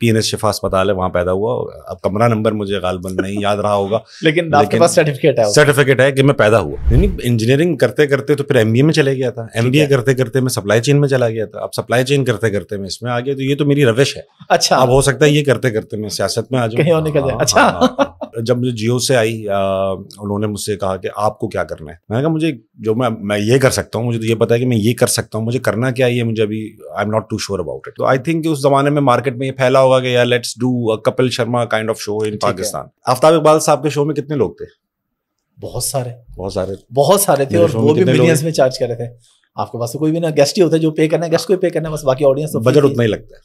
PNS شفا اسپتال ہے وہاں پیدا ہوا. اب کمرہ نمبر مجھے غالباً نہیں یاد رہا ہوگا, لیکن آپ کے پاس سرٹیفکیٹ ہے کہ میں پیدا ہوا. یعنی انجینئرنگ کرتے کرتے تو پھر MBA میں چلے گیا تھا, MBA کرتے کرتے میں سپلائی چین میں چلا گیا تھا, اب سپلائی چین کرتے کرتے میں اس میں آ گیا. تو یہ تو میری روش ہے. اچھا, اب ہو سکتا ہے یہ کرتے کرتے میں سیاست میں آ جاؤں, کہیں اور نکل جائے. اچھا, جب مجھے جیو سے آئی انہوں نے مجھ سے کہا کہ آپ کو کیا کرنا ہے. میں نے کہا مجھے جو میں یہ کر سکتا ہوں, مجھے تو یہ پتا ہے کہ میں یہ کر سکتا ہوں, مجھے کرنا کیا ہے مجھے ابھی I am not too sure about it. تو آئی تھنک اس زمانے میں مارکیٹ میں یہ پھیلا ہوگا کہ یار let's do Kapil Sharma kind of show in Pakistan. Aftab Iqbal صاحب کے شو میں کتنے لوگ تھے؟ بہت سارے تھے, اور وہ بھی ملینز میں چارج کر رہے تھے. آپ کے پاس کوئی بھی نا گیسٹ ہی ہوتا ہے جو پے کرنا ہے, گیسٹ کو پے کرنا ہے بس, باقی آڈینس بجٹ اتنا ہی لگتا ہے.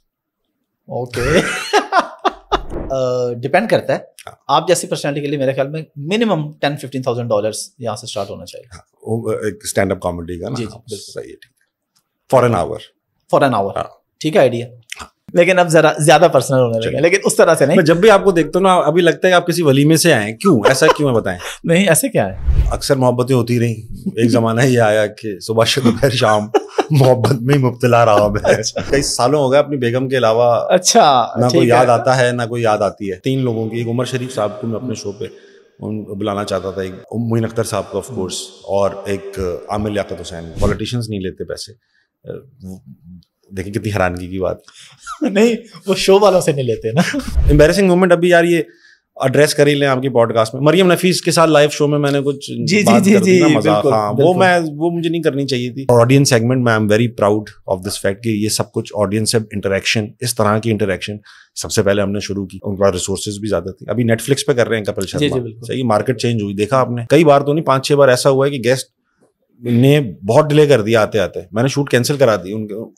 اوکے, ڈیپینڈ کرتا ہے. آپ جیسی پرسنالٹی کے لیے میرے خیال میں منیمم $10,000-15,000 یہاں سے اسٹارٹ ہونا چاہیے. ایک اسٹینڈ اپ کامیڈی کا نا. جی صحیح ہے, ٹھیک ہے, فار این آور ٹھیک ہے آئیڈیا. لیکن اب ذرا زیادہ پرسنل ہونے لگا, لیکن اس طرح سے نہیں. میں جب بھی آپ کو دیکھتا ہوں نا ابھی لگتا ہے کہ آپ کسی ولیمے سے آئے ہیں. کیوں ایسا کیوں ہے بتائیں؟ نہیں ایسے کیا ہے, اکثر محبتیں ہوتی رہیں. ایک زمانہ یہ آیا کہ صبح سے دوپہر شام محبت میں ہی مبتلا رہا میں. کئی سالوں ہو گئے اپنی بیگم کے علاوہ اچھا نہ کوئی یاد آتا ہے نہ کوئی یاد آتی ہے. 3 لوگوں کی, ایک عمر شریف صاحب کو میں اپنے شو پہ بلانا چاہتا تھا, ایک معین اختر صاحب کو آف کورس, اور ایک عامر لیاقت حسین. پولیٹیشینز نہیں لیتے پیسے. دیکھیں کتنی حیرانگی کی بات. نہیں وہ شو والوں سے نہیں لیتے نا. امبیرسنگ مومنٹ ابھی یار یہ ایڈریس کر ہی لیں آپ کی پوڈ کاسٹ میں. مریم نفیس کے ساتھ لائیو شو میں میں نے کچھ مذاق, ہاں وہ مجھے نہیں کرنی چاہیے تھی. آڈینس سیگمنٹ میں I am very proud of this fact کہ یہ سب کچھ آڈینس سے انٹریکشن, اس طرح کی انٹریکشن سب سے پہلے ہم نے شروع کی. ان کے پاس ریسورسز بھی زیادہ تھے. ابھی نیٹ فلکس پہ کر رہے ہیں کپل شرما. صحیح, مارکیٹ چینج ہوئی. دیکھا آپ نے کئی بار تو نہیں 5-6 بار ایسا ہوا ہے کہ گیسٹ نے بہت ڈیلے کر دیا آتے آتے. میں نے شوٹ کینسل کرا دی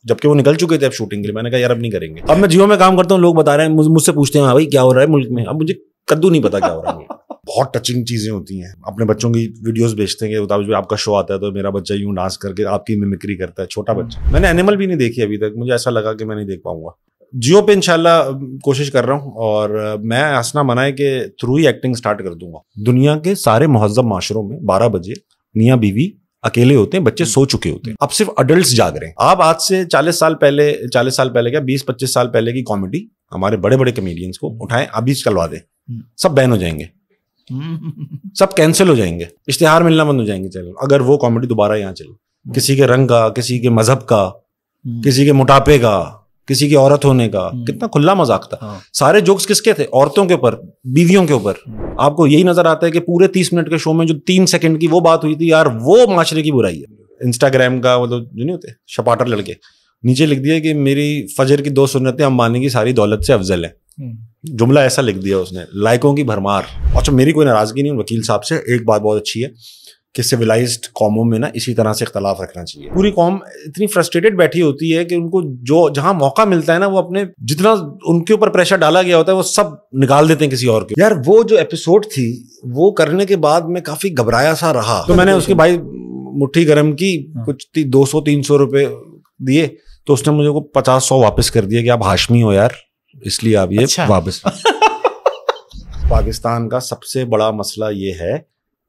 جبکہ وہ نکل چکے تھے اب شوٹنگ کے لیے. میں نے کہا یار اب نہیں کریں گے. اب میں جیو میں کام کرتا ہوں, لوگ بتا رہے ہیں, مجھ سے پوچھتے ہیں ہاں بھائی کیا ہو رہا ہے ملک میں. اب مجھے کدو نہیں پتا کیا ہو رہا ہے. بہت ٹچنگ چیزیں ہوتی ہیں. اپنے بچوں کی ویڈیوز بھیجتے ہیں کہ آپ کا شو آتا ہے تو میرا بچہ یوں ڈانس کر کے آپ کی میمکری کرتا ہے, چھوٹا بچہ. میں نے اینیمل بھی نہیں دیکھی ابھی تک, مجھے ایسا لگا کہ میں نہیں دیکھ پاؤں گا. جیو پہ انشاءاللہ کوشش کر رہا ہوں, اور میں ہنسنا منع ہے کہ تھرو ہی ایکٹنگ سٹارٹ کر دوں گا. دنیا کے سارے مہذب معاشروں میں 12 بجے میاں بیوی اکیلے ہوتے ہیں, بچے سو چکے ہوتے ہیں. اب صرف اڈلٹس جاگ رہے ہیں. آپ آج سے 40 سال پہلے کیا 20-25 سال پہلے کی کامیڈی ہمارے بڑے بڑے کمیڈینس کو اٹھائیں, ابھی چلوا دیں, سب بین ہو جائیں گے, سب کینسل ہو جائیں گے, اشتہار ملنا بند ہو جائیں گے. چلو اگر وہ کامیڈی دوبارہ یہاں چلے, کسی کے رنگ کا, کسی کے مذہب کا, کسی کے موٹاپے کا, کسی کی عورت ہونے کا, کتنا کھلا مذاق تھا. سارے جوکس کس کے تھے؟ عورتوں کے اوپر, بیویوں کے اوپر. آپ کو یہی نظر آتا ہے کہ پورے 30 منٹ کے شو میں جو 3 سیکنڈ کی وہ بات ہوئی تھی, یار وہ معاشرے کی برائی ہے. انسٹاگرام کا وہ جو نہیں ہوتے شپاٹر لڑکے, نیچے لکھ دیا کہ میری فجر کی 2 سنتیں امبانی کی ساری دولت سے افضل ہیں. جملہ ایسا لکھ دیا اس نے, لائکوں کی بھرمار. اچھا میری کوئی ناراضگی نہیں وکیل صاحب سے, ایک بات بہت اچھی ہے کہ سویلائزڈ قوموں میں نا اسی طرح سے اختلاف رکھنا چاہیے. پوری قوم اتنی فرسٹریٹڈ بیٹھی ہوتی ہے کہ ان کو جو جہاں موقع ملتا ہے نا, وہ اپنے جتنا ان کے اوپر پریشر ڈالا گیا ہوتا ہے وہ سب نکال دیتے ہیں کسی اور کے. یار وہ جو ایپیسوڈ تھی وہ کرنے کے بعد میں کافی گھبرایا سا رہا, تو میں نے اس کے بھائی مٹھی گرم کی, کچھ 200-300 روپے دیے, تو اس نے مجھے کو 50-100 واپس کر دیا کہ آپ ہاشمی ہو یار, اس لیے آپ یہ واپس. پاکستان کا سب سے بڑا مسئلہ یہ ہے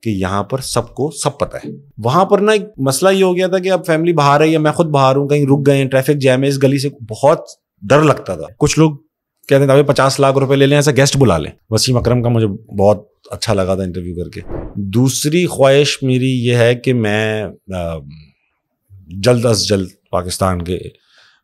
کہ یہاں پر سب کو سب پتہ ہے. وہاں پر نا ایک مسئلہ یہ ہو گیا تھا کہ اب فیملی باہر ہے یا میں خود باہر ہوں, کہیں رک گئے ہیں, ٹریفک جیم ہے, اس گلی سے بہت ڈر لگتا تھا. کچھ لوگ کہتے تھے 50 لاکھ روپے لے لیں, ایسا گیسٹ بلا لیں. وسیم اکرم کا مجھے بہت اچھا لگا تھا انٹرویو کر کے. دوسری خواہش میری یہ ہے کہ میں جلد از جلد پاکستان کے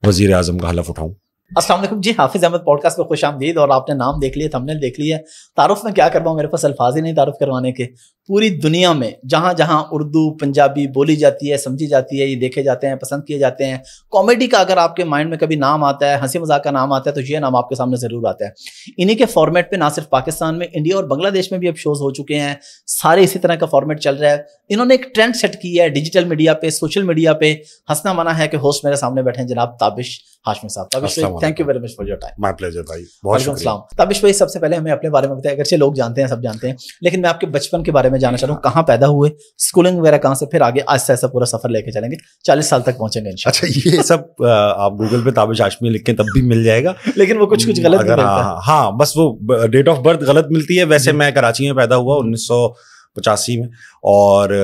وزیر اعظم کا حلف اٹھاؤں. السلام علیکم جی, حافظ احمد پوڈ کاسٹ میں خوش آمدید. اور آپ نے نام دیکھ لیا, تھمبنیل دیکھ لی ہے. تعارف میں کیا کرواؤں, میرے پاس الفاظ ہی نہیں تعارف کروانے کے. پوری دنیا میں جہاں جہاں اردو پنجابی بولی جاتی ہے, سمجھی جاتی ہے, یہ دیکھے جاتے ہیں, پسند کیے جاتے ہیں. کامیڈی کا اگر آپ کے مائنڈ میں کبھی نام آتا ہے, ہنسی مذاق کا نام آتا ہے, تو یہ نام آپ کے سامنے ضرور آتا ہے. انہی کے فارمیٹ پہ نہ صرف پاکستان میں, انڈیا اور بنگلہ دیش میں بھی اب شوز ہو چکے ہیں. سارے اسی طرح کا فارمیٹ چل رہا ہے. انہوں نے ایک ٹرینڈ سیٹ کی ہے ڈیجیٹل میڈیا پہ, سوشل میڈیا پہ. ہنسنا منع ہے کہ ہوسٹ میرے سامنے بیٹھے ہیں جناب تابش ہاشمی صاحب. تابش بھائی thank you very much for your time. My pleasure بھائی, بہت شکریہ. السلام تابش بھائی, سب سے پہلے ہمیں اپنے بارے میں بتائیں. اگرچہ لوگ جانتے ہیں, سب جانتے ہیں, لیکن میں آپ کے بچپن کے بارے میں جاننا چاہتا ہوں. کہاں پیدا ہوئے, اسکولنگ وغیرہ کہاں سے, پھر آگے آہستہ آہستہ پورا سفر لے کے چلیں گے, 40 سال تک پہنچیں گے انشاءاللہ. اچھا یہ سب آپ گوگل پہ تابش ہاشمی لکھیں تب بھی مل جائے گا, لیکن وہ کچھ غلط نہیں ملتا. ہاں بس وہ ڈیٹ آف برتھ غلط ملتی ہے. ویسے میں کراچی میں پیدا ہوا 1985 میں, اور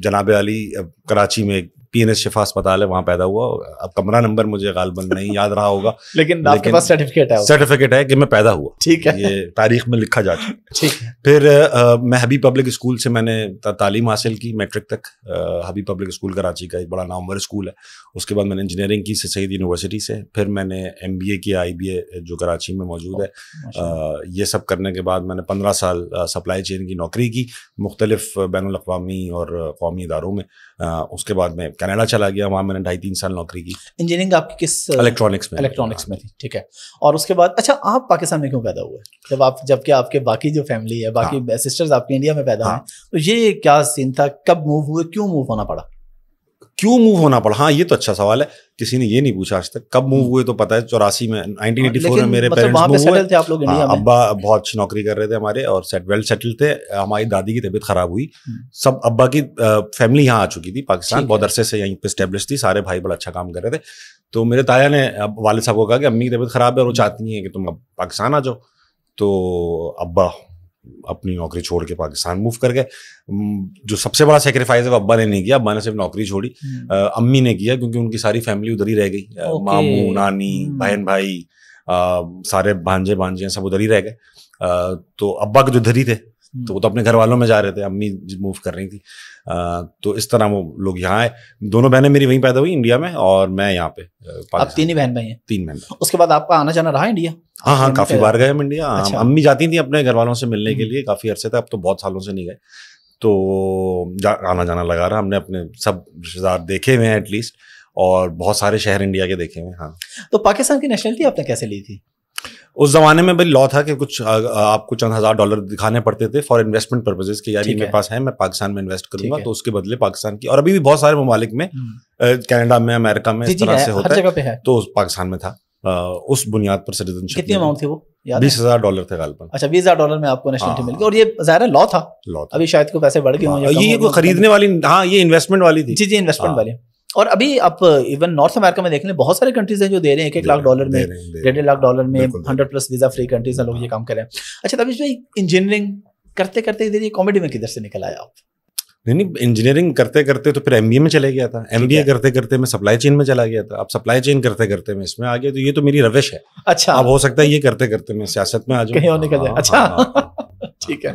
جناب علی کراچی میں PNS شفا اسپتال ہے وہاں پیدا ہوا. اب کمرہ نمبر مجھے غالباً نہیں یاد رہا ہوگا, لیکن آپ کے پاس سرٹیفکیٹ ہے کہ میں پیدا ہوا. ٹھیک ہے, یہ تاریخ میں لکھا جا چکا. ٹھیک ہے. پھر میں حبیب پبلک اسکول سے میں نے تعلیم حاصل کی میٹرک تک. حبیب پبلک اسکول کراچی کا ایک بڑا نامور اسکول ہے. اس کے بعد میں نے انجینئرنگ کی سید یونیورسٹی سے. پھر میں نے MBA کیا IBA جو کراچی میں موجود ہے. یہ سب کرنے کے بعد میں نے 15 سال سپلائی چین کی نوکری کی مختلف بین الاقوامی اور قومی اداروں میں. اس کے بعد میں کینیڈا چلا گیا, وہاں میں نے 2.5-3 سال نوکری کی. انجینئرنگ آپ کی کس الیکٹرانکس میں تھی. ٹھیک ہے. اور اس کے بعد اچھا آپ پاکستان میں کیوں پیدا ہوئے جبکہ آپ کے باقی جو فیملی ہے باقی سسٹرز آپ کی انڈیا میں پیدا ہوئے, تو یہ کیا سین تھا, کب موو ہوئے, کیوں موو ہونا پڑا؟ کیوں موو ہونا پڑا, ہاں یہ تو اچھا سوال ہے, کسی نے یہ نہیں پوچھا آج تک. کب موو ہوئے تو پتہ ہے 84 میں 1984 میں میرے پیرنٹس موو ہوئے. ابا بہت اچھی نوکری کر رہے تھے ہمارے اور ویل سیٹل تھے. ہماری دادی کی طبیعت خراب ہوئی. سب ابا کی فیملی یہاں آ چکی تھی پاکستان, بہت عرصے سے یہیں پہ اسٹیبلش تھی. سارے بھائی بڑا اچھا کام کر رہے تھے. تو میرے تایا نے والد صاحب کو کہا کہ امی کی طبیعت خراب ہے اور وہ چاہتی ہیں کہ تم اب پاکستان آ جاؤ. تو ابا اپنی نوکری چھوڑ کے پاکستان موو کر گئے. جو سب سے بڑا سیکریفائز ہے وہ ابا نے نہیں کیا. ابا نے صرف نوکری چھوڑی, امی نے کیا, کیونکہ ان کی ساری فیملی ادھر ہی رہ گئی. ماموں نانی بہن بھائی سارے بھانجے بھانجیاں سب ادھر ہی رہ گئے. تو ابا کے جو ادھر ہی تھے تو وہ تو اپنے گھر والوں میں جا رہے تھے, امی موو کر رہی تھی. تو اس طرح وہ لوگ یہاں آئے. دونوں بہنیں میری وہیں پیدا ہوئی انڈیا میں اور میں یہاں پہ. آپ 3 بہن بھائی ہیں؟ 3 بہن. اس کے بعد آپ کا آنا جانا رہا انڈیا؟ ہاں کافی بار گئے ہم انڈیا. امی جاتی تھیں اپنے گھر والوں سے ملنے کے لیے کافی عرصے تک, اب تو بہت سالوں سے نہیں گئے. تو آنا جانا لگا رہا. ہم نے اپنے سب رشتے دار دیکھے ہوئے ہیں ایٹ لیسٹ, اور بہت سارے شہر انڈیا کے دیکھے ہوئے. ہاں. تو پاکستان کی نیشنلٹی آپ نے کیسے لی تھی؟ اس زمانے میں بھائی لا تھا کہ کچھ آپ کو چند $1000 دکھانے پڑتے تھے فار انویسٹمنٹ پرپزز کہ یار یہ میرے پاس ہے, میں پاکستان میں انویسٹ کروں گا, تو اس کے بدلے پاکستان کی. اور ابھی بھی بہت سارے ممالک میں, کینیڈا میں, امریکہ میں اس طرح سے ہوتا ہے, تو پاکستان میں تھا. اس بنیاد پر سٹیزن شپ. کتنی اماؤنٹ تھی وہ؟ $20,000 تھے غالباً. اچھا $20,000 میں آپ کو نیشنلٹی مل گئی. اور یہ ظاہر لا تھا, ابھی شاید کو پیسے بڑھ گئے ہوں. یہ کوئی خریدنے والی, ہاں یہ انویسٹمنٹ والی تھی. جی انویسٹمنٹ والی. اور ابھی آپ ایون نارتھ امریکہ میں دیکھ لیں بہت سارے کنٹریز ہیں جو دے رہے ہیں $1 لاکھ میں, $1.5 میں 100+ ویزا فری کنٹریز ہیں, لوگ یہ کام کر رہے ہیں. اچھا تبھی بھائی انجینئرنگ کرتے کرتے ادھر یہ کامیڈی میں کدھر سے نکل آیا آپ؟ نہیں انجینئرنگ کرتے کرتے تو پھر MBA میں چلے گیا تھا. MBA کرتے کرتے میں سپلائی چین میں چلا گیا تھا. اب سپلائی چین کرتے کرتے میں اس میں آ گیا. تو یہ تو میری روش ہے. اچھا, اب ہو سکتا ہے یہ کرتے کرتے میں سیاست میں آ جاؤں, کہیں اور نکل جائے. اچھا ٹھیک ہے.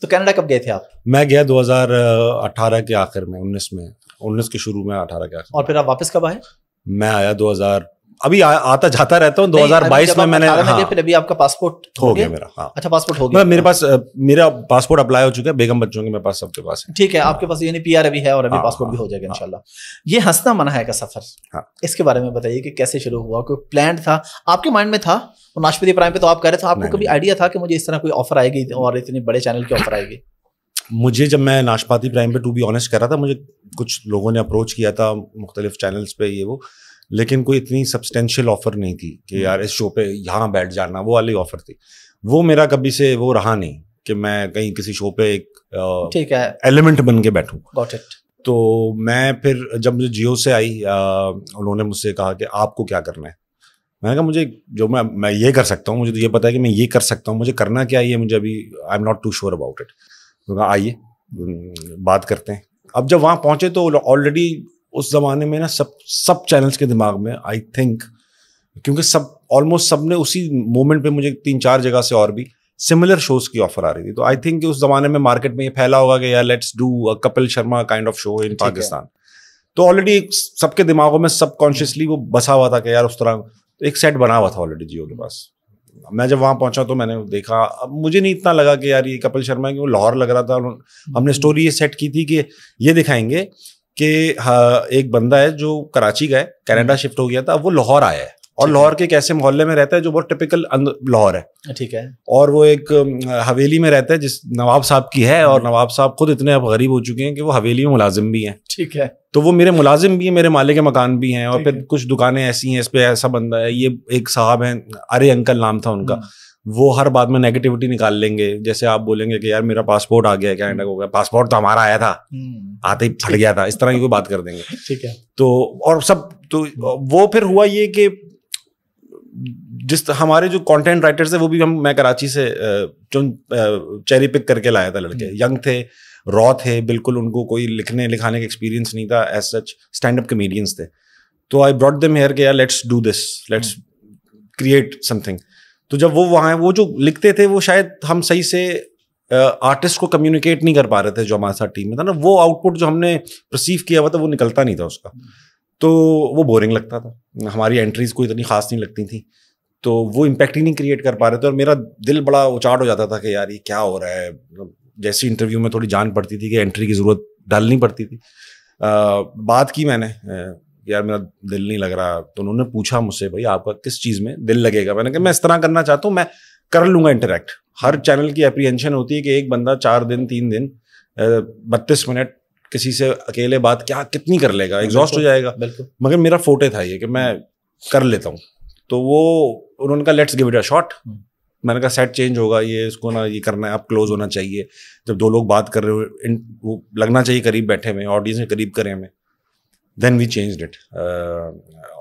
تو کینیڈا کب گئے تھے آپ؟ میں گیا 2018 کے آخر میں, 19 کے شروع میں, 18 کے آخر. اور پھر آپ واپس کب آئے؟ میں آیا 2000, ابھی آتا جاتا رہتا ہوں. 2022 میں نے, پھر ابھی آپ کا پاسپورٹ ہو گیا میرا. ہاں اچھا پاسپورٹ ہو گیا میرے پاس. میرا پاسپورٹ اپلائی ہو چکا ہے, بیگم بچوں کے میرے پاس سب کے پاس ہے. ٹھیک ہے, آپ کے پاس یعنی PR ابھی ہے اور ابھی پاسپورٹ بھی ہو جائے گا انشاءاللہ. یہ ہنسنا منہا ہے کا سفر, اس کے بارے میں بتائیے کہ کیسے شروع ہوا, کوئی پلان تھا آپ کے مائنڈ میں تھا؟ اور ناشپتی پرائم پہ تو آپ کہہ رہے تھے, آپ کو کبھی آئیڈیا تھا کہ مجھے اس طرح کوئی آفر آئے گی اور اتنے بڑے چینل کی آفر آئے گی؟ مجھے جب میں ناشپاتی پرائم پہ ٹو بی آنیسٹ کر رہا تھا, مجھے کچھ لوگوں نے اپروچ کیا تھا مختلف چینلز پہ یہ وہ, لیکن کوئی اتنی سبسٹینشیل آفر نہیں تھی کہ یار اس شو پہ یہاں بیٹھ جانا, وہ والی آفر تھی. وہ میرا کبھی سے وہ رہا نہیں کہ میں کہیں کسی شو پہ ایک ایلیمنٹ بن کے بیٹھوں. تو میں پھر جب مجھے جیو سے آئی, انہوں نے مجھ سے کہا کہ آپ کو کیا کرنا ہے. میں نے کہا مجھے جو میں یہ کر سکتا ہوں, مجھے تو یہ پتا ہے کہ میں یہ کر سکتا ہوں, مجھے کرنا کیا ہے مجھے ابھی I am not too sure about it. میں کہا آئیے بات کرتے ہیں. اب جب وہاں پہنچے تو آلریڈی اس زمانے میں نا سب چینلز کے دماغ میں آئی تھنک, کیونکہ آلموسٹ سب نے اسی مومنٹ پہ مجھے 3-4 جگہ سے اور بھی سملر شوز کی آفر آ رہی تھی. تو آئی تھنک کہ اس زمانے میں مارکیٹ میں یہ پھیلا ہوگا کہ یار let's do Kapil Sharma kind of show in Pakistan. تو آلریڈی سب کے دماغوں میں سب کانشیسلی وہ بسا ہوا تھا کہ یار اس طرح ایک سیٹ بنا ہوا تھا آلریڈی جیو کے پاس. میں جب وہاں پہنچا تو میں نے دیکھا, اب مجھے نہیں اتنا لگا کہ یار یہ کپل شرما ہے, کہ وہ لاہور لگ رہا تھا. ہم نے اسٹوری یہ سیٹ کی تھی کہ یہ دکھائیں گے کہ ایک بندہ ہے جو کراچی کا ہے, کینیڈا شفٹ ہو گیا تھا, اب وہ لاہور آیا ہے اور لاہور کے ایک ایسے محلے میں رہتا ہے جو بہت ٹپیکل لاہور ہے. ٹھیک ہے. اور وہ ایک حویلی میں رہتا ہے جس نواب صاحب کی ہے, اور نواب صاحب خود اتنے اب غریب ہو چکے ہیں کہ وہ حویلی میں ملازم بھی ہیں. ٹھیک ہے. تو وہ میرے ملازم بھی ہیں, میرے مالک کے مکان بھی ہیں, اور پھر کچھ دکانیں ایسی ہیں, اس پہ ایسا بندہ ہے. یہ ایک صاحب ہیں, ارے انکل نام تھا ان کا, وہ ہر بات میں نیگیٹیوٹی نکال لیں گے. جیسے آپ بولیں گے کہ یار میرا پاسپورٹ آ گیا ہے, کینیڈا ہو گیا, پاسپورٹ تو ہمارا آیا تھا, آتے ہی پھٹ گیا تھا, اس طرح کی کوئی بات کر دیں گے. ٹھیک ہے. تو اور سب تو وہ پھر ہوا یہ کہ جس ہمارے جو کانٹینٹ رائٹرز ہیں وہ بھی میں کراچی سے چیری پک کر کے لایا تھا. لڑکے ینگ تھے, را تھے بالکل, ان کو کوئی لکھنے لکھانے کا ایکسپیرینس نہیں تھا ایز سچ, اسٹینڈ اپ کمیڈینس تھے. تو آئی براٹ دیم ہیئر کہ یار let's do this, let's create some thing. تو جب وہ وہاں وہ جو لکھتے تھے وہ شاید ہم صحیح سے آرٹسٹ کو کمیونیکیٹ نہیں کر پا رہے تھے جو ہمارے ساتھ ٹیم میں تھا نا, وہ آؤٹ پٹ جو ہم نے پرسیو کیا ہوا تھا وہ نکلتا نہیں تھا اس کا, تو وہ بورنگ لگتا تھا, ہماری انٹریز کوئی اتنی خاص نہیں لگتی تھیں, تو وہ امپیکٹ ہی نہیں کریٹ کر پا رہے تھے. اور میرا دل بڑا اچاٹ ہو جاتا تھا کہ یار یہ کیا ہو رہا ہے. جیسی انٹرویو میں تھوڑی جان پڑتی تھی کہ انٹری کی ضرورت ڈالنی پڑتی تھی. بات کی میں نے, یار میرا دل نہیں لگ رہا, تو انہوں نے پوچھا مجھ سے بھائی آپ کا کس چیز میں دل لگے گا. میں نے کہا میں اس طرح کرنا چاہتا ہوں, میں کر لوں گا انٹریکٹ. ہر چینل کی اپریہنشن ہوتی ہے کہ ایک بندہ 4 دن 3 دن 32 منٹ کسی سے اکیلے بات کیا کتنی کر لے گا, ایگزاسٹ ہو جائے گا. مگر میرا فوٹے تھا یہ کہ میں کر لیتا ہوں. تو وہ انہوں نے کہا let's give it a shot. میں نے کہا سیٹ چینج ہوگا, یہ اس کو نا یہ کرنا ہے, اب کلوز ہونا چاہیے. جب 2 لوگ بات کر رہے ہو وہ لگنا چاہیے قریب بیٹھے ہوئے, آڈینس کے قریب کریں ہمیں. دین وی چینجڈ اٹ.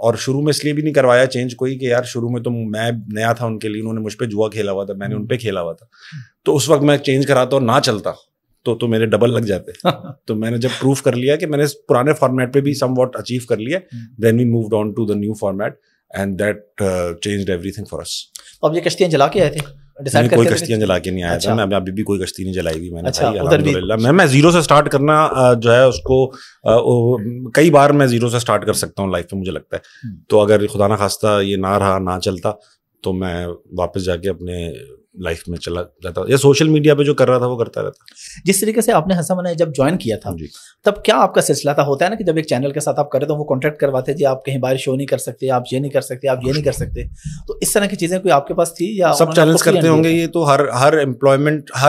اور شروع میں اس لیے بھی نہیں کروایا چینج کوئی کہ یار شروع میں تو میں نیا تھا ان کے لیے, انہوں نے مجھ پہ جوا کھیلا ہوا تھا, میں نے ان پہ کھیلا ہوا تھا. تو اس وقت میں چینج کراتا اور نہ چلتا تو میرے ڈبل لگ جاتے. تو میں نے جب پروف کر لیا کہ میں نے پرانے فارمیٹ پہ بھی سم واٹ اچیو کر لیا, then we moved on to the new format and that changed everything for us. تو اب یہ کشتیاں جلا کے آئے تھے؟ کوئی کشتیاں جلا کے نہیں آیا تھا میں, ابھی بھی کوئی کشتی نہیں جلائی ہوئی میں نے. الحمدللہ میں زیرو سے اسٹارٹ کرنا جو ہے اس کو کئی بار میں زیرو سے اسٹارٹ کر سکتا ہوں لائف میں, مجھے لگتا ہے. تو اگر خدا نہ خواستہ یہ نہ رہا, نہ چلتا, تو میں واپس جا کے اپنے لائف میں چلا جاتا, یا سوشل میڈیا پہ جو کر رہا تھا وہ کرتا رہتا. جس طریقے سے آپ نے ہنسا منایا جب جوائن کیا تھا تب کیا آپ کا سلسلہ تھا؟ ہوتا ہے نا کہ جب ایک چینل کے ساتھ آپ کرے تو وہ کانٹیکٹ کرواتے جی آپ کہیں باہر شو نہیں کر سکتے, آپ یہ نہیں کر سکتے, آپ یہ نہیں کر سکتے. تو اس طرح کی چیزیں کوئی آپ کے پاس تھی یا سب چیلنج کرتے ہوں گے یہ؟ تو ہر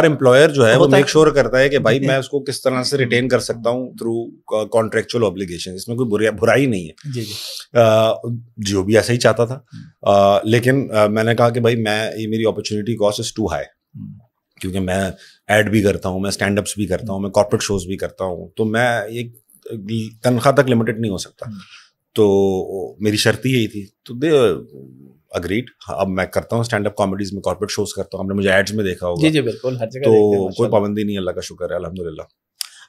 امپلائر جو ہے وہ میک شور کرتا ہے کہ بھائی میں اس کو کس طرح سے ریٹین کر سکتا ہوں تھرو کانٹریکچوئل اوبلیگیشن. اس میں کوئی برائی نہیں ہے, جو بھی ایسا ہی چاہتا تھا. لیکن میں نے کہا کہ بھائی میں یہ میری opportunity cost is too high, کیونکہ میں ایڈ بھی کرتا ہوں, میں اسٹینڈ اپس بھی کرتا ہوں, میں کارپوریٹ شوز بھی کرتا ہوں, تو میں ایک تنخواہ تک لمیٹڈ نہیں ہو سکتا. تو میری شرط ہی یہی تھی. تو دے اگریڈ. اب میں کرتا ہوں اسٹینڈ اپ کامیڈیز میں, کارپوریٹ شوز کرتا ہوں, آپ نے مجھے ایڈز میں دیکھا ہوگا. جی بالکل, ہر جگہ. تو کوئی پابندی نہیں, اللہ کا شکر ہے الحمدللہ.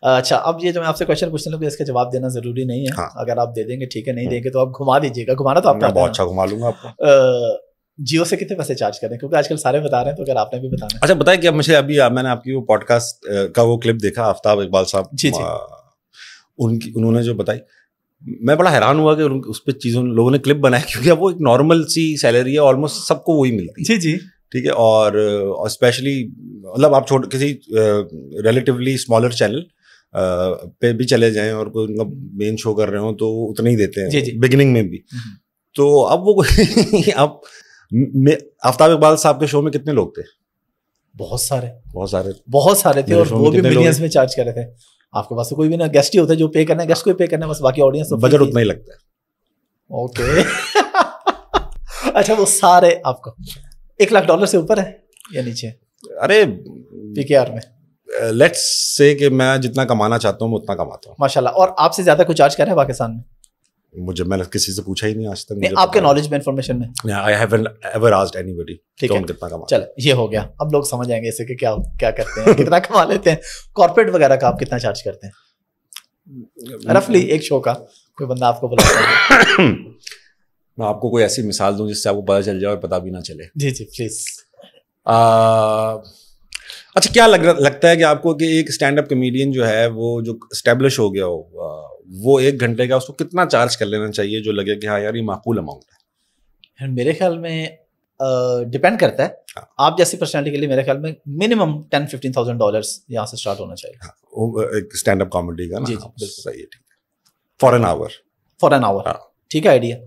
اچھا, اب یہ جو میں آپ سے کویشچن پوچھنے لگوں اس کا جواب دینا ضروری نہیں ہے. اگر آپ دے دیں گے ٹھیک ہے, نہیں دیں گے تو آپ گھما دیجیے گا. گھمانا تو آپ کا بہت اچھا گھما لوں گا آپ کو. جیو سے کتنے پیسے چارج کریں, کیونکہ آج کل سارے بتا رہے ہیں, تو اگر آپ نے بھی بتانا. اچھا بتائیں کہ مجھے ابھی میں نے آپ کی وہ پوڈ کاسٹ کا وہ کلپ دیکھا, آفتاب اقبال صاحب, انہوں نے جو بتائی, میں بڑا حیران ہوا کہ اس پہ چیزوں لوگوں نے کلپ بنایا, کیونکہ اب وہ ایک نارمل سی سیلری ہے, آلموسٹ سب کو وہی ملتی ہے. جی ٹھیک ہے. اور اسپیشلی مطلب آپ کسی ریلیٹیولی اسمالر چینل پہ بھی چلے جائیں اور کوئی ان کا مین شو کر رہے ہوں تو اتنے ہی دیتے ہیں بگننگ میں بھی. تو اب وہ اب آفتاب اقبال صاحب کے شو میں کتنے لوگ تھے؟ بہت سارے تھے, اور وہ بھی ملینز میں چارج کر رہے تھے. آپ کے پاس تو کوئی بھی نا گیسٹ ہی ہوتا ہے جو پے کرنا ہے, گیسٹ کو پے کرنا ہے بس, باقی آڈینس تو بجٹ اتنا ہی لگتا ہے. اوکے. اچھا, وہ سارے آپ کو $1,00,000 سے اوپر ہے یا نیچے؟ ارے پی کے آر میں لیٹس سے کہ میں جتنا کمانا چاہتا ہوں میں اتنا کماتا ہوں ماشاء اللہ. اور آپ سے زیادہ کوئی چارج کر رہا ہے پاکستان میں؟ مجھے میں نے کسی سے پوچھا ہی نہیں آج تک. آپ کے نالج میں انفارمیشن میں I haven't ever asked anybody. ٹھیک ہے, چلو یہ ہو گیا. اب لوگ سمجھ آئیں گے اسے کہ کیا کرتے ہیں, کتنا کما لیتے ہیں. کارپوریٹ وغیرہ کا آپ کتنا چارج کرتے ہیں رفلی ایک شو کا؟ کوئی بندہ آپ کو بلاتا ہے, میں آپ کو کوئی ایسی مثال دوں جس سے آپ کو پتا چل جائے اور پتا بھی نہ چلے. جی پلیز. اچھا, کیا لگتا ہے کہ آپ کو کہ ایک اسٹینڈ اپ کمیڈین جو ہے وہ جو اسٹیبلش ہو گیا ہو, وہ 1 گھنٹے کا اس کو کتنا چارج کر لینا چاہیے جو لگے کہ ہاں یار یہ معقول اماؤنٹ ہے؟ میرے خیال میں ڈپینڈ کرتا ہے. آپ جیسی پرسنالٹی کے لیے میرے خیال میں منیمم $10,000-15,000 یہاں سے اسٹارٹ ہونا چاہیے. ایک اسٹینڈ اپ کامیڈی کا نا. جی صحیح ہے, فار این آور. ٹھیک ہے, آئیڈیا.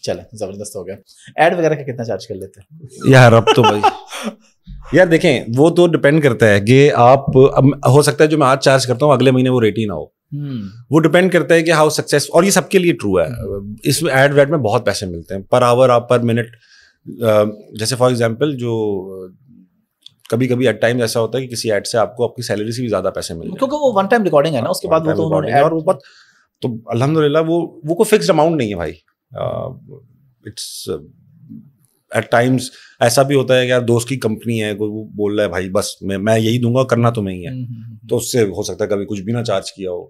چلیں, زبردست ہو گیا. ایڈ وغیرہ کا کتنا چارج کر لیتے ہیں یار؟ اب تو بھائی یار دیکھیں, وہ تو ڈپینڈ کرتا ہے کہ آپ, ہو سکتا ہے جو میں آج چارج کرتا ہوں اگلے مہینے وہ ریٹ ہی نہ ہو. وہ ڈپینڈ کرتا ہے کہ ہاؤ سکسیس, اور یہ سب کے لیے ٹرو ہے. اس میں ایڈ ویڈ میں بہت پیسے ملتے ہیں پر آور, آپ پر منٹ. جیسے فار ایگزامپل جو کبھی کبھی ایٹ ٹائم ایسا ہوتا ہے کہ کسی ایڈ سے آپ کو آپ کی سیلری سے بھی زیادہ پیسے ملتے ہیں, کیونکہ وہ ون ٹائم ریکارڈنگ ہے نا, اس کے بعد وہ تو الحمد للہ وہ کوئی فکسڈ اماؤنٹ نہیں ہے بھائی. اٹس ایٹ ٹائمس ایسا بھی ہوتا ہے کہ یار دوست کی کمپنی ہے, کوئی وہ بول رہا ہے بھائی بس میں یہی دوں گا, کرنا تمہیں ہی ہے, تو اس سے ہو سکتا ہے کبھی کچھ بھی نہ چارج کیا ہو,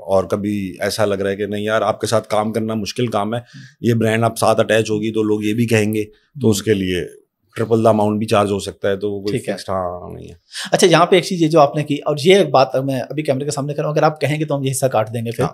اور کبھی ایسا لگ رہا ہے کہ نہیں یار آپ کے ساتھ کام کرنا مشکل کام ہے, یہ برانڈ آپ ساتھ اٹیچ ہوگی تو لوگ یہ بھی کہیں گے, تو اس کے لیے ٹرپل دا اماؤنٹ بھی چارج ہو سکتا ہے, تو وہ کوئی فکسڈ نہیں ہے. اچھا یہاں پہ ایک چیز جو آپ نے کی, اور یہ ایک بات میں ابھی کیمرے کے سامنے کر رہا ہوں, اگر آپ کہیں گے تو ہم یہ حصہ کاٹ دیں گے پھر,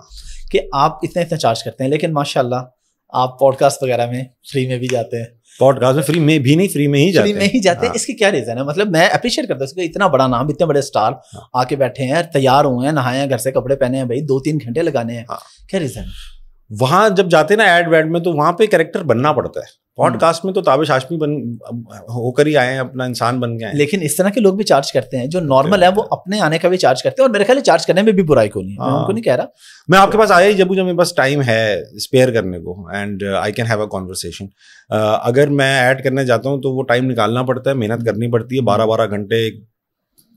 کہ آپ اتنا چارج کرتے ہیں, لیکن ماشاء اللہ آپ پوڈ کاسٹ وغیرہ میں فری میں بھی جاتے ہیں. پوڈ کاسٹ میں فری میں بھی نہیں, فری میں ہی جاتے ہیں. اس کی کیا ریزن ہے؟ مطلب میں اپریشیٹ کرتا ہوں, اتنا بڑا نام, اتنے بڑے اسٹار آ کے بیٹھے ہیں, تیار ہوئے ہیں, نہائے ہیں, گھر سے کپڑے پہنے ہیں, بھائی 2-3 گھنٹے لگانے ہیں, کیا ریزن ہے؟ وہاں جب جاتے ہیں نا ایڈ ویڈ میں, تو وہاں پہ کریکٹر بننا پڑتا ہے. پوڈ کاسٹ میں تو تابش ہاشمی ہو کر ہی آئے ہیں, اپنا انسان بن کے آئے ہیں. لیکن اس طرح کے لوگ بھی چارج کرتے ہیں جو نارمل ہے, وہ اپنے آنے کا بھی چارج کرتے ہیں, اور میرے خیال چارج کرنے میں بھی برائی کو نہیں ہے, میں ان کو نہیں کہہ رہا. میں آپ کے پاس آیا ہی جب میرے پاس ٹائم ہے اسپیئر کرنے کو, and I can have a conversation. اگر میں ایڈ کرنے جاتا ہوں تو وہ ٹائم نکالنا پڑتا ہے, محنت کرنی پڑتی ہے, 12 گھنٹے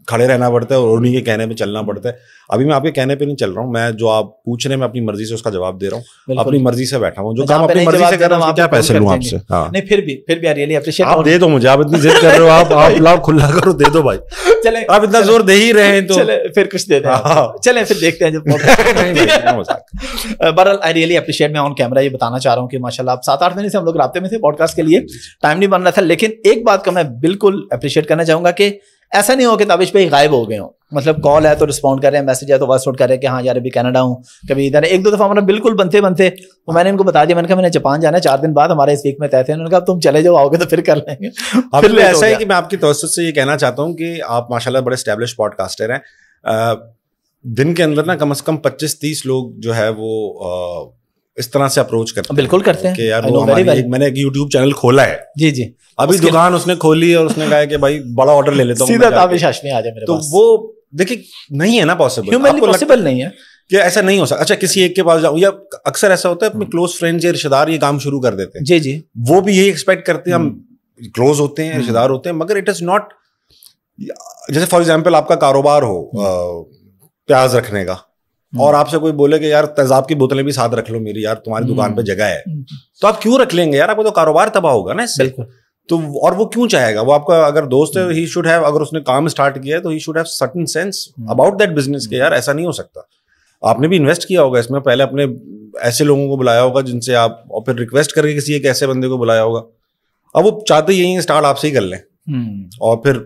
کھڑے رہنا پڑتا ہے, اور انہیں کے کہنے پہ چلنا پڑتا ہے. ابھی میں آپ کے کہنے پہ نہیں چل رہا ہوں, میں جو آپ پوچھ رہے ہیں میں اپنی مرضی سے اس کا جواب دے رہا ہوں, اپنی مرضی سے بیٹھا ہوں, جو کام اپنی مرضی سے کر رہا ہوں, کیا پیسے لوں آپ سے. نہیں پھر بھی آئی ریئلی اپریشیٹ. آپ دے دو مجھے, آپ اتنی ضد کر رہے ہو, آپ لاؤ کھلا کرو, دے دو بھائی. چلیں آپ اتنا زور دے ہی رہے ہیں تو پھر کچھ دے دیں, چلیں پھر دیکھتے ہیں. بہرحال آئی ریئلی اپریشیٹ, میں آن کیمرہ یہ بتانا چاہ رہا ہوں کہ ماشاء اللہ آپ 7-8 مہینے سے ہم لوگ رابطے میں تھے, پوڈ کاسٹ کے لیے ٹائم نہیں بن رہا تھا. لیکن ایک بات کا میں بالکل اپریشیٹ کرنا چاہوں گا کہ ایسا نہیں ہو کہ تابش بھائی غائب ہو گئے ہوں, مطلب کال ہے تو رسپونڈ کر رہے ہیں, میسج ہے تو وائس نوٹ کر رہے ہیں کہ ہاں یار ابھی کینیڈا ہوں, کبھی ادھر. 1-2 دفعہ ہمارا بالکل بنتے تو میں نے ان کو بتا دیا, میں نے کہا میں نے جاپان جانا ہے 4 دن بعد, ہمارے اس ویک میں طے تھے. انہوں نے کہا تم چلے جاؤ, آؤ گے تو پھر کر لیں گے. پھر ایسا ہے کہ میں آپ کی توسط سے یہ کہنا چاہتا ہوں کہ آپ ماشاء اللہ بڑے اسٹیبلش پوڈ کاسٹر ہیں. دن کے اندر نا کم از کم 25-30 لوگ جو ہے وہ اس طرح سے اپروچ کرتے ہیں. بالکل کرتے ہیں کہ یار وہ میں نے ایک یوٹیوب چینل کھولا ہے, جی ابھی دکان اس نے کھولی اور اس نے کہا کہ بھائی بڑا آرڈر لے لیتا ہوں, سیدھا تابش ہاشمی آ جائے میرے پاس. تو وہ دیکھیں نہیں ہے نا پاسبل نہیں ہے کہ ایسا نہیں ہو سکتا. اچھا کسی ایک کے پاس جاؤں, یا اکثر ایسا ہوتا ہے اپنے کلوز فرینڈز یا رشتہ دار یہ کام شروع کر دیتے ہیں. جی وہ بھی یہی ایکسپیکٹ کرتے ہیں, ہم کلوز ہوتے ہیں, رشتہ دار ہوتے ہیں, مگر اٹ از ناٹ. جیسے فار ایگزامپل آپ کا کاروبار ہو پیاز رکھنے کا, اور آپ سے کوئی بولے کہ یار تیزاب کی بوتلیں بھی ساتھ رکھ لو میری, یار تمہاری دکان پہ جگہ ہے, تو آپ کیوں رکھ لیں گے یار, آپ کو تو کاروبار تباہ ہوگا نا اس سے. تو اور وہ کیوں چاہے گا, وہ آپ کا اگر دوست ہے ہی شوڈ ہیو, اگر اس نے کام اسٹارٹ کیا ہے تو he should have certain sense about that business کہ یار ایسا نہیں ہو سکتا. آپ نے بھی انویسٹ کیا ہوگا اس میں, پہلے اپنے ایسے لوگوں کو بلایا ہوگا جن سے آپ, اور پھر ریکویسٹ کر کے کسی ایک ایسے بندے کو بلایا ہوگا. اب وہ چاہتے یہی اسٹارٹ آپ سے ہی کر لیں, اور پھر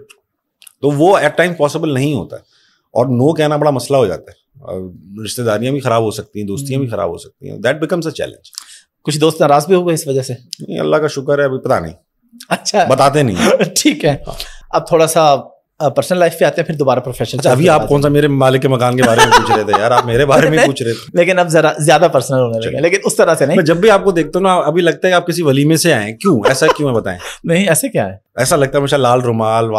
تو وہ ایٹ ٹائم پاسبل نہیں ہوتا, اور نو کہنا بڑا مسئلہ ہو جاتا ہے. رشتہ داریاں بھی خراب ہو سکتی ہیں, دوستیاں بھی خراب ہو سکتی ہیں. That becomes a challenge. کچھ دوست ناراض بھی ہو گئے اس وجہ سے؟ نہیں, اللہ کا شکر ہے, ابھی پتہ نہیں. اچھا بتاتے نہیں. ٹھیک ہے, اب تھوڑا سا پرسنل لائف پہ آتے ہیں, پھر دوبارہ پروفیشنل. ابھی آپ کون سا میرے مالک کے مکان کے بارے میں پوچھ رہے تھے یار, آپ میرے بارے میں پوچھ رہے تھے. لیکن اب ذرا زیادہ پرسنل ہونے لگے, لیکن اس طرح سے نہیں. میں جب بھی آپ کو دیکھتا ہوں نا, ابھی لگتا ہے کہ آپ کسی ولیمے سے آئے ہیں. کیوں ایسا کیوں ہے بتائیں؟ نہیں ایسے کیا ہے, ایسا لگتا ہے ہمیشہ لال رومال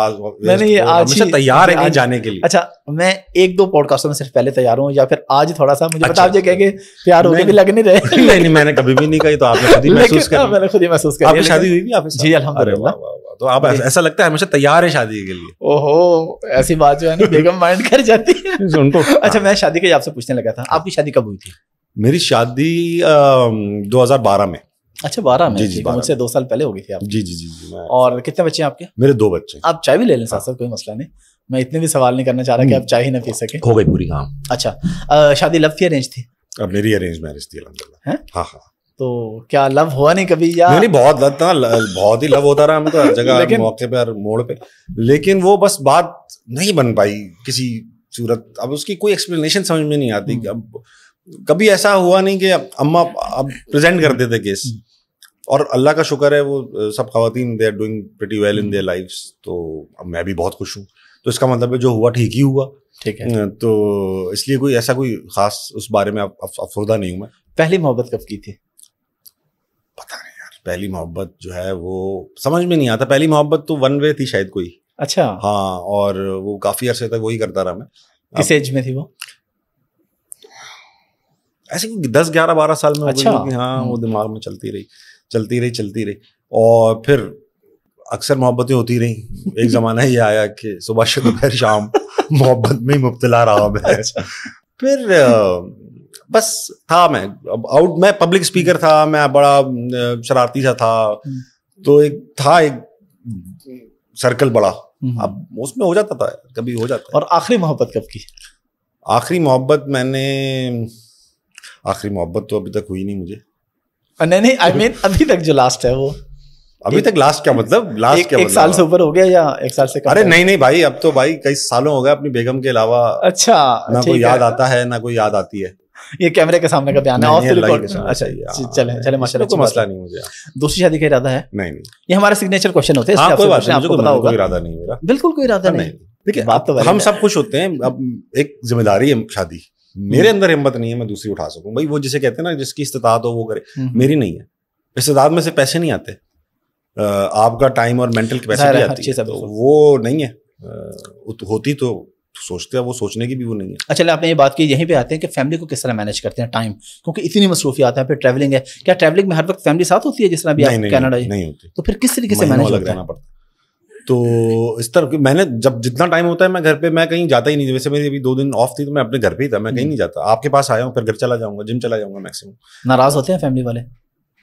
ہمیشہ تیار ہے جانے کے لیے. اچھا میں 1-2 پوڈ کاسٹوں میں صرف پہلے تیار ہوں, یا پھر آج تھوڑا سا مجھے بتا دیجیے کہ پیار ہو کے بھی لگ نہیں رہے. نہیں میں نے کبھی بھی نہیں کہی, تو آپ نے خود ہی محسوس کیا. میں نے خود ہی محسوس کیا. آپ کی شادی ہوئی بھی آپ سے؟ جی الحمدللہ. تو آپ ایسا لگتا ہے ہمیشہ تیار ہے شادی کے لیے. اوہو ایسی بات جو ہے نا بیگم مائنڈ کر جاتی ہے. اچھا میں شادی کے آپ سے پوچھنے لگا تھا, آپ کی شادی کب ہوئی تھی؟ میری شادی 2012 میں. اچھا 12 میں. جی مجھ سے 2 سال پہلے ہو گئی تھی آپ. جی. اور کتنے بچے ہیں آپ کے؟ میرے 2 بچے. آپ چائے بھی لے لیں ساتھ ساتھ, کوئی مسئلہ نہیں, میں اتنے بھی سوال نہیں کرنا چاہ رہا کہ آپ چائے ہی نہ پی سکیں. ہو گئی پوری کام. اچھا شادی لو تھی ارینج تھی؟ اب میری ارینج میرج تھی الحمدللہ. ہاں. تو کیا لو ہوا نہیں کبھی یا نہیں؟ بہت لو تھا, بہت ہی لو ہوتا رہا ہم تو ہر جگہ, موقع پہ, ہر موڑ پہ, لیکن وہ بس بات نہیں بن پائی کسی صورت. اب اس کی کوئی ایکسپلینیشن سمجھ میں نہیں آتی. اب کبھی ایسا ہوا نہیں کہ اماں اب پریزنٹ کرتے تھے کیس, اور اللہ کا شکر ہے وہ سب خواتین they are doing pretty well in their lives, تو اب میں بھی بہت خوش ہوں. تو اس کا مطلب ہے جو ہوا ٹھیک ہی ہوا. ٹھیک ہے, تو اس لیے کوئی ایسا کوئی خاص اس بارے میں افسردہ نہیں ہوں میں. پہلی محبت کب کی تھی؟ پتہ نہیں یار, پہلی محبت جو ہے وہ سمجھ میں نہیں آتا. پہلی محبت تو ون وے تھی شاید کوئی. اچھا ہاں, اور وہ کافی عرصے تک وہی کرتا رہا میں. کس ایج میں تھی وہ؟ ایسے 10, 11, 12 سال میں. اچھا ہاں, وہ دماغ میں چلتی رہی, اور پھر اکثر محبتیں ہوتی رہی. ایک زمانہ یہ آیا کہ صبح سے دوپہر شام محبت میں ہی مبتلا رہا میں. پھر بس تھا میں پبلک اسپیکر تھا, میں بڑا شرارتی سا تھا, تو ایک تھا ایک سرکل بڑا, اب اس میں ہو جاتا تھا, کبھی ہو جاتا. اور آخری محبت کب کی؟ آخری محبت میں نے, آخری محبت تو ابھی تک ہوئی نہیں مجھے. نہیں آئی مین ابھی تک جو لاسٹ ہے وہ, ابھی تک لاسٹ کیا مطلب, لاسٹ کیا ایک سال سے اوپر ہو گیا یا ایک سال سے کم؟ ارے نہیں بھائی, اب تو بھائی کئی سالوں ہو گئے اپنی بیگم کے علاوہ. اچھا, نہ کوئی یاد آتا ہے نہ کوئی یاد آتی ہے. یہ کیمرے کے سامنے کا بیان ہے. اچھا چلیں ماشاءاللہ, کوئی مسئلہ نہیں مجھے. دوسری شادی کا ارادہ ہے؟ نہیں. یہ ہمارا سگنیچر کوشچن ہوتے ہیں, کوئی بات نہیں, کوئی ارادہ نہیں میرا, بالکل کوئی ارادہ نہیں. دیکھیں ہم سب خوش ہوتے ہیں, اب ایک ذمہ داری ہے شادی, میرے اندر ہمت نہیں ہے میں دوسری اٹھا سکوں. بھائی وہ جسے کہتے ہیں نا جس کی استطاعت ہو وہ کرے, میری نہیں ہے. استطاعت میں سے پیسے نہیں آتے, آپ کا ٹائم اور مینٹل کیپیسٹی آتی ہے, وہ نہیں ہے. ہوتی تو سوچتے ہیں, وہ سوچنے کی بھی وہ نہیں ہے. اچھا آپ نے یہ بات کی, یہیں پہ آتے ہیں کہ فیملی کو کس طرح مینیج کرتے ہیں ٹائم, کیونکہ اتنی مصروفیات ہیں, پھر ٹریولنگ ہے, کیا ٹریولنگ میں ہر وقت فیملی ساتھ ہوتی ہے جس طرح بھی آپ کینیڈا؟ نہیں ہوتی. تو پھر کس طریقے سے مینیج کرنا پڑتا ہے؟ تو اس طرح میں نے جب جتنا ٹائم ہوتا ہے میں گھر پہ, میں کہیں جاتا ہی نہیں. ویسے میری ابھی 2 دن آف تھی تو میں اپنے گھر پہ ہی تھا, میں کہیں نہیں جاتا. آپ کے پاس آیا ہوں, پھر گھر چلا جاؤں گا, جم چلا جاؤں گا میکسیمم. ناراض ہوتے ہیں فیملی والے؟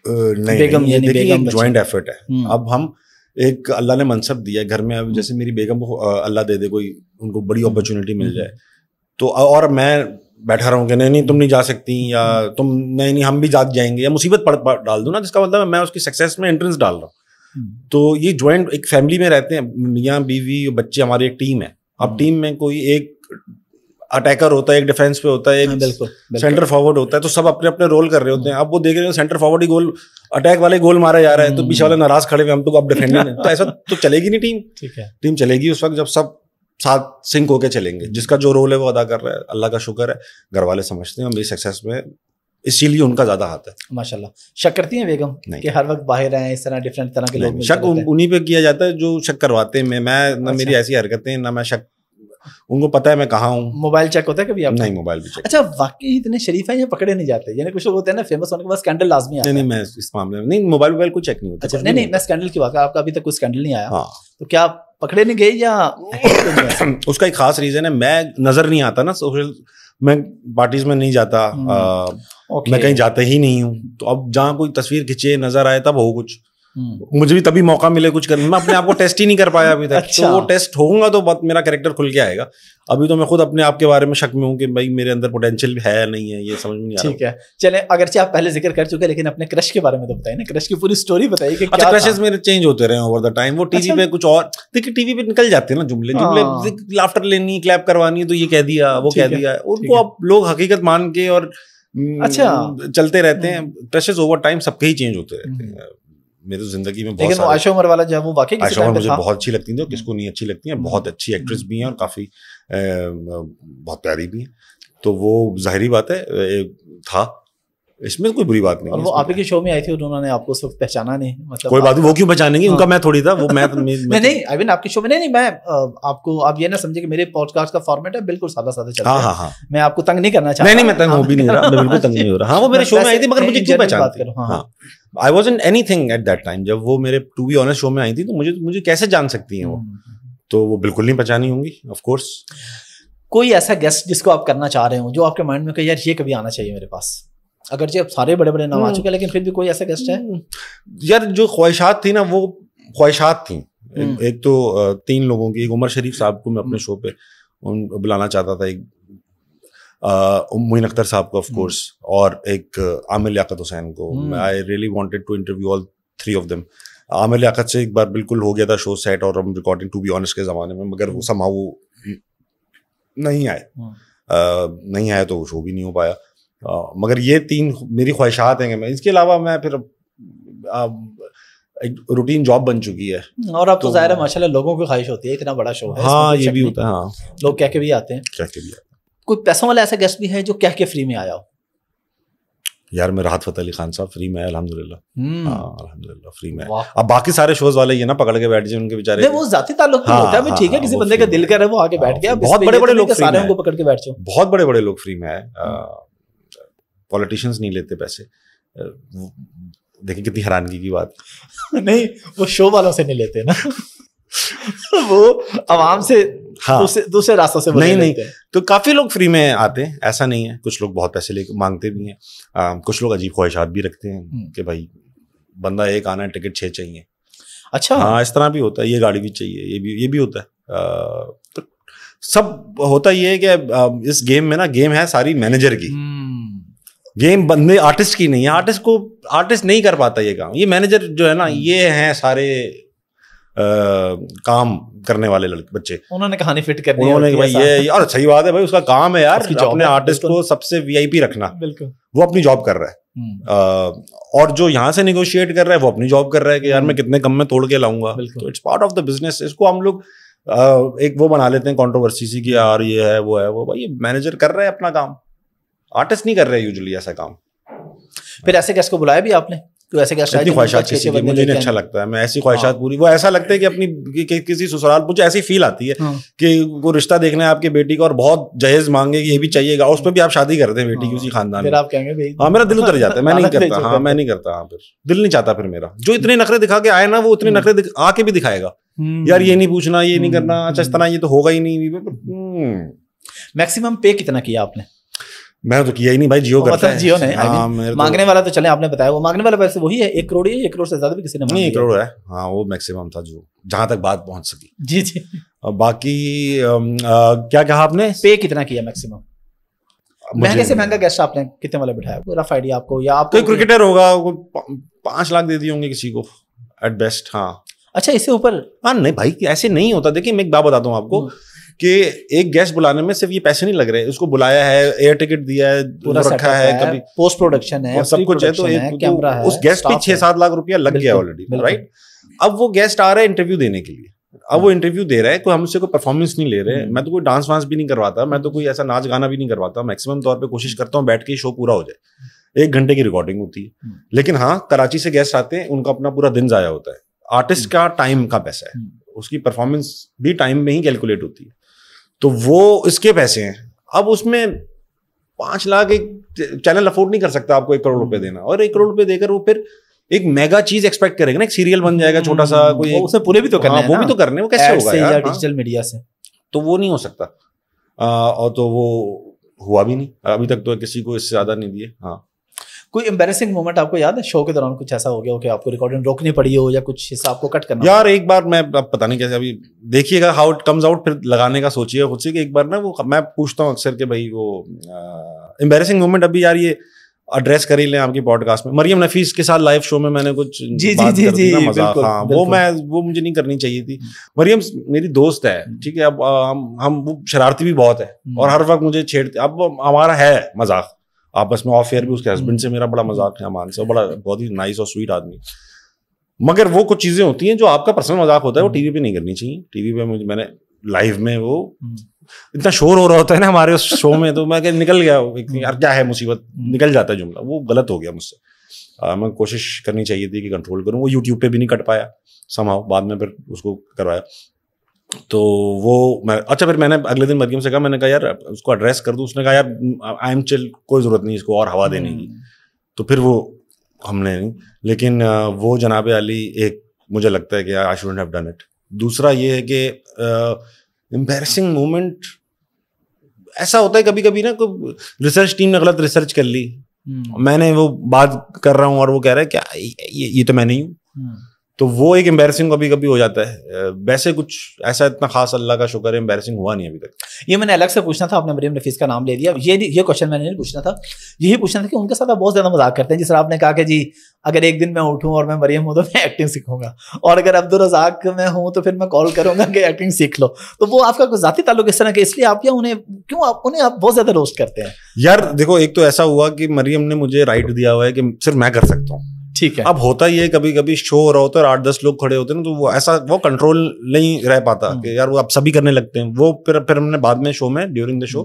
نہیں, دیکھیے ایک جوائنٹ ایفرٹ ہے. اب ہم ایک اللہ نے منصب دیا ہے گھر میں, اب جیسے میری بیگم کو اللہ دے دے کوئی ان کو بڑی اپرچونیٹی مل جائے تو, اور میں بیٹھا رہا ہوں کہ نہیں تم نہیں جا سکتی, یا تم نہیں ہم بھی جائیں گے, یا مصیبت ڈال دوں نا, جس کا مطلب میں اس کی سکسیس میں انٹرنس ڈال رہا ہوں. تو یہ جوائنٹ ایک فیملی میں رہتے ہیں, میاں بیوی بچے, ہماری ایک ٹیم ہے. اب ٹیم میں کوئی ایک اٹیکر ہوتا ہے, ایک ڈیفینس پہ ہوتا ہے, ایک سینٹر فارورڈ ہوتا ہے, تو سب اپنے اپنے رول کر رہے ہوتے ہیں. اب وہ دیکھ رہے ہیں سینٹر فارورڈ ہی گول, اٹیک والے گول مارا جا رہا ہے, تو پیچھے والے ناراض کھڑے ہوئے, ہم تو اب ڈیفینڈنگ ہے. تو ایسا تو چلے گی نہیں ٹیم. ٹھیک ہے, ٹیم چلے گی اس وقت جب سب ساتھ سنک ہو کے چلیں گے. جس کا جو رول ہے وہ ادا کر رہا ہے, اللہ کا شکر ہے. گھر والے سمجھتے ہیں میری سکسیس میں, اسی لیے ان کا زیادہ ہاتھ ہے. ماشاءاللہ. شک کرتی ہیں بیگم کہ ہر وقت باہر ہیں اس طرح ڈفرینٹ طرح کے لوگ؟ شک انہیں پہ کیا جاتا ہے جو شک کرواتے ہیں. میں نہ میری ایسی حرکتیں, نہ میں شک, ان کو پتا ہے میں کہاں ہوں. موبائل چیک ہوتا ہے کبھی آپ؟ نہیں, موبائل بھی چیک. اچھا واقعی اتنے شریف ہیں یا پکڑے نہیں جاتے؟ یعنی کچھ لوگ ہوتے ہیں نا فیمس ہونے کے بعد اسکینڈل لازمی آتا ہے. نہیں, میں اس معاملے میں نہیں, موبائل کوئی چیک نہیں ہوتا. اچھا نہیں, میں اسکینڈل کی بات, آپ کا ابھی تک کوئی اسکینڈل نہیں آیا, تو کیا پکڑے نہیں گئے یا اس کا ایک خاص ریزن ہے, میں نظر نہیں آتا نا سوشل, میں پارٹیز میں نہیں جاتا, میں کہیں جاتا ہی نہیں ہوں. تو اب جہاں کوئی تصویر کھینچے نظر آئے تب ہو کچھ, مجھے بھی تبھی موقع ملے کچھ کرنے. میں اپنے آپ کو ٹیسٹ ہی نہیں کر پایا ابھی تک. تو وہ ٹیسٹ ہوگا تو بہت میرا کریکٹر کھل کے آئے گا. ابھی تو میں خود اپنے آپ کے بارے میں شک میں ہوں کہ بھائی میرے اندر پوٹینشیل ہے نہیں ہے, یہ سمجھ میں نہیں آ رہا. ٹھیک ہے چلیں, اگرچہ آپ پہلے ذکر کر چکے لیکن اپنے کرش کے بارے میں تو بتائیے نا, کرش کی پوری اسٹوری بتائیے کہ کیا کرشز میرے چینج ہوتے رہے اوور دا ٹائم. وہ ٹی وی پہ کچھ اور, دیکھیے ٹی وی پہ نکل جاتے ہیں نا جملے, لافٹر لینی, کلیپ کروانی, تو یہ کہہ دیا وہ کہہ دیا, ان کو اب لوگ حقیقت مان کے اور اچھا چلتے رہتے ہیں. کرشز اوور ٹائم سب کے ہی چینج ہوتے رہتے ہیں. میری زندگی میں بہت عائشہ عمر والا جو ہے وہ واقعی عائشہ عمر مجھے بہت اچھی لگتی ہیں, کس کو نہیں اچھی لگتی ہیں, بہت اچھی ایکٹریس بھی ہیں اور کافی بہت پیاری بھی ہیں. تو وہ ظاہری بات ہے تھا, اس میں کوئی بری بات نہیں. اور وہ آپ کے شو میں آئی تھی, انہوں نے آپ کو اس وقت پہچانا نہیں, مطلب کوئی بات نہیں, وہ کیوں پہچانیں گے, ان کا میں تھوڑی تھا, وہ میں نہیں آئی مین آپ کے شو میں نہیں, میں آپ کو آپ یہ نہ سمجھے کہ میرے پوڈ کاسٹ کا فارمیٹ ہے بالکل سادہ سادہ چلتا ہے. ہاں, میں آپ کو تنگ نہیں کرنا چاہتا. نہیں, میں تنگ ہو بھی نہیں رہا, میں بالکل تنگ نہیں ہو رہا. ہاں, وہ میرے شو میں آئی تھی, مگر مجھے کیوں پہچانتی؟ ہاں, I wasn't anything at that time. جب وہ میرے to be honest شو میں آئی تھی تو مجھے کیسے جان سکتی ہیں وہ, تو وہ بالکل نہیں پہچانی ہوں گی آف کورس. کوئی ایسا گیسٹ جس کو آپ کرنا چاہ رہے ہوں جو آپ کے مائنڈ میں کہ یار یہ کبھی آنا چاہیے میرے پاس, اگرچہ اب سارے بڑے بڑے نام آ چکے ہیں لیکن پھر بھی کوئی ایسا گیسٹ ہے یار جو خواہشات تھی نا, وہ خواہشات تھیں. ایک تو 3 لوگوں کی, ایک عمر شریف صاحب کو میں اپنے شو پہ بلانا چاہتا تھا, ایک معین اختر صاحب کو آف کورس, اور ایک عامر لیاقت حسین کو. I really wanted to interview all 3 of them. Aamir Liaquat سے ایک بار بالکل ہو گیا تھا شو سیٹ اور ہم ریکارڈنگ ٹو بی آنیسٹ کے زمانے میں, مگر وہ somehow وہ نہیں آئے تو وہ شو بھی نہیں ہو پایا. مگر یہ 3 میری خواہشات ہیں کہ میں, اس کے علاوہ میں پھر ایک روٹین جاب بن چکی ہے. اور اب تو ظاہر ہے ماشاءاللہ لوگوں کی خواہش ہوتی ہے, اتنا بڑا شو ہے. ہاں یہ بھی ہوتا ہے, ہاں لوگ کہہ کے بھی آتے ہیں. کہہ کے بھی آتے ہیں. کوئی پیسوں والا ایسا گیسٹ بھی ہے جو کہہ کے فری میں آیا ہو؟ یار میں راحت فتح علی خان صاحب فری میں الحمدللہ. ہاں الحمدللہ فری میں. اب باقی سارے شوز والے یہ نا پکڑ کے بیٹھ جائیں ان کے بیچارے, وہ ذاتی تعلق بھی ہوتا ہے. ٹھیک ہے کسی بندے کا دل کر رہا ہے وہ آگے بیٹھ گیا, بہت بڑے بڑے لوگ سارے کو پکڑ کے بیٹھ جاؤ. بہت بڑے بڑے لوگ فری میں آئے. پولیٹیشینز نہیں لیتے پیسے. دیکھیں کتنی حیرانگی کی بات. نہیں وہ شو والوں سے نہیں لیتے نا, وہ عوام سے دوسرے راستوں سے. نہیں تو کافی لوگ فری میں آتے ہیں, ایسا نہیں ہے. کچھ لوگ بہت پیسے لے کے مانگتے بھی ہیں, کچھ لوگ عجیب خواہشات بھی رکھتے ہیں کہ بھائی بندہ ایک آنا ہے, ٹکٹ 6 چاہیے. اچھا ہاں اس طرح بھی ہوتا ہے, یہ گاڑی بھی چاہیے, یہ بھی ہوتا ہے. تو سب ہوتا یہ ہے کہ اس گیم میں نا, گیم ہے ساری مینیجر کی, گیم بندے آرٹسٹ کی نہیں ہے. آرٹسٹ نہیں کر پاتا یہ کام. یہ مینیجر جو ہے نا, یہ ہیں سارے کام کرنے والے بچے, انہوں نے کہانی فٹ کر دی, انہوں نے بھائی یہ, اور صحیح بات ہے بھائی, اس کا کام ہے یار اپنے آرٹسٹ کو سب سے وی آئی پی رکھنا. بالکل وہ اپنی جاب کر رہا ہے, اور جو یہاں سے نیگوشیٹ کر رہا ہے وہ اپنی جاب کر رہا ہے کہ یار میں کتنے کم میں توڑ کے لاؤں گا. تو it's part of the business. اس کو ہم لوگ ایک وہ بنا لیتے ہیں کنٹروورسی سی کہ یار یہ ہے وہ ہے وہ. بھائی مینیجر کر رہے ہیں اپنا کام, آرٹسٹ نہیں کر رہے یوزلی ایسا کام. پھر ایسے گیسٹ کو بلایا بھی آپ نے؟ تو ایسے اتنی خواہشات کسی کی مجھے نہیں اچھا لگتا ہے. میں ایسی خواہشات پوری, وہ ایسا لگتا ہے کہ اپنی کسی سسرال, مجھے ایسی فیل آتی ہے کہ وہ رشتہ دیکھنا ہے آپ کے بیٹی کا اور بہت جہیز مانگے کہ یہ بھی چاہیے گا, اس پہ بھی آپ شادی کر دیں بیٹی کی اسی خاندان میں. آپ کہیں گے ہاں میرا دل اتر جاتا ہے, میں نہیں کرتا. ہاں میں نہیں کرتا. ہاں پھر دل نہیں چاہتا. پھر میرا جو اتنے نخرے دکھا کے آئے نا, وہ اتنے نخرے آ کے بھی دکھائے گا یار یہ نہیں پوچھنا, یہ نہیں کرنا, اچھا اس طرح یہ تو ہوگا ہی نہیں. میکسیمم پے کتنا کیا آپ نے؟ میں تو کیا ہی نہیں بھائی, جیو کرتا ہے. جیو نے مانگنے والا تو چلے آپ نے بتایا, وہ مانگنے والا پیسے وہی ہے 1 کروڑ یا 1 کروڑ سے زیادہ بھی کسی نے مانگا؟ 1 کروڑ ہے. ہاں وہ میکسیمم تھا جو جہاں تک بات پہنچ سکی. جی جی. باقی کیا کہا آپ نے, پے کتنا کیا میکسیمم؟ مہنگے سے مہنگا گیسٹ آپ نے کتنے والا بٹھایا, رف آئیڈیا آپ کو؟ یا آپ کوئی کرکٹر ہوگا 5 لاکھ دے دیے ہوں گے کسی کو ایٹ بیسٹ. ہاں اچھا اس سے اوپر؟ ہاں نہیں بھائی ایسے نہیں ہوتا. دیکھیے میں ایک بات بتاتا ہوں آپ کو کہ ایک گیسٹ بلانے میں صرف یہ پیسے نہیں لگ رہے, اس کو بلایا ہے, ایئر ٹکٹ دیا ہے, رکھا ہے, کبھی پوسٹ پروڈکشن ہے, سب کچھ ہے, تو اس گیسٹ پہ 6-7 لاکھ روپیہ لگ گیا آلریڈی, رائٹ. اب وہ گیسٹ آ رہا ہے انٹرویو دینے کے لیے, اب وہ انٹرویو دے رہا ہے, کوئی ہم سے کوئی پرفارمنس نہیں لے رہے. میں تو کوئی ڈانس وانس بھی نہیں کرواتا, میں تو کوئی ایسا ناچ گانا بھی نہیں کرواتا. میکسیمم طور پہ کوشش کرتا ہوں بیٹھ کے شو پورا ہو جائے, 1 گھنٹے کی ریکارڈنگ ہوتی ہے. لیکن ہاں کراچی سے گیسٹ آتے ہیں, ان کا اپنا پورا دن ضائع ہوتا ہے. آرٹسٹ کا ٹائم کا پیسہ ہے, اس کی پرفارمنس بھی ٹائم میں ہی کیلکولیٹ ہوتی ہے, تو وہ اس کے پیسے ہیں. اب اس میں 5 لاکھ ایک چینل افورڈ نہیں کر سکتا آپ کو 1 کروڑ روپے دینا, اور 1 کروڑ روپے دے کر وہ پھر ایک میگا چیز ایکسپیکٹ کرے گا نا, ایک سیریل بن جائے گا چھوٹا سا, کوئی اسے پورے بھی تو کرنا ہے, وہ بھی تو کرنے, وہ کیسے ہوگا یار ڈیجیٹل میڈیا سے, تو وہ نہیں ہو سکتا. اور تو وہ ہوا بھی نہیں ابھی تک, تو کسی کو اس سے زیادہ نہیں دیے. ہاں کوئی امبیرسنگ مومنٹ آپ کو یاد ہے شو کے دوران, کچھ ایسا ہو گیا ہو کہ آپ کو ریکارڈنگ روکنی پڑی ہو, یا کچھ حصہ آپ کو کٹ کرنا؟ یار ایک بار میں اب پتہ نہیں کیسے, ابھی دیکھیے گا ہاؤ اٹ کمز آؤٹ, پھر لگانے کا سوچیے خود سے. کہ ایک بار نا وہ میں پوچھتا ہوں اکثر کہ بھائی وہ امبیرسنگ مومنٹ ابھی یار یہ ایڈریس کر ہی لیں آپ کی پوڈ کاسٹ میں. مریم نفیس کے ساتھ لائیو شو میں میں نے کچھ بات کر دی نا, مذاق. ہاں وہ مجھے نہیں کرنی چاہیے تھی. مریم میری دوست ہے, ٹھیک ہے, اب ہم وہ شرارتی بھی بہت ہے اور ہر وقت مجھے چھیڑتے. اب ہمارا ہے مذاق آپس میں, آف ایئر بھی. اس کے ہسبینڈ سے میرا بڑا مذاق ہے, امان سے, بڑا بہت ہی نائس اور سویٹ آدمی. مگر وہ کچھ چیزیں ہوتی ہیں جو آپ کا پرسنل مذاق ہوتا ہے, وہ ٹی وی پہ نہیں کرنی چاہیے. ٹی وی پہ میں نے لائیو میں وہ اتنا شور ہو رہا ہوتا ہے نا ہمارے اس شو میں, تو میں کہ نکل گیا یار کیا ہے مصیبت, نکل جاتا ہے جملہ. وہ غلط ہو گیا مجھ سے. میں کوشش کرنی چاہیے تھی کہ کنٹرول کروں. وہ یوٹیوب پہ بھی نہیں کٹ پایا سمہاؤ, بعد میں پھر اس کو کروایا. تو وہ میں اچھا پھر میں نے اگلے دن مریم سے کہا, میں نے کہا یار اس کو ایڈریس کر دوں. اس نے کہا یار آئی ایم چل, کوئی ضرورت نہیں اس کو اور ہوا دینے کی. تو پھر وہ ہم نے نہیں, لیکن وہ جناب علی ایک مجھے لگتا ہے کہ I shouldn't have done it. دوسرا یہ ہے کہ امبیرسنگ مومنٹ ایسا ہوتا ہے کبھی کبھی نا, کوئی ریسرچ ٹیم نے غلط ریسرچ کر لی, میں نے وہ بات کر رہا ہوں اور وہ کہہ رہا ہے کیا یہ تو میں نہیں ہوں, تو وہ ایک امبیرسنگ کبھی کبھی ہو جاتا ہے. ویسے کچھ ایسا اتنا خاص اللہ کا شکر ہے امبیرسنگ ہوا نہیں ابھی تک. یہ میں نے الگ سے پوچھنا تھا, آپ نے مریم نفیس کا نام لے لیا, یہ کوشچن میں نے نہیں پوچھنا تھا, یہی پوچھنا تھا کہ ان کے ساتھ آپ بہت زیادہ مذاق کرتے ہیں. جس طرح آپ نے کہا کہ جی اگر ایک دن میں اٹھوں اور میں مریم ہوں تو میں ایکٹنگ سیکھوں گا, اور اگر عبدالرزاق میں ہوں تو پھر میں کال کروں گا کہ ایکٹنگ سیکھ لو. تو وہ آپ کا کوئی ذاتی تعلق اس طرح کہ اس لیے آپ کیا انہیں آپ بہت زیادہ روسٹ کرتے ہیں؟ یار دیکھو, ایک تو ایسا ہوا کہ مریم نے مجھے رائٹ دیا ہوا ہے کہ صرف میں کر سکتا ہوں, ٹھیک ہے. اب ہوتا یہ کبھی کبھی شو ہو رہا ہوتا ہے اور 8-10 لوگ کھڑے ہوتے ہیں نا, تو وہ ایسا وہ کنٹرول نہیں رہ پاتا کہ یار وہ اب سبھی کرنے لگتے ہیں. وہ پھر ہم نے بعد میں شو میں ڈیورنگ دا شو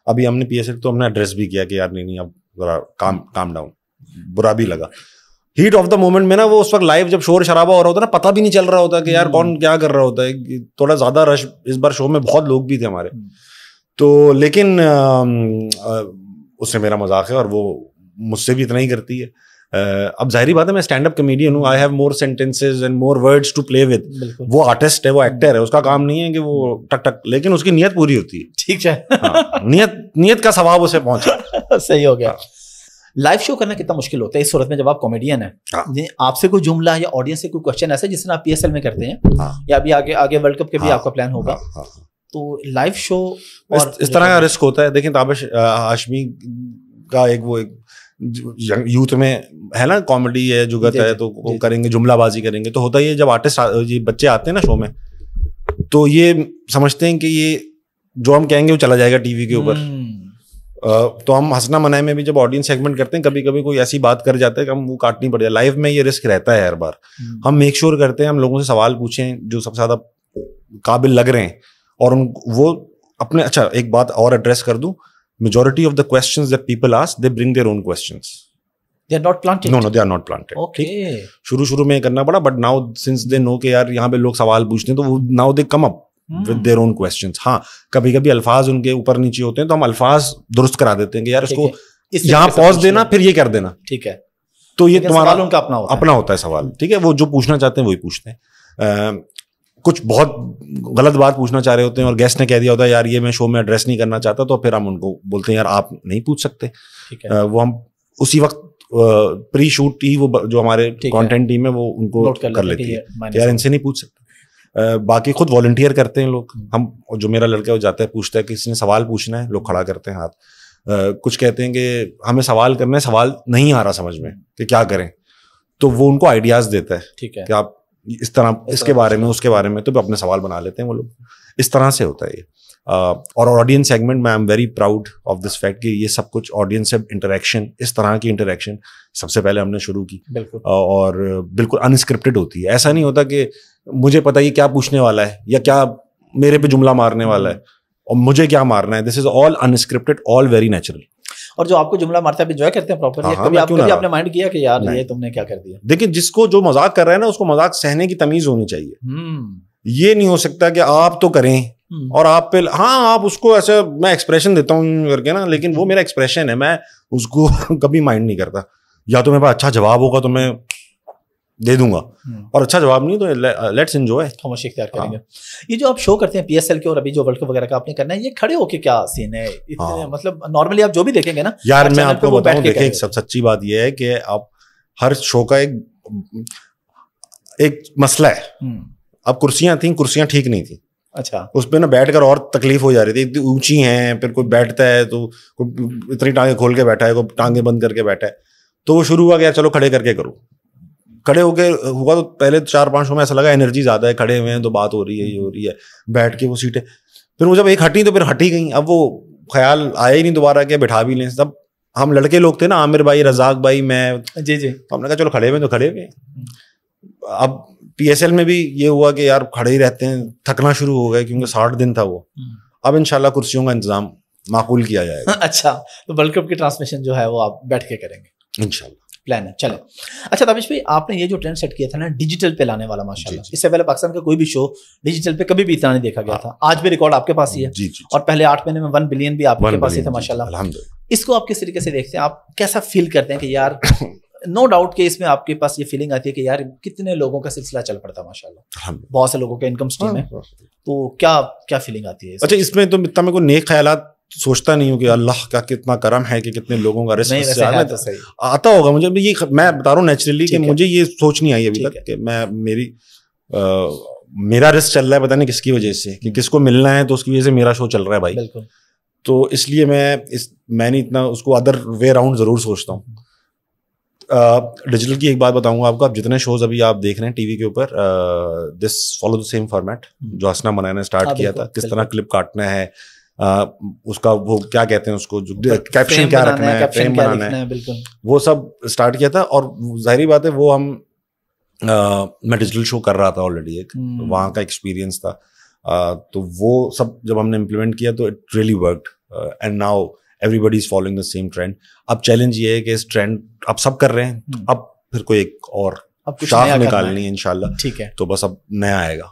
ابھی ہم نے پی ایس ایل تو ہم نے ایڈریس بھی کیا کہ یار نہیں اب ذرا کام ڈاؤن. برا بھی لگا ہیٹ آف دا مومنٹ میں نا, وہ اس وقت لائیو جب شور شرابہ ہو رہا ہوتا ہے نا, پتہ بھی نہیں چل رہا ہوتا کہ یار کون کیا کر رہا ہوتا ہے. تھوڑا زیادہ رش اس بار شو میں, بہت لوگ بھی تھے ہمارے, تو لیکن اس سے میرا مذاق ہے اور وہ مجھ سے بھی اتنا ہی کرتی ہے. اب ظاہری بات ہے میں اسٹینڈ اپ کمیڈین ہوں, I have more sentences and more words to play with. وہ آرٹسٹ ہے, وہ ایکٹر ہے, اس کا کام نہیں ہے کہ وہ ٹک ٹک, لیکن اس کی نیت پوری ہوتی ہے. ٹھیک ہے, نیت کا ثواب اسے پہنچا. صحیح ہو گیا. لائیو شو کرنا کتنا مشکل ہوتا ہے اس صورت میں جب آپ کامیڈین ہیں؟ آپ سے کوئی جملہ یا آڈینس سے کوئی کوشچن ایسا جس طرح آپ PSL میں کرتے ہیں یا ابھی آگے ورلڈ کپ کے بھی آپ کا پلان ہوگا, تو لائیو شو اس طرح کا رسک ہوتا ہے. دیکھیں تابش ہاشمی کا ایک وہ یوتھ میں ہے نا, کامیڈی ہے, جگت ہے, تو وہ کریں گے, جملہ بازی کریں گے. تو ہوتا یہ جب آرٹسٹ یہ بچے آتے ہیں نا شو میں, تو یہ سمجھتے ہیں کہ یہ جو ہم کہیں گے وہ چلا جائے گا ٹی وی کے اوپر. تو ہم ہنسنا منائے میں بھی جب آڈینس سیگمنٹ کرتے ہیں, کبھی کبھی کوئی ایسی بات کر جاتا ہے کہ ہم وہ کاٹنی پڑ جائے. لائیو میں یہ رسک رہتا ہے ہر بار. ہم میک شیور کرتے ہیں ہم لوگوں سے سوال پوچھیں جو سب سے زیادہ قابل لگ رہے ہیں, اور وہ اپنے. اچھا ایک بات اور ایڈریس کر دوں, majority of the questions that people ask, they bring their own questions. They are not planted. No, they are not planted. Okay. شروع میں کرنا پڑا, but now since they know کہ یار یہاں پہ لوگ سوال پوچھتے ہیں, تو وہ now they come up with their own questions. ہاں کبھی کبھی الفاظ ان کے اوپر نیچے ہوتے ہیں, تو ہم الفاظ درست کرا دیتے ہیں کہ یار اس کو یہاں پوز دینا, پھر یہ کر دینا. ٹھیک ہے, تو یہ تمہارا ان کا اپنا ہوتا ہے سوال. ٹھیک ہے, وہ جو پوچھنا چاہتے ہیں وہی پوچھتے ہیں. کچھ بہت غلط بات پوچھنا چاہ رہے ہوتے ہیں اور گیسٹ نے کہہ دیا ہوتا ہے یار یہ میں شو میں ایڈریس نہیں کرنا چاہتا, تو پھر ہم ان کو بولتے ہیں یار آپ نہیں پوچھ سکتے. وہ ہم اسی وقت پری شوٹ ہی وہ جو ہمارے کانٹینٹ ٹیم ہے وہ ان کو کر لیتی ہے یار ان سے نہیں پوچھ سکتے. باقی خود والنٹیئر کرتے ہیں لوگ. ہم جو میرا لڑکا وہ جاتا ہے پوچھتا ہے کہ کسی نے سوال پوچھنا ہے, لوگ کھڑا کرتے ہیں ہاتھ. کچھ کہتے ہیں کہ ہمیں سوال کرنا ہے, سوال نہیں آ رہا سمجھ میں کہ کیا کریں, تو وہ ان کو آئیڈیاز دیتا ہے. ٹھیک ہے, کہ آپ اس طرح اس کے بارے میں اس کے بارے میں, تو اپنے سوال بنا لیتے ہیں وہ لوگ. اس طرح سے ہوتا ہے یہ. اور آڈینس سیگمنٹ میں I am very proud of this fact کہ یہ سب کچھ آڈینس سے انٹریکشن, اس طرح کی انٹریکشن سب سے پہلے ہم نے شروع کی, اور بالکل انسکرپٹڈ ہوتی ہے. ایسا نہیں ہوتا کہ مجھے پتا یہ کیا پوچھنے والا ہے یا کیا میرے پہ جملہ مارنے والا ہے اور مجھے کیا مارنا ہے. دس از آل انسکرپٹڈ, آل ویری نیچرل. اور جو آپ کو جملہ مارتا ہے انجوائے کرتے ہیں پراپرلی, کبھی آپ نے مائنڈ کیا کہ یار یہ تم نے کیا کر دیا؟ دیکھیں جس کو جو مذاق کر رہا ہے نا اس کو مذاق سہنے کی تمیز ہونی چاہیے. یہ نہیں ہو سکتا کہ آپ تو کریں اور آپ پہ ہاں آپ اس کو ایسے میں ایکسپریشن دیتا ہوں کر کے نا, لیکن وہ میرا ایکسپریشن ہے, میں اس کو کبھی مائنڈ نہیں کرتا. یا تو میرے پاس اچھا جواب ہوگا تو میں دے دوں گا, اور اچھا جواب نہیں تو لیٹس انجوائے, خاموشی اختیار کریں گے. یہ جو آپ شو کرتے ہیں PSL کے اور ابھی جو ورلڈ کپ وغیرہ کا آپ نے کرنا ہے, یہ کھڑے ہو کے کیا سین ہے؟ مطلب نارملی آپ جو بھی دیکھیں گے نا یار, میں آپ کو بتاؤں, دیکھیں سب سچی بات یہ ہے کہ آپ ہر شو کا ایک مسئلہ ہے. اب کرسیاں تھیں, کرسیاں ٹھیک نہیں تھیں. اچھا, اس پہ نا بیٹھ کر اور تکلیف ہو جا رہی تھی, اتنی اونچی ہیں, پھر کوئی بیٹھتا ہے تو اتنی ٹانگیں کھول کے بیٹھا ہے, کوئی ٹانگیں بند کر کے بیٹھا ہے. تو وہ شروع ہوا کہ چلو کھڑے کر کے کرو. کھڑے ہو کے ہوا تو پہلے 4-5 شو میں ایسا لگا انرجی زیادہ ہے, کھڑے ہوئے ہیں تو بات ہو رہی ہے, یہ ہو رہی ہے. بیٹھ کے وہ سیٹیں, پھر وہ جب ایک ہٹی تو پھر ہٹی گئیں. اب وہ خیال آیا ہی نہیں دوبارہ کہ بٹھا بھی لیں. تب ہم لڑکے لوگ تھے نا, عامر بھائی, رزاق بھائی, میں, جی تو ہم نے کہا چلو کھڑے ہوئے تو کھڑے ہوئے. اب PSL میں بھی یہ ہوا کہ یار کھڑے ہی رہتے ہیں, تھکنا شروع ہو گئے کیونکہ 60 دن تھا وہ. اب انشاءاللہ کرسیوں کا انتظام معقول کیا جائے گا. اچھا, تو ورلڈ کپ کی ٹرانسمیشن جو ہے وہ آپ بیٹھ کے کریں گے انشاءاللہ, پلان ہے. چلیں اچھا تابش بھائی, آپ نے یہ جو ٹرینڈ سیٹ کیا تھا نا ڈیجیٹل پہ لانے والا, ماشاءاللہ اس سے پہلے پاکستان کا کوئی بھی شو ڈیجیٹل پہ کبھی بھی اتنا نہیں دیکھا گیا تھا. آج بھی ریکارڈ آپ کے پاس ہی ہے, اور پہلے 8 مہینے میں 1 بلین بھی آپ کے پاس ہی تھا, ماشاءاللہ الحمدللہ. اس کو آپ کس طریقے سے دیکھتے ہیں, آپ کیسا فیل کرتے ہیں کہ یار نو ڈاؤٹ کہ اس میں آپ کے پاس یہ فیلنگ آتی ہے کہ یار کتنے لوگوں کا سلسلہ چل پڑتا ہے, ماشاءاللہ بہت سے لوگوں کا انکم سٹریم ہے, تو کیا فیلنگ آتی ہے؟ اچھا, اس میں تو اتنا میں کوئی نیک خیالات سوچتا نہیں ہوں کہ اللہ کا کتنا کرم ہے کہ کتنے لوگوں کا رزق آتا ہوگا مجھے. یہ میں بتا رہا ہوں نیچرلی کہ مجھے یہ سوچ نہیں آئی ابھی تک کہ میرا رزق چل رہا ہے پتہ نہیں کس کی وجہ سے, کہ کس کو ملنا ہے تو اس کی وجہ سے میرا شو چل رہا ہے بھائی. تو اس لیے میں نہیں اتنا اس کو ادر وے راؤنڈ ضرور سوچتا ہوں. ڈیجیٹل کی ایک بات بتاؤں گا آپ کو, آپ جتنے شوز ابھی آپ دیکھ رہے ہیں ٹی وی کے اوپر, دس فالو دا سیم فارمیٹ جو ہسنا منایا نے اسٹارٹ کیا تھا. کس طرح کلپ کاٹنا ہے, اس کا وہ کیا کہتے ہیں اس کو, جو کیپشن کیا رکھنا ہے, فریم بنانا ہے, وہ سب اسٹارٹ کیا تھا. اور ظاہری بات ہے وہ میں ڈیجیٹل شو کر رہا تھا آلریڈی, ایک وہاں کا ایکسپیرینس تھا. تو وہ سب جب ہم نے امپلیمنٹ کیا تو it really worked, and now everybody is following the same trend. اب چیلنج یہ ہے کہ اس ٹرینڈ اب سب کر رہے ہیں, اب پھر کوئی ایک اور شاخ نکالنی ہے انشاءاللہ. ٹھیک ہے, تو بس اب نیا آئے گا.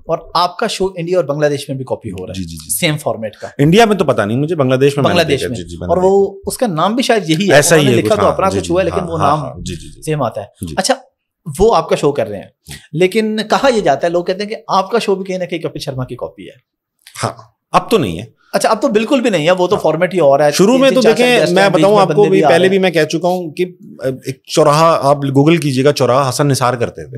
اور آپ کا شو انڈیا اور بنگلہ دیش میں بھی کاپی ہو رہا ہے, جی سیم فارمیٹ کا. انڈیا میں تو پتا نہیں مجھے, بنگلہ دیش میں, اور وہ اس کا نام بھی شاید یہی ہے, ایسا ہی لکھا تو اپنا کچھ ہوا ہے لیکن وہ نام سیم آتا ہے. اچھا, وہ آپ کا شو کر رہے ہیں, لیکن کہا یہ جاتا ہے, لوگ کہتے ہیں کہ آپ کا شو بھی کہیں نہ کہیں کپل شرما کی کاپی ہے. ہاں, اب تو نہیں ہے. اچھا اب تو بالکل بھی نہیں ہے, وہ تو فارمیٹ ہی اور ہے. شروع میں تو دیکھیں میں بتاؤں آپ کو, پہلے بھی میں کہہ چکا ہوں کہ ایک چوراہا آپ گوگل کیجیے گا, چوراہا حسن نثار کرتے تھے,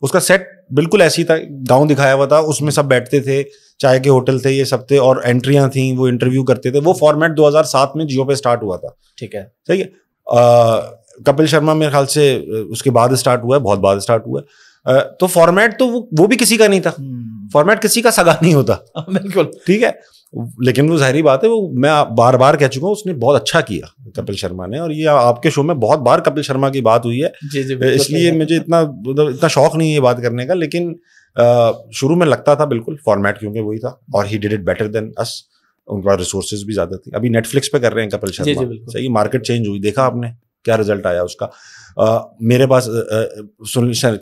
اس کا سیٹ بالکل ایسی تھا, گاؤں دکھایا ہوا تھا, اس میں سب بیٹھتے تھے, چائے کے ہوٹل تھے, یہ سب تھے, اور انٹریاں تھیں, وہ انٹرویو کرتے تھے. وہ فارمیٹ 2007 میں جیو پہ اسٹارٹ ہوا تھا. ٹھیک ہے, صحیح ہے. کپل شرما میرے خیال سے اس کے بعد اسٹارٹ ہوا ہے, بہت بعد اسٹارٹ ہوا ہے. تو فارمیٹ تو وہ بھی کسی کا نہیں تھا, فارمیٹ کسی کا سگا نہیں ہوتا. بالکل ٹھیک ہے, لیکن وہ ظاہری بات ہے, وہ میں بار بار کہہ چکا ہوں, اس نے بہت اچھا کیا کپل شرما نے, اور یہ آپ کے شو میں بہت بار کپل شرما کی بات ہوئی ہے, اس لیے مجھے اتنا شوق نہیں ہے یہ بات کرنے کا. لیکن شروع میں لگتا تھا بالکل فارمیٹ کیونکہ وہی تھا, اور he did it better than us, ان کے پاس ریسورسز بھی زیادہ تھے. ابھی نیٹ فلکس پہ کر رہے ہیں کپل شرما, صحیح, مارکیٹ چینج ہوئی, دیکھا آپ نے کیا رزلٹ آیا اس کا. میرے پاس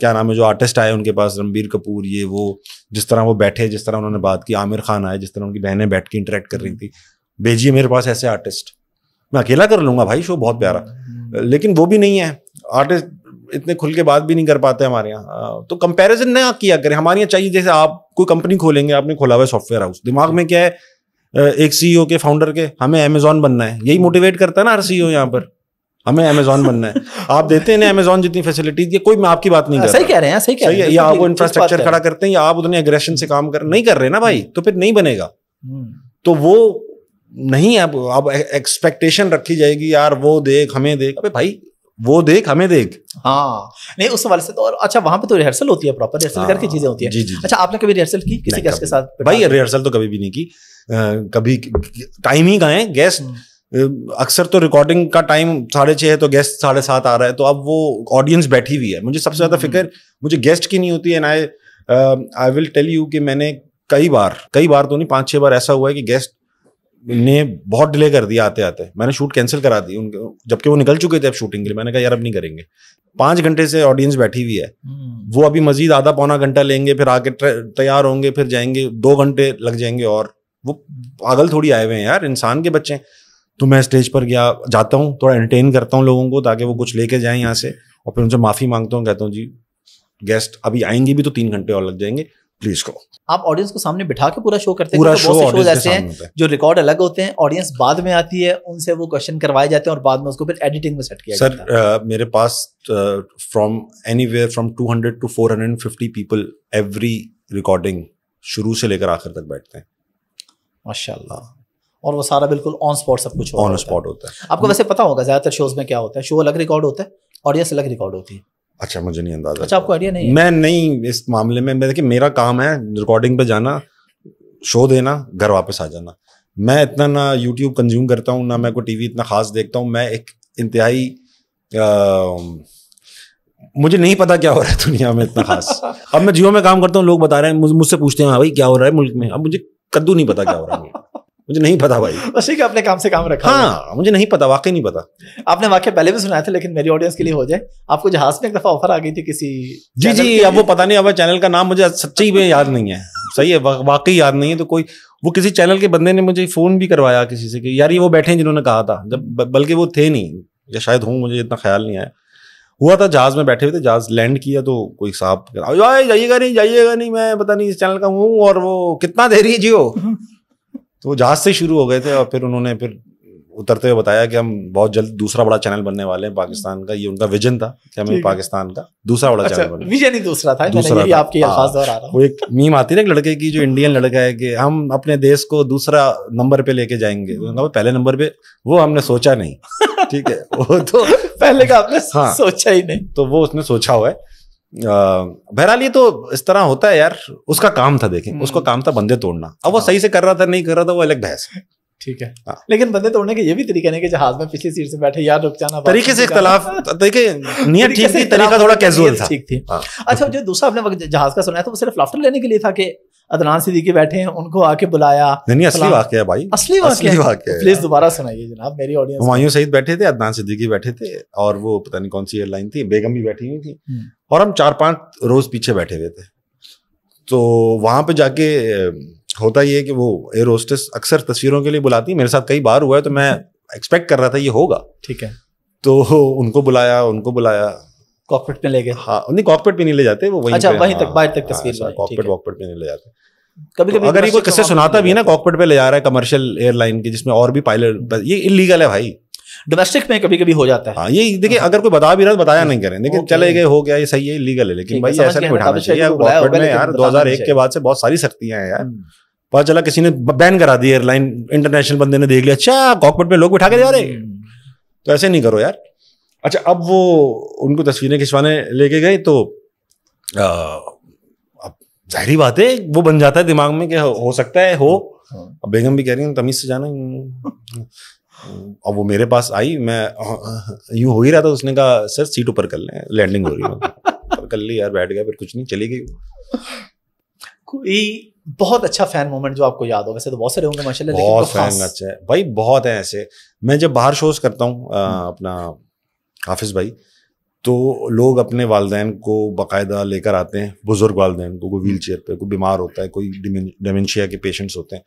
کیا نام ہے جو آرٹسٹ آئے ان کے پاس, رنبیر کپور, یہ وہ, جس طرح وہ بیٹھے, جس طرح انہوں نے بات کی, عامر خان آئے, جس طرح ان کی بہنیں بیٹھ کے انٹریکٹ کر رہی تھی. بھیجیے میرے پاس ایسے آرٹسٹ, میں اکیلا کر لوں گا بھائی شو بہت پیارا, لیکن وہ بھی نہیں ہے. آرٹسٹ اتنے کھل کے بات بھی نہیں کر پاتے ہمارے یہاں. تو کمپیریزن نہ کیا کریں, ہمارے یہاں چاہیے جیسے آپ کوئی کمپنی کھولیں گے, آپ نے کھولا ہوا ہے سافٹ ویئر ہاؤس, دماغ میں کیا ہے ایک سی ای او کے فاؤنڈر کے, ہمیں امیزون بننا ہے, یہی موٹیویٹ کرتا ہے نا ہر سی ای او یہاں پر, ہمیں امیزون بننا ہے. آپ دیتے ہیں امیزون جتنی فیسلٹیز, یہ کوئی میں آپ کی بات نہیں کر رہا, صحیح کہہ رہے ہیں, صحیح کہہ رہے ہیں, یا آپ وہ انفراسٹرکچر کھڑا کرتے ہیں, یا آپ اتنے اگریشن سے کام نہیں کر رہے نا بھائی, تو پھر نہیں بنے گا. تو وہ نہیں ہے, اب ایکسپیکٹیشن رکھی جائے گی یار وہ دیکھ ہمیں دیکھ, ابے بھائی وہ دیکھ ہمیں دیکھ. ہاں نہیں اس حوالے سے تو. اچھا وہاں پہ تو ریہرسل ہوتی ہے, پراپر ریہرسل کر کے چیزیں ہوتی ہیں. اچھا آپ نے کبھی ریہرسل کی کسی گیسٹ کے ساتھ؟ بھائی ریہرسل تو کبھی بھی نہیں کی, کبھی ٹائم ہی گئے گیسٹ. اکثر تو ریکارڈنگ کا ٹائم 6:30 ہے تو گیسٹ 7:30 آ رہا ہے, تو اب وہ آڈینس بیٹھی ہوئی ہے. مجھے سب سے زیادہ فکر مجھے گیسٹ کی نہیں ہوتی ہے. آئی ول ٹیل یو کہ میں نے کئی بار تو نہیں 5-6 بار ایسا ہوا ہے کہ گیسٹ نے بہت ڈیلے کر دیا آتے آتے, میں نے شوٹ کینسل کرا دی ان جبکہ وہ نکل چکے تھے اب شوٹنگ کے لیے. میں نے کہا یار اب نہیں کریں گے, 5 گھنٹے سے آڈینس بیٹھی ہوئی ہے, وہ ابھی مزید آدھا پونا گھنٹہ لیں گے, پھر آ کے تیار ہوں گے, پھر جائیں گے, 2 گھنٹے لگ جائیں گے, اور وہ پاگل تھوڑی آئے ہوئے ہیں یار, انسان کے بچے. تو میں اسٹیج پر جاتا ہوں, تھوڑا انٹرٹین کرتا ہوں لوگوں کو تاکہ وہ کچھ لے کے جائیں یہاں سے, اور پھر ان سے معافی مانگتا ہوں, کہتا ہوں جی گیسٹ ابھی آئیں گے بھی تو 3 گھنٹے اور لگ جائیں گے, پلیز کو. آپ آڈینس کو سامنے بٹھا کے پورا شو کرتے ہیں؟ پورا شو ایسے ہیں جو ریکارڈ الگ ہوتے ہیں, آڈینس بعد میں آتی ہے, ان سے وہ کوشچن کروائے جاتے ہیں, اور بعد میں اس کو پھر ایڈیٹنگ میں سیٹ کیا جاتا ہے. سر میرے پاس from anywhere from 200 to 450 people every recording شروع سے لے کر آخر تک بیٹھتے ہیں. ماشاء اللہ. اور وہ سارا بالکل آن اسپاٹ سب کچھ آن اسپاٹ ہوتا ہے. آپ کو ویسے پتا ہوگا زیادہ تر شوز میں کیا ہوتا ہے, شو الگ ریکارڈ ہوتا ہے, آڈینس الگ ریکارڈ ہوتی ہے. اچھا مجھے نہیں اندازہ. اچھا آپ کو آئیڈیا نہیں؟ میں نہیں اس معاملے میں, دیکھیے میرا کام ہے ریکارڈنگ پہ جانا, شو دینا, گھر واپس آ جانا. میں اتنا نہ یوٹیوب کنزیوم کرتا ہوں, نہ میں کوئی ٹی وی اتنا خاص دیکھتا ہوں. میں ایک انتہائی مجھے نہیں پتا کیا ہو رہا ہے دنیا میں اتنا خاص. اب میں جیو میں کام کرتا ہوں, لوگ بتا رہے ہیں, مجھ سے پوچھتے ہیں ہاں بھائی کیا ہو رہا ہے ملک میں, اب مجھے کدو نہیں پتا کیا ہو رہا ہے, مجھے نہیں پتا بھائی. بس ٹھیک ہے, اپنے کام سے کام رکھا. ہاں مجھے نہیں پتا, واقعی نہیں پتا. آپ نے واقعہ پہلے بھی سنایا تھا, لیکن میری آڈینس کے لیے ہو جائے. آپ کو جہاز میں ایک دفعہ آفر آ گئی تھی کسی, جی اب وہ پتا نہیں, اب چینل کا نام مجھے سچی میں یاد نہیں ہے, صحیح ہے واقعی یاد نہیں ہے. تو کوئی وہ کسی چینل کے بندے نے مجھے فون بھی کروایا کسی سے کہ یار یہ وہ بیٹھے ہیں جنہوں نے کہا تھا, جب بلکہ وہ تھے نہیں, یا شاید ہوں, مجھے اتنا خیال نہیں آیا. ہوا تھا جہاز میں بیٹھے ہوئے تھے, جہاز لینڈ کیا تو کوئی صاحب جائیے گا نہیں, میں پتا نہیں اس چینل کا ہوں, اور وہ کتنا دے رہی ہے جیو. تو وہ جہاز سے شروع ہو گئے تھے, اور پھر انہوں نے پھر اترتے ہوئے بتایا کہ ہم بہت جلد دوسرا بڑا چینل بننے والے ہیں پاکستان کا. یہ ان کا ویژن تھا کہ ہمیں پاکستان کا دوسرا بڑا چینل بننا. ویژن ہی دوسرا تھا, یہی آپ کے الفاظ دہرا رہا ہوں. وہ ایک میم آتی ہے نا لڑکے کی, جو انڈین لڑکا ہے, کہ ہم اپنے دیش کو دوسرا نمبر پہ لے کے جائیں گے. پہلے نمبر پہ وہ ہم نے سوچا نہیں, ٹھیک ہے, وہ تو پہلے کا آپ نے سوچا ہی نہیں, تو وہ اس نے سوچا ہوا ہے. بہرحال یہ تو اس طرح ہوتا ہے یار, اس کا کام تھا, دیکھیں اس کا کام تھا بندے توڑنا. اب وہ صحیح سے کر رہا تھا نہیں کر رہا تھا وہ الگ بحث ہے, ٹھیک ہے. لیکن بندے توڑنے کے یہ بھی طریقہ نہیں کہ جہاز میں پچھلی سیٹ سے بیٹھے یار رک جانا, طریقے سے اختلاف, دیکھیں نیت ٹھیک تھی, طریقہ تھوڑا کیزول تھا, ٹھیک تھی. اچھا جو دوسرا آپ نے جہاز کا سنایا تھا وہ صرف لافٹر لینے کے لیے تھا کہ عدنان صدیقی بیٹھے ہیں ان کو آ کے بلایا؟ نہیں اصلی واقعہ ہے بھائی, اصلی واقعہ. پلیز دوبارہ سنائیے جناب, میری آڈینس. ہمایوں سعید بیٹھے تھے, عدنان صدیقی بیٹھے تھے, اور وہ پتہ نہیں کون سی ایئر لائن تھی, بیگم بھی بیٹھی ہوئی تھی, اور ہم 4-5 روز پیچھے بیٹھے ہوئے تھے. تو وہاں پہ جا کے ہوتا یہ ہے کہ وہ ایئر ہوسٹس اکثر تصویروں کے لیے بلاتی, میرے ساتھ کئی بار ہوا ہے, تو میں ایکسپیکٹ کر رہا تھا یہ ہوگا, ٹھیک ہے. تو ان کو بلایا کاکپٹ میں لے گئے. ہاں نہیں کاکپٹ پہ نہیں لے جاتے, وہ وہیں تک باہر تک تصویر, کاکپٹ واکپٹ پہ نہیں لے جاتے. کبھی کبھی اگر یہ کوئی قصے سناتا بھی ہے نا کاکپٹ پہ لے جا رہا ہے کمرشل ایئر لائن کے جس میں اور بھی پائلٹ, یہ انلیگل ہے بھائی. ڈومیسٹک میں کبھی کبھی ہو جاتا ہے. ہاں یہ دیکھیں اگر کوئی بتا بھی رہا ہے بتایا نہیں کریں, لیکن چلے گئے ہو گیا یہ صحیح ہے, انلیگل ہے, لیکن بھائی ایسا نہیں بٹھانا چاہیے. کاکپٹ میں یار 2001 کے بعد سے بہت ساری سختیاں ہیں یار. پتا چلا کسی نے بین کرا دی ایئر لائن, انٹرنیشنل بندے نے دیکھ لیا اچھا کاکپٹ پہ لوگ بٹھا کے جا رہے, تو ایسے نہیں کرو یار. اچھا اب وہ ان کو تصویریں کھنچوانے لے کے گئے تو اب ظاہری بات ہے وہ بن جاتا ہے دماغ میں کہ ہو سکتا ہے ہو. اب بیگم بھی کہہ رہی ہیں تمیز سے جانا. اب وہ میرے پاس آئی, میں یوں ہو ہی رہا تھا, اس نے کہا سر سیٹ اوپر کر لیں, لینڈنگ ہو رہی ہے. کر لی یار, بیٹھ گیا, پھر کچھ نہیں, چلی گئی. کوئی بہت اچھا فین مومنٹ جو آپ کو یاد ہو؟ ویسے تو بہت سارے ہوں گے ماشاءاللہ, لیکن بہت فین اچھا ہے بھائی, بہت ہیں ایسے. میں جب باہر شوز کرتا ہوں اپنا حافظ بھائی, تو لوگ اپنے والدین کو باقاعدہ لے کر آتے ہیں, بزرگ والدین کو, کوئی ویل چیئر پہ, کوئی بیمار ہوتا ہے, کوئی ڈیمنشیا کے پیشنٹس ہوتے ہیں,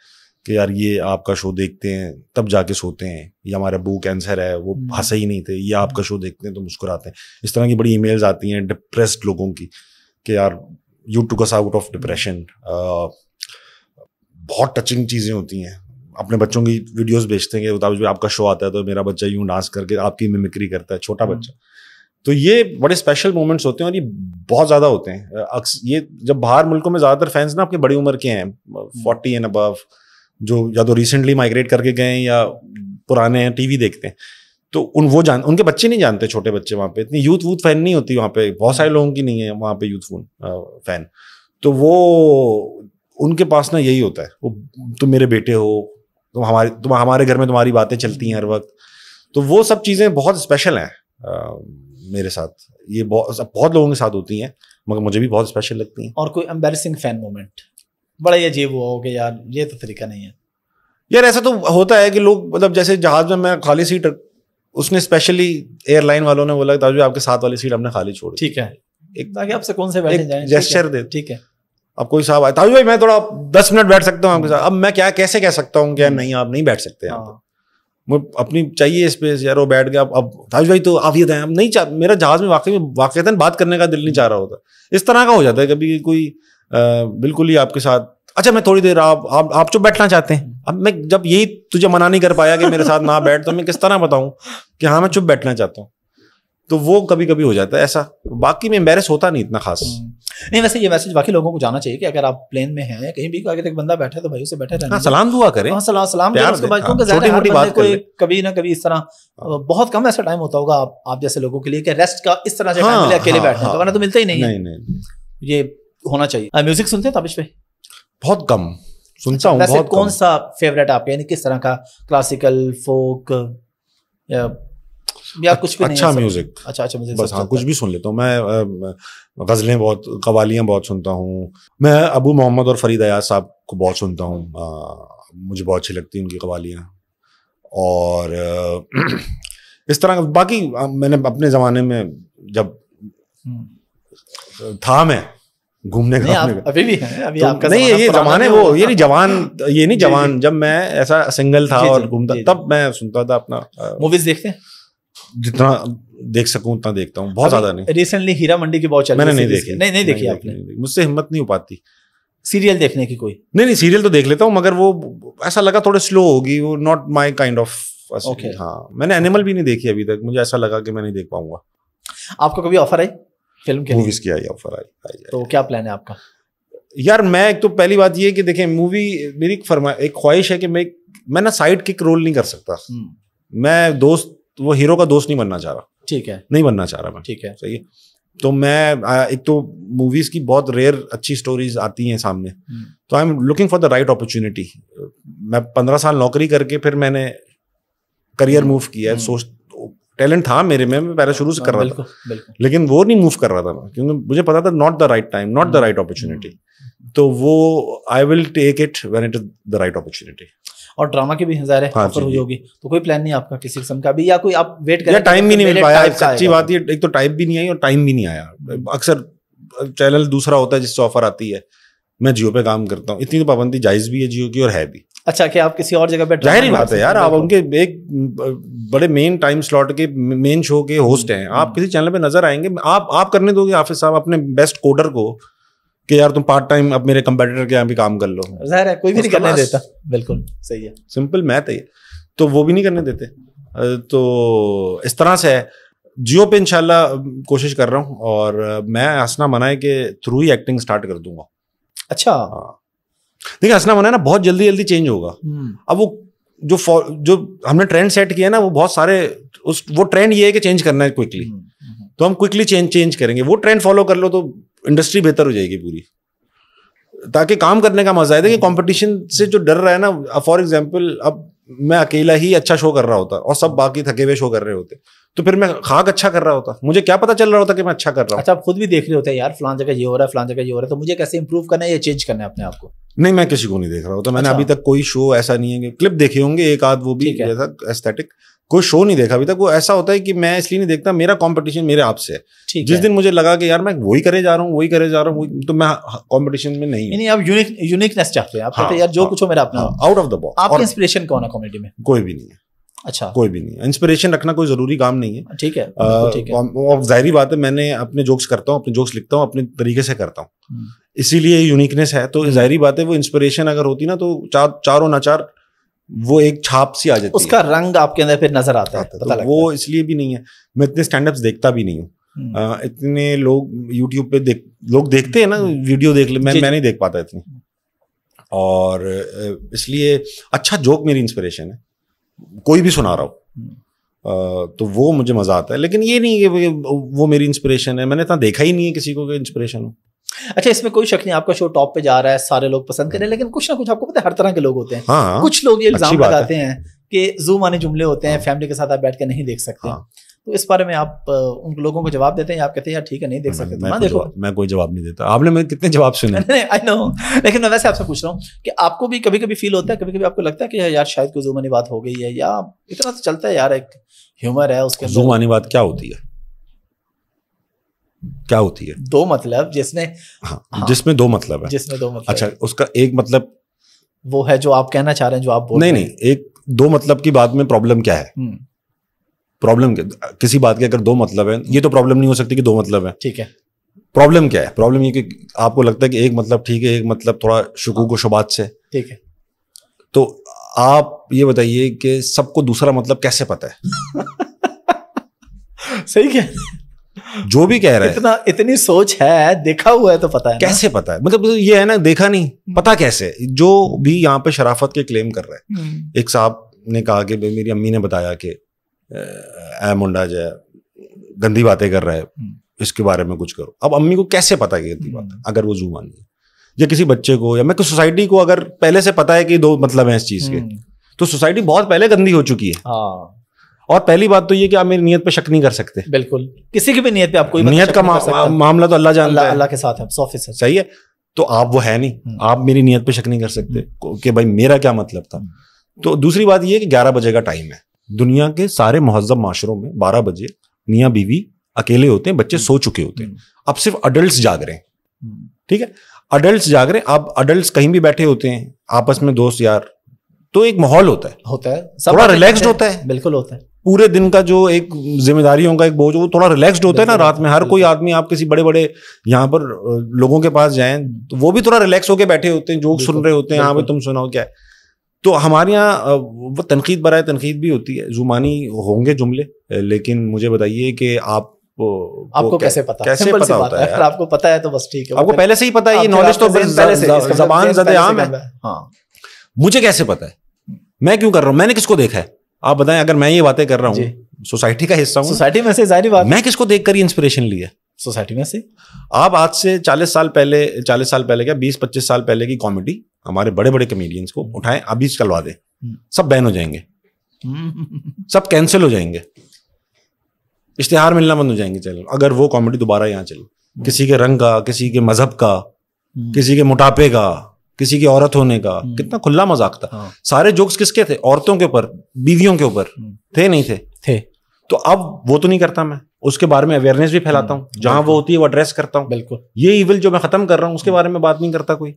کہ یار یہ آپ کا شو دیکھتے ہیں تب جا کے سوتے ہیں, یا ہمارے ابو کینسر ہے وہ ہنسے ہی نہیں تھے, یا آپ کا شو دیکھتے ہیں تو مسکراتے ہیں. اس طرح کی بڑی ای میلز آتی ہیں ڈپریسڈ لوگوں کی کہ یار یو ٹوک اس آؤٹ آف ڈپریشن. بہت ٹچنگ چیزیں ہوتی ہیں. اپنے بچوں کی ویڈیوز بھیجتے ہیں کہ آپ کا شو آتا ہے تو میرا بچہ یوں ڈانس کر کے آپ کی میمکری کرتا ہے, چھوٹا بچہ. تو یہ بڑے اسپیشل مومنٹس ہوتے ہیں, اور یہ بہت زیادہ ہوتے ہیں. یہ جب باہر ملکوں میں زیادہ تر فینس نا آپ کی بڑی عمر کے ہیں, 40 اینڈ ابو, جو یا تو ریسنٹلی مائگریٹ کر کے گئے ہیں یا پرانے ہیں, ٹی وی دیکھتے ہیں, تو ان کے بچے نہیں جانتے, چھوٹے بچے وہاں پہ اتنی یوتھ ووتھ فین نہیں ہوتی وہاں پہ, بہت سارے لوگوں کی نہیں ہے وہاں پہ یوتھ فین. تو وہ ان کے پاس نا یہی ہوتا ہے, وہ تم میرے بیٹے ہو, تم ہمارے گھر میں تمہاری باتیں چلتی ہیں ہر وقت. تو وہ سب چیزیں بہت اسپیشل ہیں میرے ساتھ. یہ بہت لوگوں کے ساتھ ہوتی ہیں, مگر مجھے بھی بہت اسپیشل لگتی ہیں. اور کوئی امبیرسنگ فین مومنٹ بڑا ہی عجیب ہوا ہو کہ یار یہ تو طریقہ نہیں ہے؟ یار ایسا تو ہوتا ہے کہ لوگ, مطلب جیسے جہاز میں خالی سیٹ, اس نے اسپیشلی ایئر لائن والوں نے بولا تاجو آپ کے ساتھ والی سیٹ ہم نے خالی چھوڑی. ٹھیک ہے, ایک تاکہ آپ سے کون سے بیٹھے جائیں, جیسچر دے. ٹھیک ہے, اب کوئی صاحب آئے, تاجو بھائی میں تھوڑا 10 منٹ بیٹھ سکتا ہوں آپ کے ساتھ. اب میں کیسے کہہ سکتا ہوں کہ نہیں آپ نہیں بیٹھ سکتے, مجھے اپنی چاہیے اسپیس. یار وہ بیٹھ گیا, اب تاج بھائی تو آپ یہ دیں, اب نہیں میرا جہاز میں واقعتاً بات کرنے کا دل نہیں چاہ رہا ہوتا. اس طرح کا ہو جاتا ہے کبھی کوئی بالکل ہی آپ کے ساتھ, اچھا میں تھوڑی دیر آپ چپ بیٹھنا چاہتے ہیں. اب میں جب یہی تجھے منع نہیں کر پایا کہ میرے ساتھ نہ بیٹھ, تو میں کس طرح بتاؤں کہ ہاں میں چپ بیٹھنا چاہتا ہوں. تو وہ کبھی کبھی ہو جاتا ہے ایسا. باقی میں امبیرس ہوتا نہیں اتنا خاص. نہیں ویسے یہ میسج باقی لوگوں کو جانا چاہیے کہ اگر آپ پلین میں ہیں یا کہیں بھی آگے تک بندہ بیٹھا ہے تو بھائی اسے بیٹھے رہنا, سلام دعا کریں, سلام چھوٹی موٹی بات کوئی کبھی نہ کبھی اس طرح. بہت کم ایسا ٹائم ہوتا ہوگا آپ جیسے لوگوں کے لیے کہ ریسٹ کا اس طرح سے ٹائم ملے اکیلے بیٹھنے کا, ورنہ تو ملتا ہی نہیں ہے. یہ ہونا چاہیے. میوزک سنتے ہیں تابش بھائی؟ بہت کم سنتا ہوں. ویسے کون سا فیوریٹ آپ, یعنی کس طرح کا, کلاسیکل, فوک یا کچھ بھی؟ اچھا میوزک, اچھا میوزک بس. ہاں کچھ بھی سن لیتا ہوں میں. غزلیں بہت, قوالیاں بہت سنتا ہوں میں. ابو محمد اور فرید ایاز صاحب کو بہت سنتا ہوں, مجھے بہت اچھی لگتی ہیں ان کی قوالیاں. اور اس طرح باقی میں نے اپنے زمانے میں جب تھا میں گھومنے کا, ابھی بھی نہیں یہ زمانے وہ یہ نہیں جوان جب میں ایسا سنگل تھا اور گھومتا, تب میں سنتا تھا اپنا. موویز دیکھتے ہیں؟ جتنا دیکھ سکوں اتنا دیکھتا ہوں, بہت زیادہ نہیں. ریسنٹلی ہیرا منڈی کی بہت چل میں نے نہیں دیکھی. نہیں دیکھی آپ نے؟ مجھ سے ہمت نہیں ہو پاتی. سیریل دیکھنے کی کوئی؟ نہیں سیریل تو دیکھ لیتا ہوں, مگر وہ ایسا لگا تھوڑے سلو ہوگی, وہ ناٹ مائی کائنڈ آف. ہاں میں نے اینیمل بھی نہیں دیکھی ابھی تک, مجھے ایسا لگا کہ میں نہیں دیکھ پاؤں گا. آپ کو کبھی آفر آئی فلم کے؟ موویز کی آئی آفر آئی. تو کیا پلان ہے آپ کا؟ یار میں ایک تو پہلی بات یہ کہ دیکھیں مووی میری ایک خواہش ہے کہ میں نا سائڈ کک رول نہیں کر سکتا. میں دوست, وہ ہیرو کا دوست نہیں بننا چاہ رہا. ٹھیک ہے, نہیں بننا چاہ رہا میں. ٹھیک ہے, صحیح ہے. تو میں ایک تو موویز کی بہت ریئر اچھی سٹوریز آتی ہیں سامنے, تو I am looking for the right opportunity. میں 15 سال نوکری کر کے پھر میں نے کریئر موو کیا ہے. ٹیلنٹ تھا میرے میں پہلے شروع سے کر رہا تھا, لیکن وہ نہیں موو کر رہا تھا میں, کیونکہ مجھے پتا تھا not the right time, not the right opportunity. تو وہ I will take it when it is the right opportunity. اور ڈرامہ کی بھی ظاہر ہے آفر ہوئی ہوگی, تو کوئی پلان نہیں آپ کا کسی قسم کا بھی, یا کوئی آپ ویٹ کریں؟ ٹائم بھی نہیں مل پایا, سچی بات یہ. ایک تو ٹائم بھی نہیں آئی اور ٹائم بھی نہیں آیا. اکثر چینل دوسرا ہوتا ہے جس سے آفر آتی ہے, میں جیو پہ کام کرتا ہوں. اتنی تو پابندی جائز بھی ہے جیو کی اور ہے بھی. اچھا کہ آپ کسی اور جگہ پہ, ظاہر بات ہے یار, آپ ان کے ایک بڑے مین ٹائم سلاٹ کے مین شو کے ہوسٹ ہیں, آپ کسی چینل پہ نظر آئیں گے, آپ کرنے دو گے حافظ صاحب اپنے بیسٹ کوڈر کو کہ یار تم پارٹ ٹائم اب میرے کمپیٹیٹر کے یہاں بھی کام کر لو. ظاہر ہے کوئی بھی نہیں کرنے دیتا. بالکل صحیح ہے, سمپل میتھ ہے, تو وہ بھی نہیں کرنے دیتے. تو اس طرح سے ہے. جیو پہ انشاءاللہ کوشش کر رہا ہوں, اور میں ہنسنا منع ہے کہ تھرو ہی ایکٹنگ اسٹارٹ کر دوں گا. اچھا دیکھیں ہنسنا منع ہے نا بہت جلدی جلدی چینج ہوگا. اب وہ جو ہم نے ٹرینڈ سیٹ کیا ہے نا وہ بہت سارے وہ ٹرینڈ یہ ہے کہ چینج کرنا ہے کوئکلی, تو ہم کوئکلی چینج کریں گے. وہ ٹرینڈ فالو کر لو تو انڈسٹری بہتر ہو جائے گی پوری, تاکہ کام کرنے کا مزہ ہے. کہ کمپٹیشن سے جو ڈر رہا ہے نا, فار ایگزامپل اب میں اکیلا ہی اچھا شو کر رہا ہوتا اور سب باقی تھکے ہوئے شو کر رہے ہوتے, تو پھر میں خاک اچھا کر رہا ہوتا, مجھے کیا پتا چل رہا ہوتا کہ میں اچھا کر رہا ہوں. اچھا آپ خود بھی دیکھ رہے ہوتے ہیں یار فلان جگہ یہ ہو رہا ہے, فلان جگہ یہ ہو رہا ہے, تو مجھے کیسے امپروو کرنا ہے یا چینج کرنا ہے اپنے آپ کو. نہیں میں کسی کو نہیں دیکھ رہا ہوتا. میں نے ابھی تک کوئی شو ایسا نہیں ہے کہ کلپ دیکھے ہوں گے ایک آدھ, وہ بھی ایسا ایستھیٹک کوئی شو نہیں دیکھا ابھی تک. وہ ایسا ہوتا ہے کہ میں اس لیے نہیں دیکھتا, میرا کمپٹیشن میرے آپ سے ہے. جس دن مجھے لگا کہ یار میں وہی کرے جا رہا ہوں تو میں کمپٹیشن میں نہیں. یعنی آپ یونیکنیس چاہتے ہیں, آپ کہتے ہیں یار جو کچھ ہو میرا اپنا, آؤٹ آف دا باکس. آپ کی انسپریشن کون ہے کامیڈی میں؟ کوئی بھی نہیں ہے. اچھا کوئی بھی نہیں. انسپریشن رکھنا کوئی ضروری کام نہیں ہے. ٹھیک ہے, ظاہری بات ہے میں نے اپنے جوکس کرتا ہوں, اپنے جوکس لکھتا ہوں, اپنے طریقے سے کرتا ہوں, اسی لیے یونیکنیس ہے. تو ظاہری بات ہے وہ انسپریشن اگر ہوتی نا تو چاروں ناچار وہ ایک چھاپ سی آ جاتی ہے, اس کا رنگ آپ کے اندر پھر نظر آتا ہے. وہ اس لیے بھی نہیں ہے. میں اتنے اسٹینڈ اپس دیکھتا بھی نہیں ہوں. اتنے لوگ یوٹیوب پہ لوگ دیکھتے ہیں نا ویڈیو دیکھ لے, میں نہیں دیکھ پاتا اتنی. اور اس لیے اچھا جوک میری انسپریشن ہے, کوئی بھی سنا رہا ہو تو وہ مجھے مزہ آتا ہے. لیکن یہ نہیں کہ وہ میری انسپریشن ہے, میں نے اتنا دیکھا ہی نہیں ہے کسی کو کہ انسپریشن ہو. اچھا اس میں کوئی شک نہیں آپ کا شو ٹاپ پہ جا رہا ہے, سارے لوگ پسند کریں, لیکن کچھ نہ کچھ آپ کو پتہ ہے ہر طرح کے لوگ ہوتے ہیں. کچھ لوگ یہ الزام لگاتے ہیں کہ زوم آنے جملے ہوتے ہیں, فیملی کے ساتھ آپ بیٹھ کے نہیں دیکھ سکتے. تو اس بارے میں آپ ان لوگوں کو جواب دیتے ہیں یا آپ کہتے ہیں یار ٹھیک ہے نہیں دیکھ سکتے؟ میں کوئی جواب نہیں دیتا. آپ نے کتنے جواب سنے؟ لیکن میں ویسے آپ سے پوچھ رہا ہوں کہ آپ کو بھی کبھی کبھی فیل ہوتا ہے, کبھی کبھی آپ کو لگتا ہے کہ یار شاید کوئی زوم آنی بات ہو گئی ہے, یا اتنا تو چلتا ہے یار ایک ہیومر ہے اس کے زوم آنی بات کیا ہوتی ہے؟ کیا ہوتی ہے؟ دو مطلب جس میں دو مطلب ہے. اچھا اس کا ایک مطلب وہ ہے جو آپ کہنا چاہ رہے ہیں, جو آپ بول نہیں ایک دو مطلب کی بات میں پرابلم کیا ہے؟ پرابلم کسی بات کے اگر دو مطلب ہے, یہ تو پرابلم نہیں ہو سکتی کہ دو مطلب ہے. ٹھیک ہے, پرابلم کیا ہے؟ پرابلم یہ کہ آپ کو لگتا ہے کہ ایک مطلب ٹھیک ہے, ایک مطلب تھوڑا شکوک و شبہات سے. ٹھیک ہے, تو آپ یہ بتائیے کہ سب کو دوسرا مطلب کیسے پتا ہے؟ صحیح ہے, جو بھی کہہ رہا ہے اتنی سوچ ہے, دیکھا ہوا ہے تو پتا ہے. کیسے پتا ہے؟ مطلب یہ ہے نا, دیکھا نہیں پتا کیسے. جو بھی یہاں پہ شرافت کے کلیم کر رہا ہے, ایک صاحب نے کہا کہ میری امی نے بتایا کہ اے منڈا جو ہے گندی باتیں کر رہا ہے, اس کے بارے میں کچھ کرو. اب امی کو کیسے پتا کہ گندی بات ہے اگر وہ زوم آنی ہے؟ یا کسی بچے کو یا میں سوسائٹی کو اگر پہلے سے پتا ہے کہ دو مطلب ہیں اس چیز کے, تو سوسائٹی بہت پہلے گندی ہو چکی ہے. اور پہلی بات تو یہ کہ آپ میری نیت پہ شک نہیں کر سکتے. بالکل, کسی کی بھی نیت پہ آپ کوئی نیت کا معاملہ تو اللہ جانتا ہے, اللہ کے ساتھ ہے 100%. صحیح ہے, تو آپ وہ ہے نہیں, آپ میری نیت پہ شک نہیں کر سکتے کہ بھائی میرا کیا مطلب تھا. تو دوسری بات یہ کہ 11 بجے کا ٹائم ہے. دنیا کے سارے مہذب معاشروں میں 12 بجے میاں بیوی اکیلے ہوتے ہیں, بچے سو چکے ہوتے ہیں. اب صرف اڈلٹس جاگ رہے ہیں. ٹھیک ہے, اڈلٹس جاگ رہے ہیں. اب اڈلٹس کہیں بھی بیٹھے ہوتے ہیں آپس میں دوست یار, تو ایک ماحول ہوتا ہے, تھوڑا ریلیکسڈ ہوتا ہے. بالکل ہوتا ہے. پورے دن کا جو ایک ذمہ داریوں کا ایک بوجھ وہ تھوڑا ریلیکسڈ ہوتا ہے نا رات میں. ہر کوئی آدمی, آپ کسی بڑے بڑے یہاں پر لوگوں کے پاس جائیں تو وہ بھی تھوڑا ریلیکس ہو کے بیٹھے ہوتے ہیں, جوک سن رہے ہوتے ہیں. ہاں بھائی تم سناؤ کیا ہے. تو ہمارے یہاں وہ تنقید برائے تنقید بھی ہوتی ہے. زمانی ہوں گے جملے, لیکن مجھے بتائیے کہ آپ کو کیسے پتا ہوتا ہے؟ آپ کو پتا ہے تو بس ٹھیک ہے, آپ کو پہلے سے ہی پتا ہے. یہ نالج تو زبان زد عام ہے. مجھے کیسے پتا ہے میں کیوں کر رہا ہوں؟ میں نے کس کو دیکھا ہے آپ بتائیں؟ اگر میں یہ باتیں کر رہا ہوں, سوسائٹی کا حصہ ہوں, سوسائٹی میں سے ظاہری بات, میں کس کو دیکھ کر یہ انسپریشن لی ہے؟ سوسائٹی میں سے. آپ آج سے 40 سال پہلے کیا 20-25 سال پہلے کی کامیڈی ہمارے بڑے بڑے کمیڈینس کو اٹھائیں, ابھی چلوا دیں, سب بین ہو جائیں گے, سب کینسل ہو جائیں گے, اشتہار ملنا بند ہو جائیں گے. چلو اگر وہ کامیڈی دوبارہ یہاں چلو, کسی کے رنگ کا, کسی کے مذہب کا, کسی کے موٹاپے کا, کسی کی عورت ہونے کا, کتنا کھلا مذاق تھا. سارے جوکس کس کے تھے؟ عورتوں کے اوپر, بیویوں کے اوپر تھے, نہیں تھے. تو اب وہ تو نہیں کرتا میں, اس کے بارے میں اویئرنیس بھی پھیلاتا ہوں, جہاں وہ ہوتی ہے وہ ایڈریس کرتا ہوں. بالکل, یہ ایول جو میں ختم کر رہا ہوں اس کے بارے میں بات نہیں کرتا کوئی.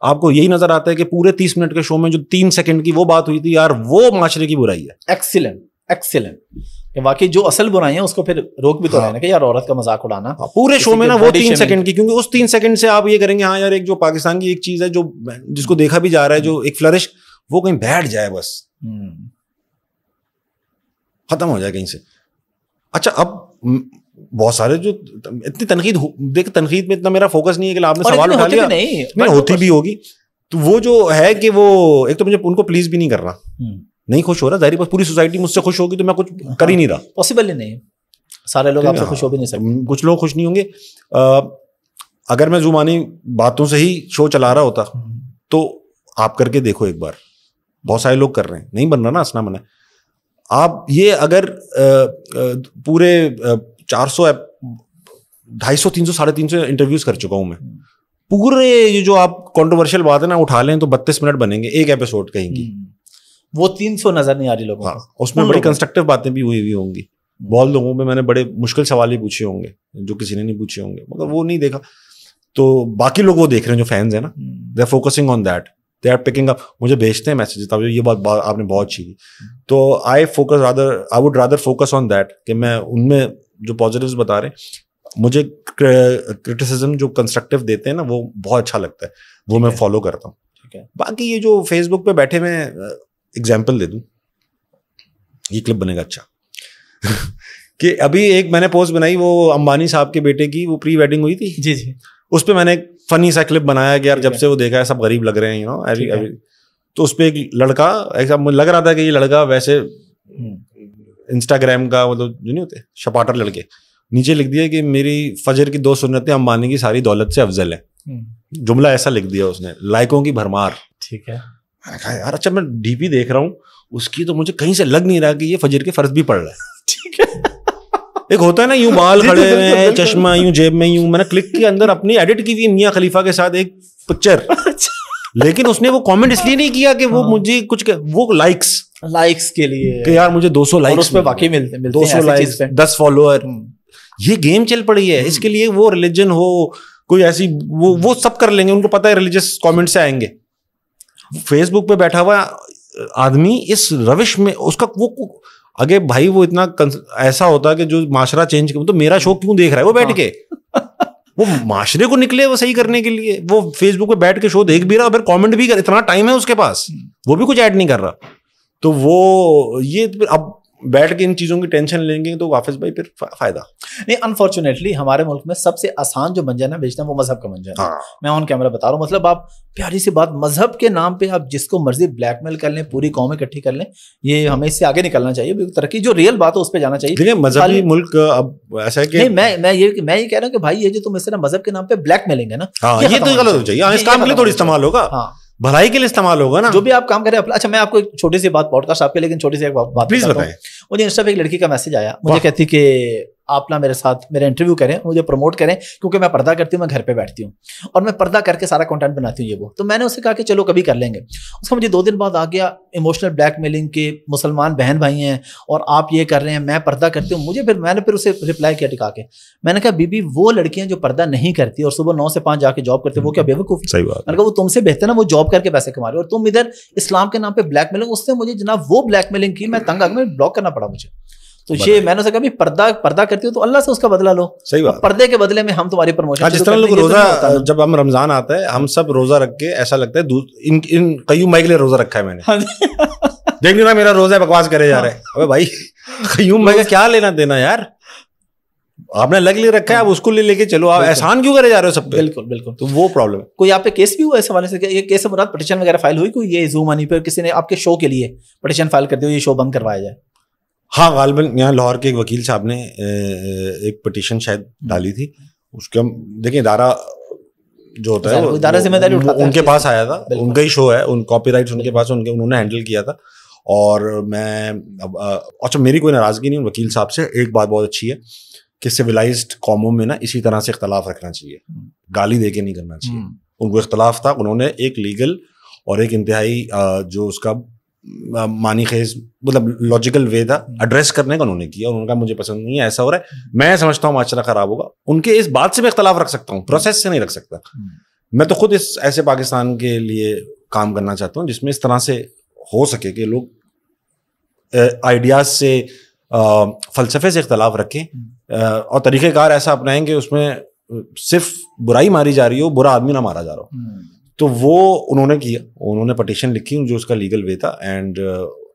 آپ کو یہی نظر آتا ہے کہ پورے 30 منٹ کے شو میں جو 3 سیکنڈ کی وہ بات ہوئی تھی یار, وہ معاشرے کی برائی ہے. ایکسیلنٹ. کہ واقعی جو اصل برائی ہیں اس کو پھر روک بھی تو رہے نا کہ یار عورت کا مذاق اڑانا پورے شو میں نا وہ 3 سیکنڈ کی, کیونکہ اس 3 سیکنڈ سے آپ یہ کریں گے ہاں یار ایک جو پاکستان کی ایک چیز ہے جو جس کو دیکھا بھی جا رہا ہے, جو ایک فلرش, وہ کہیں بیٹھ جائے, بس ختم ہو جائے کہیں سے. اچھا اب بہت سارے جو اتنی تنقید دیکھ, تنقید میں اتنا میرا فوکس نہیں ہے کہ آپ نے سوال اٹھا لیا, نہیں ہوتی بھی ہوگی, تو وہ جو ہے کہ وہ ایک تو مجھے ان کو پلیز بھی نہیں کر رہا, نہیں خوش ہو رہا, ظاہر بس پوری سوسائٹی مجھ سے خوش ہوگی تو میں کچھ کر ہی نہیں رہا, پاسبل ہی نہیں, سارے لوگ آپ سے خوش ہو بھی نہیں سکتے, کچھ لوگ خوش نہیں ہوں گے. اگر میں زبانی باتوں سے ہی شو چلا رہا ہوتا تو آپ کر کے دیکھو ایک بار, بہت سارے لوگ کر رہے ہیں, نہیں بن رہا نا اسنا من ہے. آپ یہ اگر پورے 400 250 300 350 انٹرویوز کر چکا ہوں میں, پورے یہ جو آپ کنٹروورشل بات ہے نا اٹھا لیں تو 32 منٹ بنیں گے ایک ایپیسوڈ کہیں کی, وہ 300 نظر نہیں آ رہی لوگوں کو. اس میں بڑی کنسٹرکٹیو باتیں بھی ہوئی ہوں گی, بہت لوگوں پہ میں نے بڑے مشکل سوال ہی پوچھے ہوں گے جو کسی نے نہیں پوچھے ہوں گے, مگر وہ نہیں دیکھا. تو باقی لوگ وہ دیکھ رہے ہیں جو فینس ہیں نا, they are focusing on that, they are picking up, مجھے بھیجتے ہیں میسیجز, یہ بات آپ نے بہت اچھی کی. تو I would rather focus on that کہ میں ان میں جو پازیٹیوز بتا رہے ہیں, مجھے کرٹیسزم جو کنسٹرکٹیو دیتے ہیں نا وہ بہت اچھا لگتا ہے, وہ میں فالو کرتا ہوں. باقی یہ جو فیس بک پہ بیٹھے میں ایگزامپل دے دوں, یہ کلپ بنے گا اچھا کہ ابھی ایک میں نے پوسٹ بنائی, وہ امبانی صاحب کے بیٹے کی وہ پری ویڈنگ ہوئی تھی, جی جی, اس پہ میں نے ایک فنی سا کلپ بنایا کہ یار جب سے وہ دیکھا ہے سب غریب لگ رہے ہیں, تو اس پہ ایک لڑکا ایسا لگ رہا تھا کہ یہ لڑکا ویسے انسٹاگرام کا مطلب جو نہیں ہوتے شپاٹر لڑکے, نیچے لکھ دیا کہ میری فجر کی 2 سنتیں امبانی کی ساری دولت سے افضل ہے, جملہ ایسا لکھ دیا اس نے, لائکوں کی بھرمار. ٹھیک ہے, میں نے کہا یار اچھا میں ڈی پی دیکھ رہا ہوں اس کی, تو مجھے کہیں سے لگ نہیں رہا کہ یہ فجر کے فرض بھی پڑھ رہا ہے. ٹھیک ہے, ایک ہوتا ہے نا یوں بال کھڑے ہوئے ہیں, چشمہ یوں جیب میں یوں, میں نے کلک کے اندر اپنی ایڈٹ کی ہوئی میاں خلیفہ کے ساتھ ایک پکچر, لیکن اس نے وہ کامنٹ اس لیے نہیں کیا کہ وہ مجھے کچھ, وہ لائکس کے لیے کہ یار مجھے 200 لائکس اس پہ واقعی ملتے ہیں, 200 لائکس 10 فالوور, یہ گیم چل پڑی ہے. اس کے لیے وہ ریلیجن ہو کوئی ایسی, وہ سب کر لیں گے, ان کو پتا ہے ریلیجس کامنٹ سے آئیں گے. فیس بک پہ بیٹھا ہوا آدمی اس روش میں اس کا وہ اگے بھائی وہ اتنا ایسا ہوتا کہ جو معاشرہ چینج تو میرا شو کیوں دیکھ رہا ہے وہ بیٹھ کے, وہ معاشرے کو نکلے وہ صحیح کرنے کے لیے, وہ فیس بک پہ بیٹھ کے شو دیکھ بھی رہا, پھر کامنٹ بھی کر, اتنا ٹائم ہے اس کے پاس, وہ بھی کچھ ایڈ نہیں کر رہا. تو وہ یہ اب بیٹھ کے ان چیزوں کی ٹینشن لیں گے تو حافظ بھائی پھر فائدہ نہیں. انفارچونیٹلی ہمارے ملک میں سب سے آسان جو منجن ہے بیچنا وہ مذہب کا منجن ہے. میں آن کیمرہ بتا رہا ہوں, مطلب آپ پیاری سی بات, مذہب کے نام پہ آپ جس کو مرضی بلیک میل کر لیں, پوری قوم اکٹھی کر لیں, یہ ہمیں اس سے آگے نکلنا چاہیے. ترقی جو ریئل بات ہے اس پہ جانا چاہیے. دیکھیں مذہبی ملک اب ایسا ہے کہ میں یہ کہہ رہا ہوں کہ بھائی یہ جو تم اس طرح مذہب کے نام پہ بلیک میلنگ ہے نا, یہ تو غلط ہو چاہیے, اس کام کے لیے تھوڑی استعمال ہوگا, بھلائی کے لیے استعمال ہوگا نا, جو بھی آپ کام کریں. اچھا میں آپ کو ایک چھوٹی سی بات پوڈ کاسٹ آپ کے, لیکن چھوٹی سی ایک بات پلیز بتائیں. مجھے انسٹا پہ ایک لڑکی کا میسج آیا, مجھے کہتی کہ آپ نا میرے ساتھ میرا انٹرویو کریں, مجھے پروموٹ کریں, کیونکہ میں پردہ کرتی ہوں, میں گھر پہ بیٹھتی ہوں اور میں پردہ کر کے سارا کنٹینٹ بناتی ہوں یہ وہ. تو میں نے اسے کہا کہ چلو کبھی کر لیں گے. اس کا مجھے 2 دن بعد آ گیا ایموشنل بلیک میلنگ کے, مسلمان بہن بھائی ہیں اور آپ یہ کر رہے ہیں, میں پردہ کرتی ہوں. میں نے پھر اسے رپلائی کیا ٹکا کے, میں نے کہا بی بی وہ لڑکیاں جو پردہ نہیں کرتی اور صبح 9 سے 5 جا کے جاب کرتی, وہ کیا بے وقوف؟ صحیح بات. میں نے کہا وہ تم سے بہتر نا, وہ جاب کر کے پیسے کما رہے اور تم ادھر اسلام کے نام پہ بلیک میلنگ. اس نے مجھے جناب وہ بلیک میلنگ کی, میں تنگ آ گیا, بلاک کرنا پڑا مجھے. تو یہ میں نے کہا بھی پردہ کرتی ہو تو اللہ سے اس کا بدلہ لو. صحیح بات. پردے کے بدلے میں ہم تمہاری پروموشن, جس طرح لوگ روزہ, جب ہم رمضان آتا ہے ہم سب روزہ رکھ کے ایسا لگتا ہے ان قیوم بھائی کے لیے روزہ رکھا ہے میں نے, دیکھ لینا میرا روزہ ہے, بکواس کرے جا رہے ہیں. ابے بھائی قیوم بھائی کا کیا لینا دینا یار, آپ نے الگ لے رکھا ہے, آپ اس کو لے کے چلو, آپ احسان کیوں کرے جا رہے ہو سب پہ. بالکل بالکل. تو وہ پرابلم ہے. کوئی آپ پہ کیس بھی ہوا اس حوالے سے, یہ کیس مراد پٹیشن وغیرہ فائل ہوئی کوئی, یہ زوم منی پہ کسی نے آپ کے شو کے لیے پٹیشن فائل کر دی, یہ شو بند کروایا جائے؟ ہاں غالباً یہاں لاہور کے ایک وکیل صاحب نے ایک پٹیشن شاید ڈالی تھی. اس کے ہم دیکھیں ادارہ جو ہوتا ہے ادارہ ذمہ داری اٹھاتا ہے, ان کے پاس آیا تھا, ان کا ہی شو ہے, ان کاپی رائٹس ان کے پاس, انہوں نے ہینڈل کیا تھا. اور میں اچھا میری کوئی ناراضگی نہیں وکیل صاحب سے. ایک بات بہت اچھی ہے کہ سویلائزڈ قوموں میں نا اسی طرح سے اختلاف رکھنا چاہیے, گالی دے کے نہیں کرنا چاہیے. ان کو اختلاف تھا, انہوں نے ایک لیگل اور ایک انتہائی جو اس کا معنی خیز مطلب لاجیکل وے تھا ایڈریس کرنے کا انہوں نے کیا. انہوں نے کہا مجھے پسند نہیں ہے, ایسا ہو رہا ہے, میں سمجھتا ہوں معاشرہ خراب ہوگا. ان کے اس بات سے میں اختلاف رکھ سکتا ہوں, پروسیس سے نہیں رکھ سکتا. میں تو خود اس ایسے پاکستان کے لیے کام کرنا چاہتا ہوں جس میں اس طرح سے ہو سکے کہ لوگ آئیڈیاز سے فلسفے سے اختلاف رکھیں اور طریقہ کار ایسا اپنائیں کہ اس میں صرف برائی ماری جا رہی ہو, برا آدمی نہ مارا جا رہا ہو. تو وہ انہوں نے کیا, انہوں نے پٹیشن لکھی جو اس کا لیگل وے تھا. اینڈ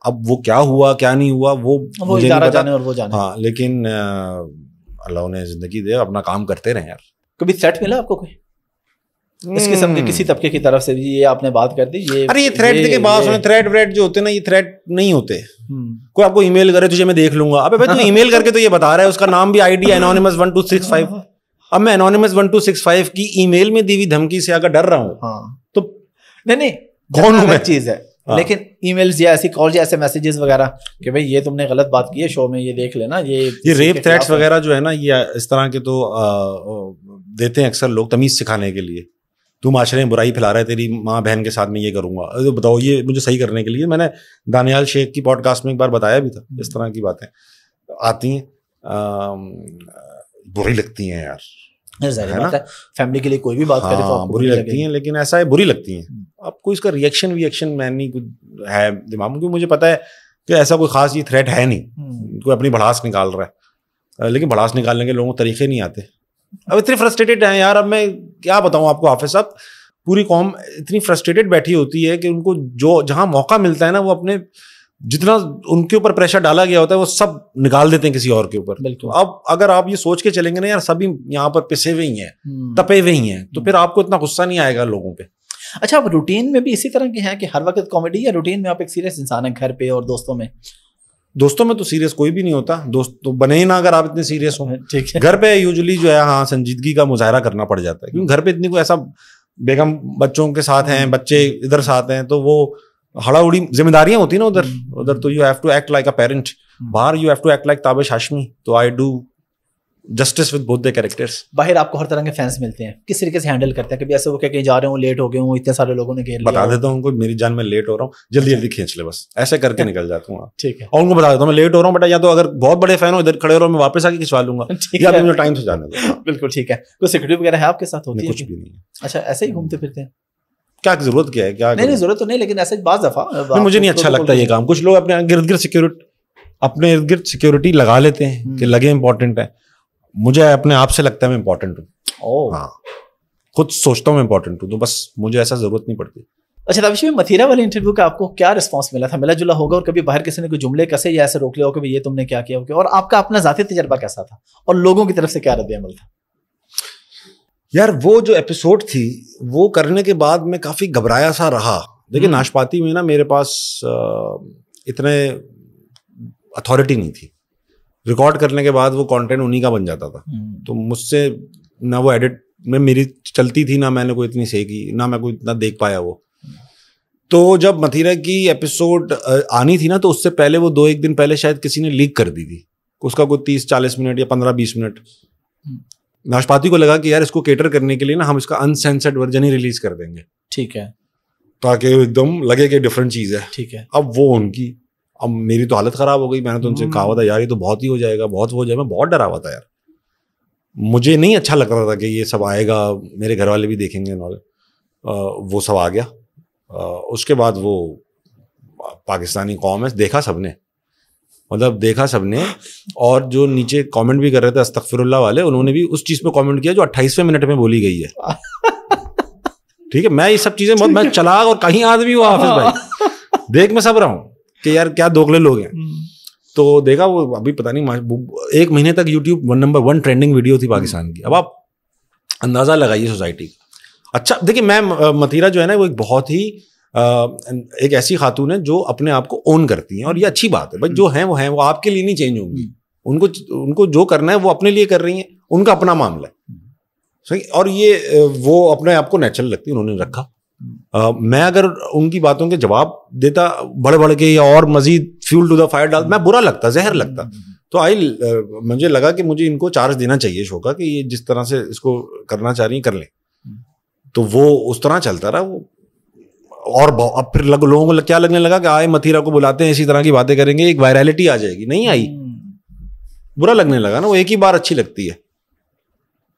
اب وہ کیا ہوا کیا نہیں ہوا وہ مجھے نہیں پتا, ہاں لیکن اللہ انہیں زندگی دے, اپنا کام کرتے رہے یار. کبھی تھریٹ ملا آپ کو کوئی اس قسم کے کسی طبقے کی طرف سے بھی؟ یہ آپ نے بات کر دی, یہ تھریٹ کے بعد تھریٹ وریٹ جو ہوتے ہیں نا, یہ تھریٹ نہیں ہوتے. کوئی آپ کو ای میل کرے تجھے میں دیکھ لوں گا, ابے بھائی تو ای میل کر کے تو یہ بتا رہا ہے, اس کا نام بھی آئی ڈی انونیمس 1265. اب میں انونیمس 1265 کی ای میل میں دی ہوئی دھمکی سے اگر ڈر رہا ہوں تو نہیں کون ہوں میں چیز ہے. لیکن ای میلز یا ایسی کال یا ایسے میسیجز وغیرہ کہ بھائی یہ تم نے غلط بات کی ہے شو میں, یہ دیکھ لینا, یہ ریپ تھریٹس وغیرہ جو ہے نا, یہ اس طرح کے تو دیتے ہیں اکثر لوگ تمیز سکھانے کے لیے. تو معاشرے میں برائی پھیلا رہا ہے, تیری ماں بہن کے ساتھ میں یہ کروں گا, بتاؤ یہ مجھے صحیح کرنے کے لیے. میں نے دانیال شیخ کی پوڈ کاسٹ میں ایک بار بتایا بھی تھا, اس طرح کی باتیں آتی ہیں, بری لگتی ہیں یار, فیملی کے لیے کوئی بھی بات کرے تو بری لگتی ہیں. لیکن ایسا ہے بری لگتی ہیں. اب کوئی اس کا ریئیکشن میں نہیں کچھ ہے دماغ میں, کیونکہ مجھے پتا ہے کہ ایسا کوئی خاص یہ تھریٹ ہے نہیں, کوئی اپنی بھڑاس نکال رہا ہے. لیکن بھڑاس نکالنے کے لوگوں کو طریقے نہیں آتے. اب اتنے فرسٹریٹڈ ہیں یار, اب میں کیا بتاؤں آپ کو حافظ صاحب, پوری قوم اتنی فرسٹریٹڈ بیٹھی ہوتی ہے کہ ان کو جو جہاں موقع ملتا ہے نا, وہ اپنے جتنا ان کے اوپر پریشر ڈالا گیا ہوتا ہے وہ سب نکال دیتے ہیں کسی اور کے اوپر. اب اگر آپ یہ سوچ کے چلیں گے نا یار سبھی یہاں پر پسے ہوئے ہی ہیں, تپے ہوئے ہی ہیں, تو پھر آپ کو اتنا غصہ نہیں آئے گا لوگوں پہ. اچھا, آپ روٹین میں بھی اسی طرح کے ہیں کہ ہر وقت کامیڈی, یا روٹین میں آپ ایک سیریس انسان ہیں گھر پہ اور دوستوں میں؟ دوستوں میں تو سیریس کوئی بھی نہیں ہوتا, دوست تو بنے ہی نہ اگر آپ اتنے سیریس ہوں. گھر پہ یوزلی جو ہے ہاں سنجیدگی کا مظاہرہ کرنا پڑ جاتا ہے, کیونکہ گھر پہ اتنی کوئی ایسا بیگم بچوں کے ساتھ ہیں, بچے ادھر ساتھ ہیں, تو وہ ہڑا اڑی ذمہ داریاں ہوتی ہیں نا ادھر تو you have to act like a parent. باہر you have to act like Tabish Hashmi. تو I do justice with both the characters. باہر آپ کو ہر طرح کے فینس ملتے ہیں, کس طریقے سے ہینڈل کرتے ہیں؟ کبھی ایسے ہو کہ کہیں جا رہے ہوں لیٹ ہو گئے ہوں, اتنے سارے لوگوں نے گھیر لیا, بتا دیتا ہوں ان کو میری جان میں لیٹ ہو رہا ہوں, جلدی جلدی کھینچ لے, بس ایسے کر کے نکل جاتا ہوں. ٹھیک ہے, اور ان کو بتا دیتا ہوں میں لیٹ ہو رہا ہوں بیٹا, یا تو اگر بہت بڑے فین ہو ادھر کھڑے رہو, میں واپس آ کے کھنچوا لوں گا, یا مجھے ٹائم سے جانے دو. بالکل ٹھیک ہے. کوئی سیکورٹی وغیرہ ہے آپ کے ساتھ؟ ہوتی ہے کچھ بھی نہیں. اچھا, ایسے ہی گھومتے پھرتے ہیں؟ کیا ضرورت کیا ہے, کیا نہیں ضرورت تو نہیں, لیکن ایسے بعض دفعہ مجھے نہیں اچھا لگتا یہ کام. کچھ لوگ اپنے ارد گرد سیکورٹی لگا لیتے ہیں کہ لگے امپورٹنٹ ہے. مجھے اپنے آپ سے لگتا ہے میں امپورٹنٹ ہوں. ہاں, خود سوچتا ہوں میں امپورٹنٹ ہوں, تو بس مجھے ایسا ضرورت نہیں پڑتی. اچھا تابش میں متھیرا والے انٹرویو کا آپ کو کیا رسپانس ملا تھا؟ ملا جلا ہوگا, اور کبھی باہر کسی نے کوئی جملے کسے یا ایسے روک لیا ہو کہ یہ تم نے کیا کیا ہو, اور آپ کا اپنا ذاتی تجربہ کیسا تھا اور لوگوں کی طرف سے کیا رد عمل تھا؟ یار وہ جو ایپیسوڈ تھی وہ کرنے کے بعد میں کافی گھبرایا سا رہا. دیکھیں ناشپاتی میں نا میرے پاس اتنے اتھارٹی نہیں تھی. ریکارڈ کرنے کے بعد وہ کانٹینٹ انہیں کا بن جاتا تھا, تو مجھ سے نہ وہ ایڈٹ میں میری چلتی تھی, نہ میں نے کوئی اتنی صحیح کی, نہ میں کوئی اتنا دیکھ پایا وہ. تو جب متھیرا کی ایپیسوڈ آنی تھی نا, تو اس سے پہلے وہ 2-1 دن پہلے شاید کسی نے لیک کر دی تھی, اس کا کوئی 30-40 منٹ یا 15-20 منٹ. ناشپاتی کو لگا کہ یار اس کو کیٹر کرنے کے لیے نا ہم اس کا انسینسرڈ ورژن ہی ریلیز کر دیں گے. ٹھیک ہے, تاکہ ایک دم لگے کہ ڈفرینٹ چیز ہے. ٹھیک ہے. اب وہ ان کی, اب میری تو حالت خراب ہو گئی. میں نے تو ان سے کہا ہوا تھا یار یہ تو بہت ہی ہو جائے گا, بہت ہو جائے گا. میں بہت ڈرا ہوا تھا یار, مجھے نہیں اچھا لگ رہا تھا کہ یہ سب آئے گا, میرے گھر والے بھی دیکھیں گے. وہ سب آ گیا. اس کے بعد وہ پاکستانی قوم ہے, دیکھا سب نے, مطلب دیکھا سب نے. اور جو نیچے کامنٹ بھی کر رہے تھے استغفر اللہ والے, انہوں نے بھی اس چیز پہ کامنٹ کیا جو 28ویں منٹ میں بولی گئی ہے. ٹھیک ہے, میں یہ سب چیزیں بہت میں چلاک اور کہیں آدمی ہوا حافظ بھائی, دیکھ میں سب رہا ہوں کہ یار کیا دوگلے لوگ ہیں. تو دیکھا وہ ابھی پتہ نہیں 1 مہینے تک یوٹیوب نمبر 1 ٹرینڈنگ ویڈیو تھی پاکستان کی. اب آپ اندازہ لگائیے سوسائٹی. اچھا دیکھیے میں متھیرا جو ہے نا وہ ایک بہت ہی ایک ایسی خاتون ہے جو اپنے آپ کو اون کرتی ہیں, اور یہ اچھی بات ہے بھائی. جو ہیں وہ آپ کے لیے نہیں چینج ہوں گی, ان کو جو کرنا ہے وہ اپنے لیے کر رہی ہیں, ان کا اپنا معاملہ ہے صحیح. اور یہ وہ اپنے آپ کو نیچرل لگتی, انہوں نے رکھا. میں اگر ان کی باتوں کے جواب دیتا بڑھ بڑھ کے یا اور مزید فیول ٹو دا فائر ڈال, میں برا لگتا, زہر لگتا. تو مجھے لگا کہ مجھے ان کو چارج دینا چاہیے شو کا, کہ یہ جس طرح سے اس کو کرنا چاہ رہی ہیں کر لیں. تو وہ اس طرح چلتا رہا وہ. اور اب پھر لوگوں کو کیا لگنے لگا کہ آئے متھیرا کو بلاتے ہیں اسی طرح کی باتیں کریں گے, ایک وائرلٹی آ جائے گی. نہیں آئی, برا لگنے لگا نا. وہ ایک ہی بار اچھی لگتی ہے,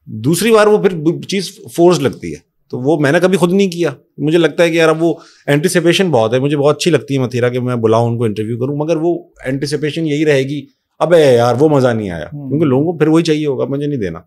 دوسری بار وہ پھر چیز فورس لگتی ہے. تو وہ میں نے کبھی خود نہیں کیا. مجھے لگتا ہے کہ یار اب وہ اینٹیسپیشن بہت ہے, مجھے بہت اچھی لگتی ہے متھیرا کہ میں بلاؤں ان کو انٹرویو کروں, مگر وہ اینٹیسپیشن یہی رہے گی ابے یار وہ مزہ نہیں آیا, کیونکہ لوگوں کو پھر وہی چاہیے ہوگا, مجھے نہیں دینا.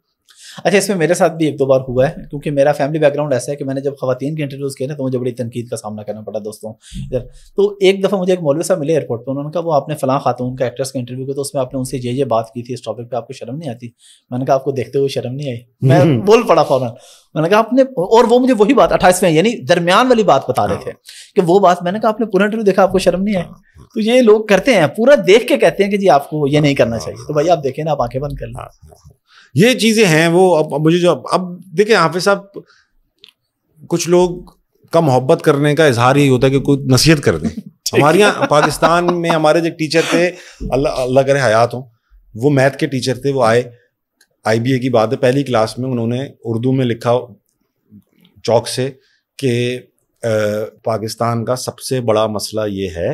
اچھا اس میں میرے ساتھ بھی 1-2 بار ہوا ہے, کیونکہ میرا فیملی بیک گراؤنڈ ایسا ہے کہ میں نے جب خواتین کے انٹرویوز کیے نا تو مجھے بڑی تنقید کا سامنا کرنا پڑا دوستوں ادھر. تو ایک دفعہ مجھے ایک مولوی صاحب ملے ایئرپورٹ پہ, انہوں نے کہا وہ آپ نے فلاں خاتون کا ایکٹریس کا انٹرویو کیا تو اس میں آپ نے ان سے یہ بات کی تھی اس ٹاپک پہ, آپ کو شرم نہیں آتی؟ میں نے کہا آپ کو دیکھتے ہوئے شرم نہیں آئی؟ میں بول پڑا فوراً, میں نے کہا آپ نے, اور وہ مجھے وہی بات 28ویں یعنی درمیان والی بات بتا رہے تھے کہ وہ بات, میں نے کہا آپ نے پورا انٹرویو دیکھا, آپ کو شرم نہیں آئی؟ تو یہ لوگ کرتے ہیں, پورا دیکھ کے کہتے ہیں کہ جی آپ کو یہ نہیں کرنا چاہیے. تو بھائی آپ دیکھیں نا, آپ آنکھیں بند کر لیں. یہ چیزیں ہیں وہ. اب مجھے جو اب دیکھیں حافظ صاحب, کچھ لوگ کا محبت کرنے کا اظہار یہی ہوتا ہے کہ کوئی نصیحت کر دیں. ہمارے یہاں پاکستان میں ہمارے جو ٹیچر تھے, اللہ کرے حیات ہوں, وہ میتھ کے ٹیچر تھے. وہ آئے IBA کی بات ہے, پہلی کلاس میں انہوں نے اردو میں لکھا چوک سے کہ پاکستان کا سب سے بڑا مسئلہ یہ ہے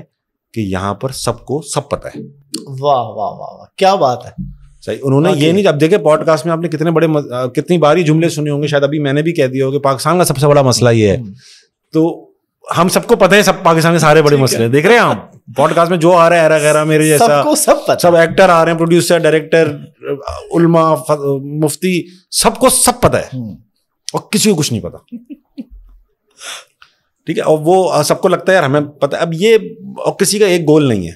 کہ یہاں پر سب کو سب پتہ ہے. واہ واہ واہ واہ, کیا بات ہے. صحیح, انہوں نے یہ نہیں, اب دیکھیں پوڈ کاسٹ میں آپ نے کتنی بار یہ جملے سنے ہوں گے, شاید ابھی میں نے بھی کہہ دیا ہو کہ پاکستان کا سب سے بڑا مسئلہ یہ ہے. تو ہم سب کو پتہ ہے سب پاکستان کے سارے بڑے مسئلے دیکھ رہے ہیں ہم پوڈ کاسٹ میں جو آ رہا ہے ایرا غیرہ میرے جیسا, سب ایکٹر آ رہے ہیں, پروڈیوسر, ڈائریکٹر, علماء, مفتی, سب کو سب پتہ ہے اور کسی کو کچھ نہیں پتا. ٹھیک ہے, اور وہ سب کو لگتا ہے یار ہمیں پتہ. اب یہ اور کسی کا ایک گول نہیں ہے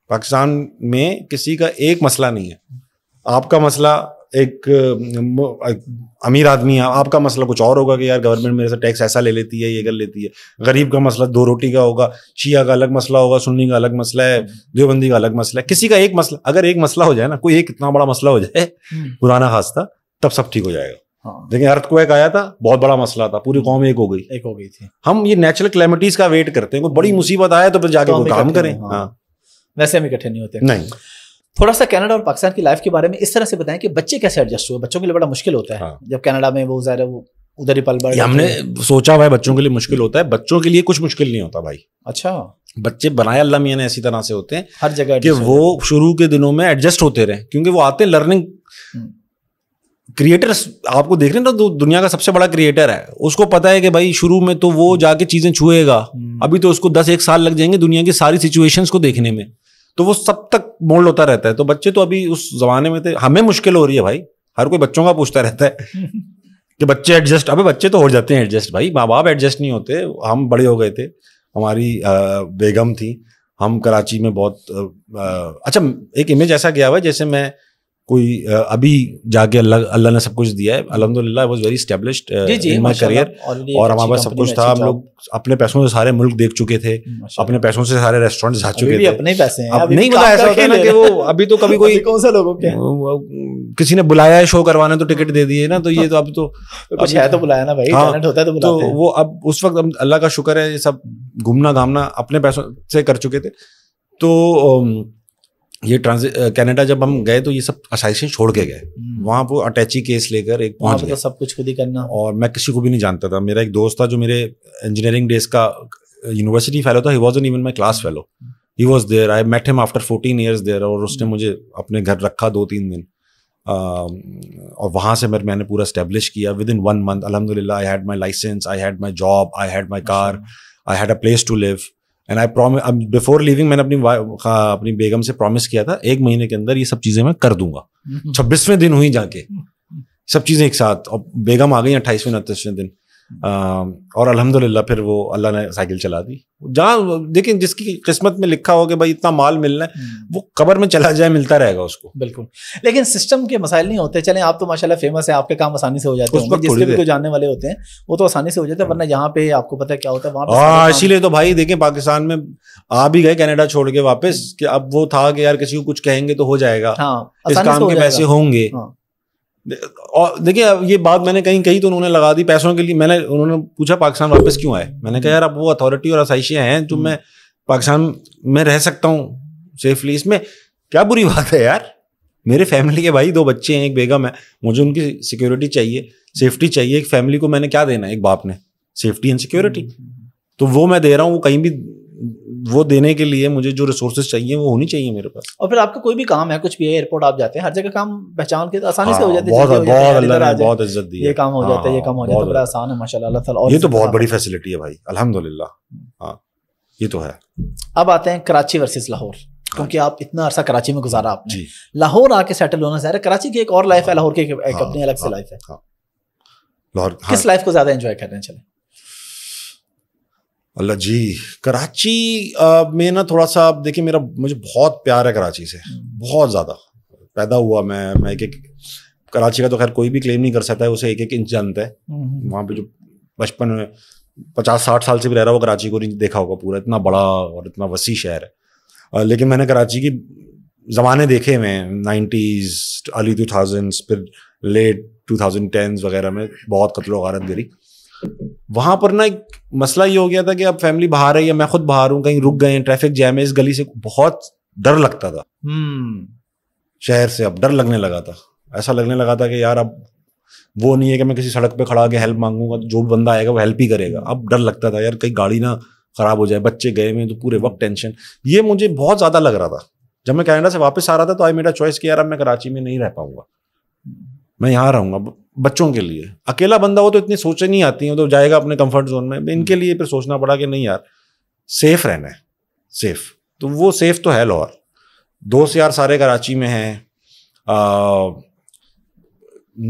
پاکستان میں, کسی کا ایک مسئلہ نہیں ہے. آپ کا مسئلہ ایک امیر آدمی ہے, آپ کا مسئلہ کچھ اور ہوگا کہ یار گورنمنٹ میرے سے ٹیکس ایسا لے لیتی ہے, یہ کر لیتی ہے. غریب کا مسئلہ 2 روٹی کا ہوگا, شیعہ کا الگ مسئلہ ہوگا, سنی کا الگ مسئلہ ہے, دیوبندی کا الگ مسئلہ ہے. کسی کا ایک مسئلہ, اگر ایک مسئلہ ہو جائے نا, کوئی ایک اتنا بڑا مسئلہ ہو جائے پرانا خاصہ, تب سب ٹھیک ہو جائے گا. دیکھیں ارتھ کویک آیا تھا, بہت بڑا مسئلہ تھا, پوری قوم ایک ہو گئی تھی. ہم یہ نیچرل کلیمٹیز کا ویٹ کرتے ہیں, کوئی بڑی مصیبت آئے تو پھر جا کے وہ کام کریں. ہاں ویسے ہم اکٹھے نہیں ہوتے. نہیں. تھوڑا سا کینیڈا اور پاکستان کی لائف کے بارے میں اس طرح سے بتائیں کہ بچے کیسے ایڈجسٹ ہوئے. بچوں کے لیے بڑا مشکل ہوتا ہے جب کینیڈا میں وہ ظاہر ہے وہ ادھر ہی پل بڑھ. ہم نے سوچا بھائی بچوں کے لیے مشکل ہوتا ہے, بچوں کے لیے کچھ مشکل نہیں ہوتا بھائی. اچھا, بچے بنائے اللہ میاں نے ایسی طرح سے ہوتے ہیں ہر جگہ کہ وہ شروع کے دنوں میں ایڈجسٹ ہوتے رہے, کیونکہ وہ آتے ہیں لرننگ. کریٹر آپ کو دیکھ رہے ہیں نا, دنیا کا سب سے بڑا کریٹر ہے, اس کو پتا ہے کہ بھائی شروع میں تو وہ جا کے چیزیں چھوئے گا, ابھی تو اس کو 10-1 سال لگ جائیں گے دنیا کی ساری سچویشنز کو دیکھنے میں, تو وہ سب تک مولڈ ہوتا رہتا ہے. تو بچے تو ابھی اس زمانے میں تھے, ہمیں مشکل ہو رہی ہے بھائی. ہر کوئی بچوں کا پوچھتا رہتا ہے کہ بچے ایڈجسٹ, ابھی بچے تو ہو جاتے ہیں ایڈجسٹ بھائی, ماں باپ ایڈجسٹ نہیں ہوتے. ہم بڑے ہو گئے تھے, ہماری بیگم تھی, ہم کراچی میں بہت اچھا ایک امیج ایسا گیا ہوا ہے جیسے میں کوئی ابھی جا کے اللہ نے سب کچھ دیا ہے الحمدللہ. I was very established in my career, اور ہمارے پاس سب کچھ تھا. ہم لوگ اپنے پیسوں سے سارے ملک دیکھ چکے تھے, اپنے پیسوں سے سارے ریسٹورینٹ جا چکے تھے. اپنے پیسے ہیں, اب نہیں پتا ایسا ہوتا ہے نا کہ وہ ابھی تو کبھی کوئی کون سے لوگوں کے کسی نے بلایا ہے شو کروانے تو ٹکٹ دے دیے نا, تو یہ تو اب تو کچھ ہے تو بلایا نا بھائی, ٹیلنٹ ہوتا ہے تو بلاتے ہیں. تو وہ اب اس وقت اللہ کا شکر ہے یہ سب گھومنا گھامنا اپنے پیسوں سے کر چکے تھے. تو یہ کینیڈا جب ہم گئے تو یہ سب آسائشیں چھوڑ کے گئے. وہاں پہ اٹیچی کیس لے کر ایک پہنچ گئے, سب کچھ خود ہی کرنا. اور میں کسی کو بھی نہیں جانتا تھا. میرا ایک دوست تھا جو میرے انجینئرنگ ڈیز کا یونیورسٹی فیلو تھا, ہی wasn't even my class fellow, he was there, I met him after 14 years there, اور اس نے مجھے اپنے گھر رکھا 2-3 دن, اور وہاں سے میں نے پورا اسٹیبلش کیا. within 1 month الحمدللہ I had my license, I had my job, I had my car, I had a place to live. And I promise, before leaving میں نے اپنی بیگم سے پرومس کیا تھا 1 مہینے کے اندر یہ سب چیزیں میں کر دوں گا. 26ویں دن ہوئی جا کے سب چیزیں ایک ساتھ, اور بیگم آ گئی 28ویں 29ویں دن, اور الحمدللہ پھر وہ اللہ نے سائیکل چلا دی. جہاں دیکھیں جس کی قسمت میں لکھا ہو کہ بھائی اتنا مال ملنا ہے, وہ قبر میں چلا جائے ملتا رہے گا اس کو. بالکل, لیکن سسٹم کے مسائل نہیں ہوتے. چلیں آپ تو ماشاءاللہ فیمس ہیں, آپ کے کام آسانی سے ہو جاتے ہیں, جس کے بھی کوئی جاننے والے ہوتے ہیں وہ تو آسانی سے ہو جاتے ہیں, ورنہ یہاں پہ آپ کو پتہ ہے کیا ہوتا ہے وہاں پہ. اسی لیے تو بھائی دیکھیں پاکستان میں آ بھی گئے کینیڈا چھوڑ کے واپس, کہ اب وہ تھا کہ یار کسی کو کچھ کہیں گے تو ہو جائے گا, اس کام کے پیسے ہوں گے. اور دیکھیے یہ بات میں نے کہیں کہی تو انہوں نے لگا دی پیسوں کے لیے. انہوں نے پوچھا پاکستان واپس کیوں آئے, میں نے کہا یار اب وہ اتھارٹی اور آسائشیں ہیں جو میں پاکستان میں رہ سکتا ہوں سیفلی, اس میں کیا بری بات ہے یار. میرے فیملی کے بھائی 2 بچے ہیں, ایک بیگم ہے, مجھے ان کی سیکورٹی چاہیے, سیفٹی چاہیے. ایک فیملی کو میں نے کیا دینا ہے ایک باپ نے, سیفٹی اینڈ سیکورٹی, تو وہ میں دے رہا ہوں. وہ کہیں بھی وہ دینے کے لیے مجھے جو ریسورسز چاہیے وہ ہونی چاہیے میرے پاس. اور پھر آپ کا کوئی بھی کام ہے, کچھ بھی ہے, ایئرپورٹ آپ جاتے ہیں, ہر جگہ کام پہچان کے آسانی سے ہو جاتے ہیں. بہت اللہ نے بہت عزت دی ہے, یہ کام ہو جاتا ہے, یہ کام ہو جاتا ہے, بڑا آسان ہے ماشاءاللہ اللہ تعالیٰ. یہ تو بہت بڑی فیسلٹی ہے بھائی الحمدللہ. ہاں یہ تو ہے. اب آتے ہیں کراچی ورسز لاہور. کیونکہ آپ اتنا عرصہ کراچی میں گزارا آپ نے, لاہور آ کے سیٹل ہونا ظاہر ہے کراچی کی ایک اور لائف ہے, لاہور کی ایک اپنی الگ سے لائف ہے. لاہور کس لائف کو زیادہ انجوائے کر رہے ہیں؟ چلیں اللہ جی, کراچی میں نا تھوڑا سا دیکھیں مجھے بہت پیار ہے کراچی سے, بہت زیادہ. پیدا ہوا میں ایک کراچی کا تو خیر کوئی بھی کلیم نہیں کر سکتا ہے, اسے ایک ایک انچ جانتا ہے. وہاں پہ جو بچپن میں 50-60 سال سے بھی رہ رہا ہو کراچی کو نہیں دیکھا ہوگا پورا, اتنا بڑا اور اتنا وسیع شہر ہے. لیکن میں نے کراچی کی زمانے دیکھے میں 90s, ارلی 2000s, پھر لیٹ 2010s وغیرہ میں بہت قتل و غارت گری. وہاں پر نا ایک مسئلہ یہ ہو گیا تھا کہ اب فیملی باہر ہے یا میں خود باہر ہوں, کہیں رک گئے ہیں, ٹریفک جیم ہے, اس گلی سے بہت ڈر لگتا تھا. شہر سے اب ڈر لگنے لگا تھا, ایسا لگنے لگا تھا کہ یار اب وہ نہیں ہے کہ میں کسی سڑک پہ کھڑا کے ہیلپ مانگوں گا, جو بندہ آئے گا وہ ہیلپ ہی کرے گا. اب ڈر لگتا تھا یار کہیں گاڑی نہ خراب ہو جائے, بچے گئے ہوئے تو پورے وقت ٹینشن. یہ مجھے بہت زیادہ لگ رہا تھا. جب میں کینیڈا سے واپس آ رہا تھا تو آئی میڈ اے چوائس کہ یار اب میں کراچی میں نہیں رہ پاؤں گا, میں یہاں رہوں گا بچوں کے لیے. اکیلا بندہ ہو تو اتنی سوچیں نہیں آتی ہیں, تو جائے گا اپنے کمفرٹ زون میں. ان کے لیے پھر سوچنا پڑا کہ نہیں یار سیف رہنا ہے, سیف. تو وہ سیف تو ہے لاہور. دوست یار سارے کراچی میں ہیں,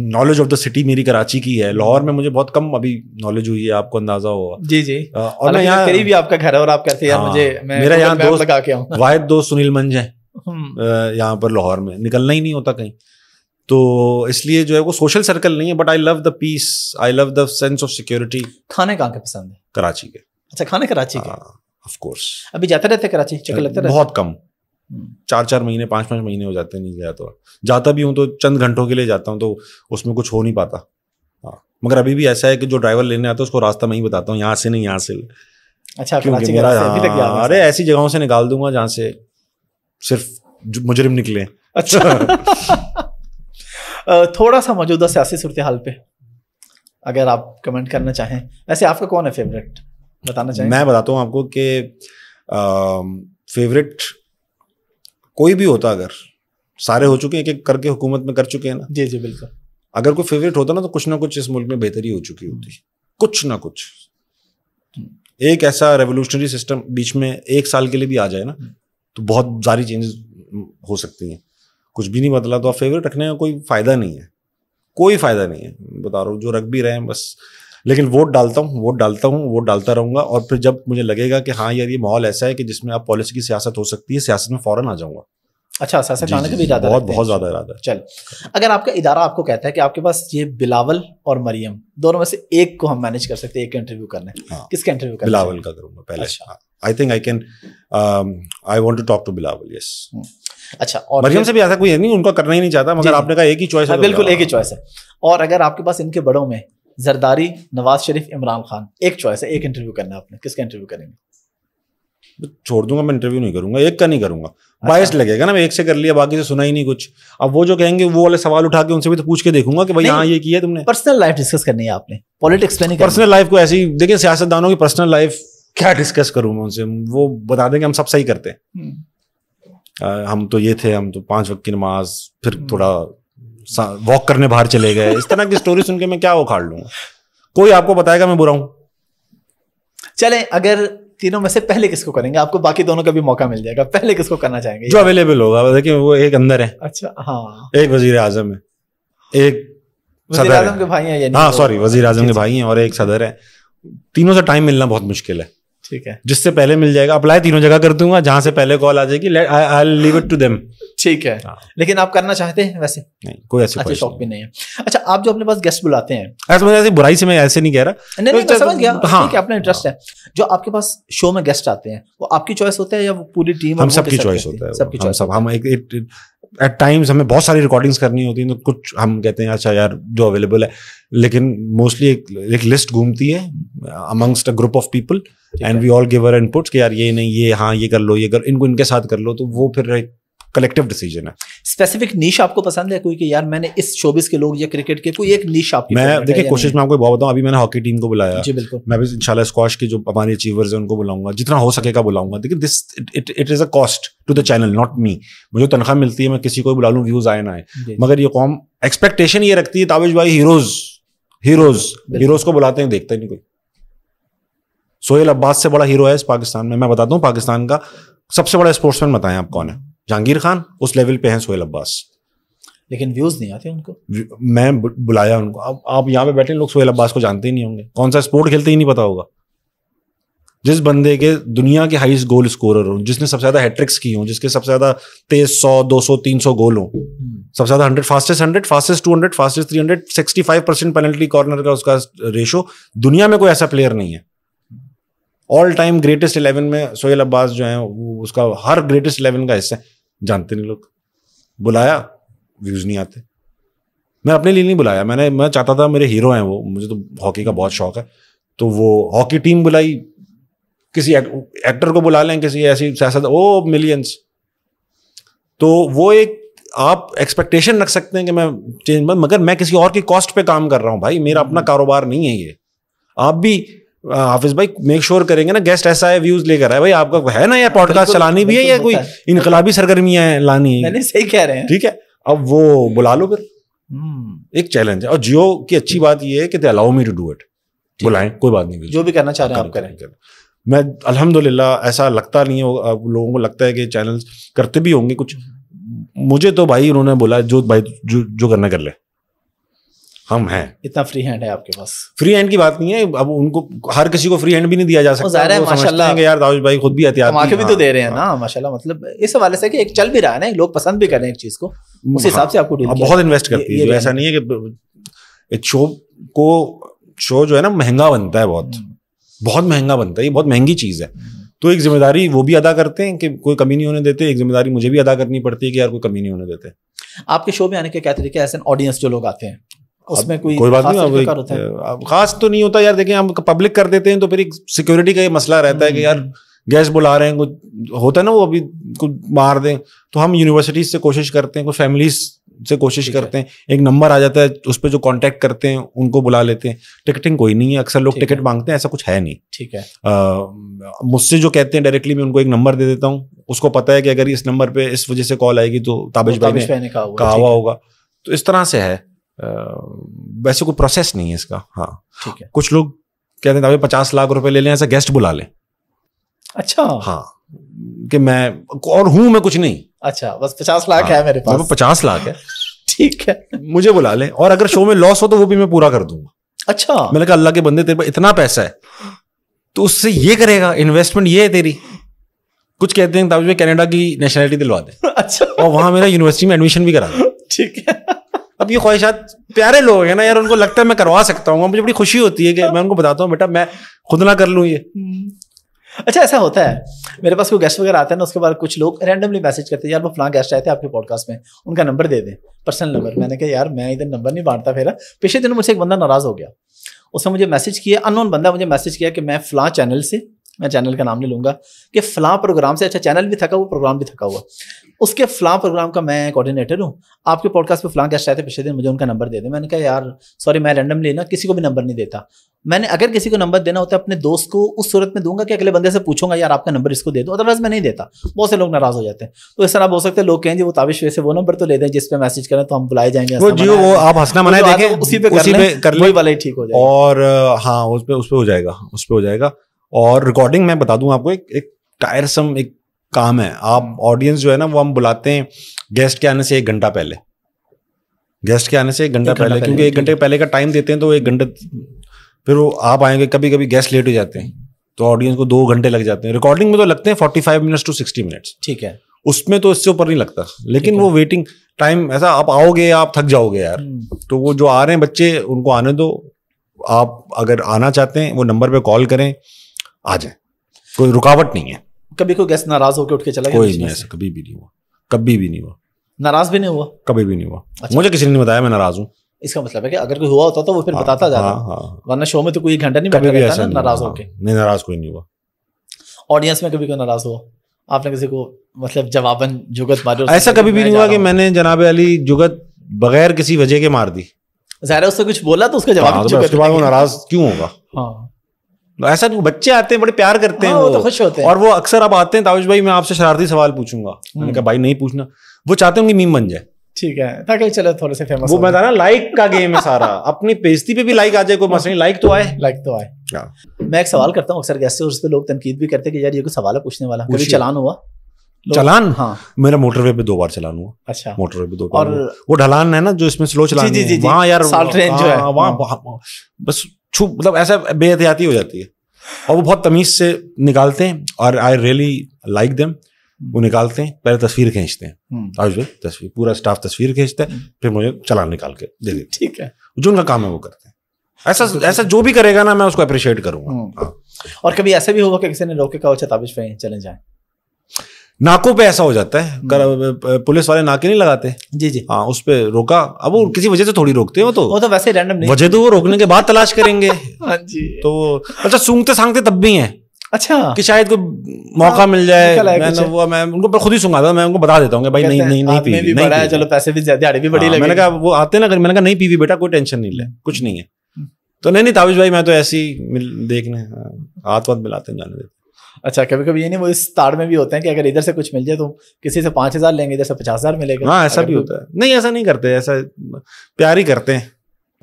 نالج آف دا سٹی میری کراچی کی ہے. لاہور میں مجھے بہت کم ابھی نالج ہوئی ہے, آپ کو اندازہ ہوگا. جی جی. اور میں یہاں قریب ہی آپ کا گھر ہے اور آپ کہتے ہیں یار مجھے, میرا یہاں دوست لگا کے آؤں, واحد دوست سنیل منج ہے یہاں پر لاہور میں, نکلنا ہی نہیں ہوتا کہیں. تو اس لیے جو ہے وہ سوشل سرکل نہیں ہے, but I love the peace, I love the sense of security. کھانے کہاں کے پسند ہے؟ کراچی کے. اچھا کھانے کراچی کے, آف کورس. ابھی جاتے رہتے کراچی, چکر لگتا رہتا؟ بہت کم, 4 مہینے 5 مہینے ہو جاتے ہیں نہیں گیا. تو جاتا بھی ہوں تو چند گھنٹوں کے لیے جاتا ہوں, تو اس میں کچھ ہو نہیں پاتا. ہاں مگر ابھی بھی ایسا ہے کہ جو ڈرائیور لینے آتا ہے اس کو راستہ میں ہی بتاتا ہوں, یہاں سے نہیں یہاں سے. اچھا ارے ایسی جگہوں سے نکال دوں گا جہاں سے صرف مجرم نکلے. اچھا تھوڑا سا موجودہ سیاسی صورتحال پہ اگر آپ کمنٹ کرنا چاہیں. ویسے آپ کا کون ہے فیوریٹ, بتانا چاہیں؟ میں بتاتا ہوں آپ کو کہ فیوریٹ کوئی بھی ہوتا, اگر سارے ہو چکے ہیں کہ کر کے حکومت میں کر چکے ہیں نا. جی جی بالکل. اگر کوئی فیوریٹ ہوتا نا تو کچھ نہ کچھ اس ملک میں بہتری ہو چکی ہوتی, کچھ نہ کچھ. ایک ایسا ریولیوشنری سسٹم بیچ میں 1 سال کے لیے بھی آ جائے نا تو بہت ساری چینجز ہو سکتی ہیں. کچھ بھی نہیں بدلا تو آپ فیوریٹ رکھنے کا کوئی فائدہ نہیں ہے, کوئی فائدہ نہیں ہے. بتا رہا ہوں جو رکھ بھی رہے ہیں بس, لیکن ووٹ ڈالتا ہوں, ووٹ ڈالتا رہوں گا. اور پھر جب مجھے لگے گا کہ ہاں یار یہ ماحول ایسا ہے کہ جس میں آپ پالیسی کی سیاست ہو سکتی ہے, سیاست میں فوراً آ جاؤں گا. اچھا سیاست آنے کا بھی ارادہ, بہت زیادہ ارادہ ہے. چل اگر آپ کا ادارہ آپ کو کہتا ہے کہ آپ کے پاس یہ بلاول اور مریم دونوں میں سے ایک کو ہم مینیج کر سکتے ہیں, ایک کا انٹرویو کرنا ہے, کس کا انٹرویو کرنا؟ بلاول کا کروں گا پہلے. I think I want to talk to Bilawal. Yes. اچھا, اور مریم سے بھی ایسا کوئی نہیں, ان کا کرنا ہی نہیں چاہتا, مگر آپ نے کہا ایک ہی چوائس ہے. بالکل ایک ہی چوائس ہے. اور اگر آپ کے پاس ان کے بڑوں میں زرداری, نواز شریف, عمران خان, ایک چوائس ہے, ایک انٹرویو کرنا ہے آپ نے, کس کا انٹرویو کریں گے؟ چھوڑ دوں گا, میں انٹرویو نہیں کروں گا, ایک کا نہیں کروں گا. باعث لگے گا نا, میں ایک سے کر لیا باقی سے سنا ہی نہیں کچھ. اب وہ جو کہیں گے وہ والے سوال اٹھا کے ان سے بھی تو پوچھ کے دیکھوں گا کہ بھائی ہاں یہ کیا تم نے. پرسنل لائف ڈسکس کرنی ہے آپ نے, پالیٹکس پہ نہیں. پرسنل لائف کو ایسی دیکھیں, سیاست دانوں کی پرسنل لائف کیا ڈسکس کروں میں ان سے, وہ بتا دیں کہ ہم سب صحیح کرتے ہیں, ہم تو یہ تھے, ہم تو 5 وقت کی نماز, پھر تھوڑا واک کرنے باہر چلے گئے. اس طرح کی اسٹوری سن کے میں کیا اکھاڑ لوں گا؟ کوئی آپ کو بتائے گا میں برا ہوں. چلیں اگر تینوں میں سے پہلے کس کو کریں گے, آپ کو باقی دونوں کا بھی موقع مل جائے گا, پہلے کس کو کرنا چاہیں گے؟ جو اویلیبل ہوگا. دیکھیں وہ ایک اندر ہے. اچھا ہاں, ایک وزیر اعظم ہے, ایک وزیر اعظم کے بھائی ہیں, ہاں سوری وزیر اعظم کے بھائی ہیں, اور ایک صدر ہے. تینوں سے ٹائم ملنا بہت مشکل ہے. ٹھیک ہے, جس سے پہلے مل جائے گا اپلائی تینوں جگہ کر دوں گا, جہاں سے پہلے کال آ جائے گی آئی لیو اٹ ٹو دیم. ٹھیک ہے, لیکن آپ کرنا چاہتے ہیں ویسے؟ نہیں, کوئی ایسی شوق بھی نہیں ہے. اچھا آپ جو اپنے پاس گیسٹ بلاتے ہیں, ایسے برائی سے میں ایسے نہیں کہہ رہا, نہیں میں سمجھ گیا, ٹھیک ہے اپنا انٹرسٹ ہے. جو آپ کے پاس شو میں گیسٹ آتے ہیں وہ آپ کی چوائس ہوتا ہے یا وہ پوری ٹیم؟ ہم سب کی چوائس ہوتا ہے. سب کی چوائس. ہم ایٹ ٹائمز ہمیں بہت ساری ریکارڈنگس کرنی ہوتی ہیں, تو کچھ ہم کہتے ہیں اچھا یار جو اویلیبل ہے, لیکن موسٹلی ایک لسٹ گھومتی ہے amongst a group of people and we all give our inputs کہ یار یہ نہیں, یہ ہاں یہ کر لو, یہ کر, ان کو ان کے ساتھ کر لو, تو وہ پھر ایک کلیکٹیو ڈیسیجن ہے. اسپیسیفک نیش آپ کو پسند ہے کوئی کہ یار میں نے اس شوبز کے لوگ یا کرکٹ کے کوئی ایک نیش آپ کی؟ میں دیکھیں کوشش میں آپ کو بہت بتاؤں, ابھی میں نے ہاکی ٹیم کو بلایا. جی بالکل. میں بھی انشاءاللہ اسکواش کے جو ہمارے اچیورز ہیں ان کو بلاؤں گا, جتنا ہو سکے گا بلاؤں گا. دیکھیں this it is a cost to the channel, not me. مجھے تنخواہ ملتی ہے, میں کسی کو بلا لوں, ویوز آئے نہ آئے, مگر یہ قوم ایکسپیکٹیشن یہ رکھتی ہے تابش بھائی ہیروز کو بلاتے ہیں, دیکھتا ہی نہیں کوئی. سہیل عباس سے بڑا ہیرو ہے اس پاکستان میں. میں بتاتا ہوں پاکستان کا سب سے بڑا اسپورٹس مین بتائیں آپ کون ہے؟ جہانگیر خان. اس لیول پہ ہیں سہیل عباس. لیکن ویوز نہیں آتے ان کو. میں بلایا ان کو. اب آپ یہاں پہ بیٹھے لوگ سہیل عباس کو جانتے ہی نہیں ہوں گے. کون سا اسپورٹ کھیلتے ہی نہیں پتا ہوگا. جس بندے کے دنیا کے ہائیسٹ گول اسکورر ہوں, جس نے سب سے زیادہ ہیٹرکس کی ہوں, جس کے سب سے زیادہ تیز 100 200 300 گول ہوں, سب سے زیادہ 100 فاسٹسٹ 200 فاسٹسٹ 300 65% پینلٹی کارنر کا اس کا ریشو, دنیا میں کوئی ایسا پلیئر نہیں ہے. آل ٹائم گریٹسٹ 11 میں سہیل عباس جو ہیں وہ اس کا ہر گریٹسٹ 11 کا حصہ. جانتے نہیں لوگ. بلایا, ویوز نہیں آتے. میں اپنے لیے نہیں بلایا, میں چاہتا تھا میرے ہیرو ہیں وہ, مجھے تو ہاکی کا بہت شوق ہے, تو وہ ہاکی ٹیم بلائی, کسی ایکٹر کو بلا لیں, کسی ایسی سیاست, وہ ملینس. تو وہ ایک آپ ایکسپیکٹیشن رکھ سکتے ہیں کہ میں چینج, مگر میں کسی اور کی کاسٹ پہ کام کر رہا ہوں بھائی, میرا اپنا کاروبار نہیں ہے یہ. آپ بھی حافظ بھائی میک شور کریں گے نا, گیسٹ ایسا ہے ویوز لے کر آئے, بھائی آپ کا ہے نا, یا پوڈ کاسٹ چلانی بھی ہے یا کوئی انقلابی سرگرمیاں ہیں لانی ہے. صحیح کہہ رہے ہیں. ٹھیک ہے, اب وہ بلا لو پھر, ایک چیلنج ہے. اور جیو کی اچھی بات یہ ہے کہ دے الاؤ می ٹو ڈو اٹ. بلائیں, کوئی بات نہیں, جو بھی کرنا چاہ رہے ہیں آپ کریں. میں الحمدللہ ایسا لگتا نہیں ہے, لوگوں کو لگتا ہے کہ چینل کرتے بھی ہوں گے کچھ. مجھے تو بھائی انہوں نے بولا جو بھائی جو کرنا کر لے, ہم ہیں. اتنا فری ہینڈ ہے آپ کے پاس. فری ہینڈ کی بات نہیں ہے, اب ان کو ہر کسی کو فری ہینڈ بھی نہیں دیا جا سکتا. ماشاءاللہ کہ یار داؤش بھائی خود بھی احتیاط کما کے بھی تو دے رہے ہیں نا ماشاءاللہ. مطلب اس حوالے سے کہ ایک چل بھی رہا ہے نا, لوگ پسند بھی کر رہے ہیں ایک چیز کو, اس حساب سے آپ کو ڈیل بہت انویسٹ کرتی ہے. ایسا نہیں ہے کہ ایک شو جو ہے نا مہنگا بنتا ہے, بہت مہنگا بنتا ہے, یہ بہت مہنگی چیز ہے. تو ایک ذمہ داری وہ بھی ادا کرتے ہیں کہ کوئی کمی نہیں ہونے دیتے, ایک ذمہ داری مجھے بھی ادا کرنی پڑتی ہے کہ یار کوئی کمی نہیں ہونے دیتے. آپ کے شو میں آنے کے کیا طریقے, ایسے آڈینس جو لوگ آتے ہیں اس میں کوئی بات نہیں, خاص تو نہیں ہوتا یار. دیکھیں ہم پبلک کر دیتے ہیں تو پھر ایک سیکورٹی کا یہ مسئلہ رہتا ہے کہ یار گیسٹ بلا رہے ہیں, کچھ ہوتا ہے نا وہ ابھی کچھ مار دیں. تو ہم یونیورسٹیز سے کوشش کرتے ہیں, کچھ فیملیز سے کوشش کرتے ہیں, ایک نمبر آ جاتا ہے اس پہ جو کانٹیکٹ کرتے ہیں ان کو بلا لیتے ہیں. ٹکٹنگ کوئی نہیں ہے, اکثر لوگ ٹکٹ مانگتے ہیں, ایسا کچھ ہے نہیں. ٹھیک ہے, مجھ سے جو کہتے ہیں ڈائریکٹلی میں ان کو ایک نمبر دے دیتا ہوں, اس کو پتا ہے کہ اگر اس نمبر پہ اس وجہ سے کال آئے گی تو تابش بھائی نے کہا ہوا ہوگا. تو اس طرح سے ہے, ویسے کوئی پروسیس نہیں ہے اس کا. ہاں ٹھیک ہے, کچھ لوگ کہتے ہیں 50 لاکھ روپے لے لیں, ایسا گیسٹ بلا لیں. اچھا, ہاں کہ میں اور ہوں میں کچھ نہیں. اچھا, بس 50 لاکھ ہے میرے پاس, 50 لاکھ ہے, ٹھیک ہے, مجھے بلا لیں. اور اگر شو میں لاس ہو تو وہ بھی میں پورا کر دوں گا. اچھا, میں نے کہا اللہ کے بندے تیرے پاس اتنا پیسہ ہے تو اس سے یہ کرے گا, انویسٹمنٹ یہ ہے تیری. کچھ کہتے ہیں تابش بھائی کینیڈا کی نیشنلٹی دلوا دیں, اچھا, اور وہاں میرا یونیورسٹی میں ایڈمیشن بھی کرا دیں. ٹھیک ہے, اب یہ خواہشات پیارے لوگ ہیں نا یار, ان کو لگتا ہے میں کروا سکتا ہوں. مجھے بڑی خوشی ہوتی ہے کہ میں ان کو بتاتا ہوں بیٹا میں خود نہ کر لوں یہ. اچھا, ایسا ہوتا ہے میرے پاس کوئی گیسٹ وغیرہ آتا ہے نا, اس کے بعد کچھ لوگ رینڈملی میسج کرتے ہیں یار وہ فلاں گیسٹ آئے تھے آپ کے پوڈ کاسٹ میں, ان کا نمبر دے دیں, پرسنل نمبر. میں نے کہا یار میں ادھر نمبر نہیں بانٹتا. پھر پچھلے دنوں مجھ سے ایک بندہ ناراض ہو گیا, اس نے مجھے میسج کیا, ان نون بندہ مجھے میسج کیا کہ میں فلاں چینل سے, میں چینل کا نام نہیں لوں گا, کہ فلاں پروگرام سے, اچھا چینل بھی تھکا ہوا, پروگرام بھی تھکا ہوا, اس کے فلاں پروگرام کا میں کوآرڈینیٹر ہوں, آپ کے پوڈ کاسٹ پہ فلاں گیسٹ آئے تھے پچھلے دن, مجھے ان کا نمبر دے دیں. میں نے کہا یار سوری, میں رینڈملی نا کسی کو بھی نمبر نہیں دیتا. میں نے اگر کسی کو نمبر دینا ہوتا ہے اپنے دوست کو اس صورت میں دوں گا کہ اگلے بندے سے پوچھوں گا یار آپ کا نمبر اس کو دے دو, ادروائز میں نہیں دیتا. بہت سے لوگ ناراض ہو جاتے ہیں. تو اس طرح ہو سکتا ہے لوگ کہیں جی وہ تابش سے وہ نمبر تو لے دیں جس پہ میسج کریں تو ہم بلائے جائیں گے. وہ آپ ہنسنا منائے دیکھیں, اسی پہ کر لیں, والا ہی ٹھیک ہو جائے گا. اور ہاں اس پہ ہو جائے گا, اس پہ ہو جائے گا. اور ریکارڈنگ میں بتا دوں آپ کو, ایک ٹائرسم ایک کام ہے. آپ آڈینس جو ہے نا وہ ہم بلاتے ہیں گیسٹ کے آنے سے 1 گھنٹہ پہلے, گیسٹ کے آنے سے 1 گھنٹہ پہلے, کیونکہ 1 گھنٹے پہلے کا ٹائم دیتے ہیں تو 1 گھنٹے, پھر وہ آپ آئیں گے, کبھی کبھی گیسٹ لیٹ ہو جاتے ہیں تو آڈینس کو 2 گھنٹے لگ جاتے ہیں. ریکارڈنگ میں تو لگتے ہیں 45 منٹس to 60 منٹس. ٹھیک ہے, اس میں تو اس سے اوپر نہیں لگتا, لیکن وہ ویٹنگ ٹائم ایسا, آپ آؤ گے آپ تھک جاؤ گے یار. تو وہ جو آ رہے ہیں بچے ان کو آنے دو, آپ اگر آنا چاہتے ہیں وہ نمبر پہ کال کریں, آ جائیں, کوئی رکاوٹ نہیں ہے. کبھی کوئی گیسٹ ناراض ہو کے اٹھ کے چلا گیا؟ کوئی نہیں, ایسا کبھی بھی نہیں ہوا, کبھی بھی نہیں ہوا. ناراض بھی نہیں ہوا؟ کبھی بھی نہیں ہوا. مجھے کسی نے نہیں بتایا میں ناراض ہوں. اس کا مطلب ہے کہ اگر کوئی ہوا ہوتا تو وہ پھر بتاتا جاتا, ورنہ شو میں تو کوئی گھنٹہ نہیں بیٹھا رہتا نا ناراض ہو کے. نہیں, ناراض کوئی نہیں ہوا. آڈینس میں کبھی کوئی ناراض ہوا آپ نے کسی کو مطلب جواباً جگت ماری؟ ایسا کبھی بھی نہیں ہوا کہ میں نے جناب علی جگت بغیر کسی وجہ کے مار دی. ظاہر ہے اس سے کچھ بولا تو اس کا جواب, اس کے بعد وہ ناراض کیوں ہوگا؟ ہاں ایسا نہیں, بچے آتے ہیں بڑے پیار کرتے ہیں, وہ خوش ہوتے ہیں. اور وہ اکثر اب آتے ہیں تابش بھائی میں آپ سے شرارتی سوال پوچھوں گا. میں نے کہا بھائی نہیں پوچھنا, وہ چاہتے ہیں کہ میم بن جائے. ٹھیک ہے, تاکہ چلو تھوڑے سے فیمس. وہ میں نا لائک کا گیم ہے سارا, اپنی پیجتی پہ بھی لائک آ جائے کوئی مسئلہ نہیں, لائک تو آئے, لائک تو آئے. میں ایک سوال کرتا ہوں اکثر گیسٹ سے, اس پہ لوگ تنقید بھی کرتے ہیں کہ یار یہ کوئی سوال ہے پوچھنے والا, کبھی چلان ہوا؟ چلان؟ ہاں میرا موٹر وے پہ 2 بار چلان ہوا. اچھا موٹر وے پہ 2 بار. اور وہ ڈھلان ہے نا جو اس میں سلو چلان ہے وہاں یار وہاں بس مطلب ایسا بے احتیاطی ہو جاتی ہے, اور وہ بہت تمیز سے نکالتے ہیں, اور آئی ریئلی لائک دیم. وہ نکالتے ہیں, پہلے تصویر کھینچتے ہیں, تصویر پورا اسٹاف تصویر کھینچتا ہے, پھر مجھے چلان نکال کے دے دیتے. ٹھیک ہے, جو ان کا کام ہے وہ کرتے ہیں. ایسا جو بھی کرے گا نا میں اس کو اپریشیٹ کروں گا. اور کبھی ایسا بھی ہوگا کہ کسی نے روکے کہا اچھا تابش پہ چلے جائیں؟ ناکوں پہ ایسا ہو جاتا ہے, پولیس والے ناکے نہیں لگاتے. جی جی ہاں, اس پہ روکا. اب وہ کسی وجہ سے تھوڑی روکتے ہیں, وہ تو ویسے رینڈم نہیں, وجہ تو وہ روکنے کے بعد تلاش کریں گے. تو اچھا سونگتے سانگتے تب بھی ہیں. اچھا کہ شاید کوئی موقع مل جائے. میں ان کو خود ہی سنگاتا ہوں, میں ان کو بتا دیتا ہوں کہ بھائی نہیں پی, چلو پیسے بھی زیادہ بھی بڑی لگے. میں نے کہا وہ آتے نا, میں نے کہا نہیں پی بیٹا, کوئی ٹینشن نہیں لے, کچھ نہیں ہے. تو نہیں تابش بھائی میں تو ایسے ہی دیکھنے ہاتھ واتھ ملاتے ہیں جانے دیتے. اچھا کبھی کبھی یہ نہیں وہ اس تاڑ میں بھی ہوتے ہیں کہ اگر ادھر سے کچھ مل جائے تو کسی سے 5,000 لیں گے, ادھر سے 50,000 ملے گا. ہاں ایسا بھی ہوتا ہے. نہیں ایسا نہیں کرتے, ایسا پیار ہی کرتے ہیں.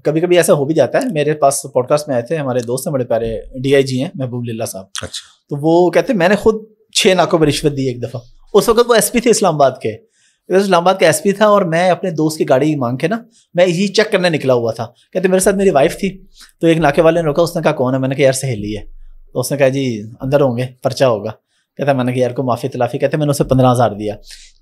کبھی کبھی ایسا ہو بھی جاتا ہے. میرے پاس پوڈ کاسٹ میں آئے تھے ہمارے دوست ہیں بڑے پیارے DIG ہیں محبوب للہ صاحب. اچھا تو وہ کہتے ہیں میں نے خود 6 ناکوں پہ رشوت دی ایک دفعہ. اس وقت وہ SP تھے اسلام آباد کے, اسلام آباد کا SP تھا, اور میں اپنے دوست کی گاڑی مانگ کے نا میں یہ چیک کرنے نکلا ہوا تھا. کہتے میرے ساتھ میری وائف تھی, تو ایک ناکے والے نے روکا, اس نے کہا کون ہے؟ میں نے کہا یار سہیلی ہے. تو اس نے کہا جی اندر ہوں گے, پرچہ ہوگا. کہتا میں نے کہا یار کو معافی تلافی. کہتے میں نے اسے 15,000 دیا.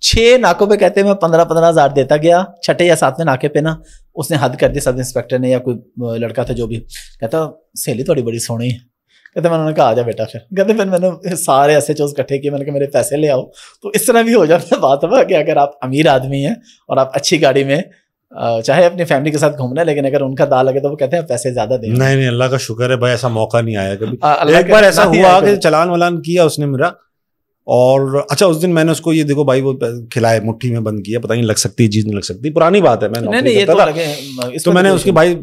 6 ناکوں پہ کہتے میں 15,000 دیتا گیا. 6 یا 7ویں ناکے پہ نا اس نے حد کر دی, سب انسپیکٹر نے یا کوئی لڑکا تھا جو بھی. کہتا سہیلی تھوڑی بڑی سونی ہے. کہتے میں نے کہا آ جا بیٹا. پھر کہتے پھر میں نے سارے SHOs اکٹھے کیے, میں نے کہا میرے پیسے لے آؤ. تو اس طرح بھی ہو جاتا ہے بات ہے کہ اگر آپ امیر آدمی ہیں اور آپ اچھی گاڑی میں چاہے اپنی فیملی کے ساتھ گھومنا ہے, لیکن اگر ان کا دال لگے تو وہ کہتے ہیں پیسے زیادہ دیں. نہیں اللہ کا شکر ہے بھائی, ایسا موقع نہیں آیا کبھی. ایک بار ایسا ہوا کہ چلان ولان کیا اس نے میرا, اور اچھا اس دن میں نے اس کو یہ دیکھو بھائی وہ کھلائے, مٹھی میں بند کیا, پتہ نہیں لگ سکتی چیز نہیں لگ سکتی, پرانی بات ہے. میں تو میں نے اس کی بھائی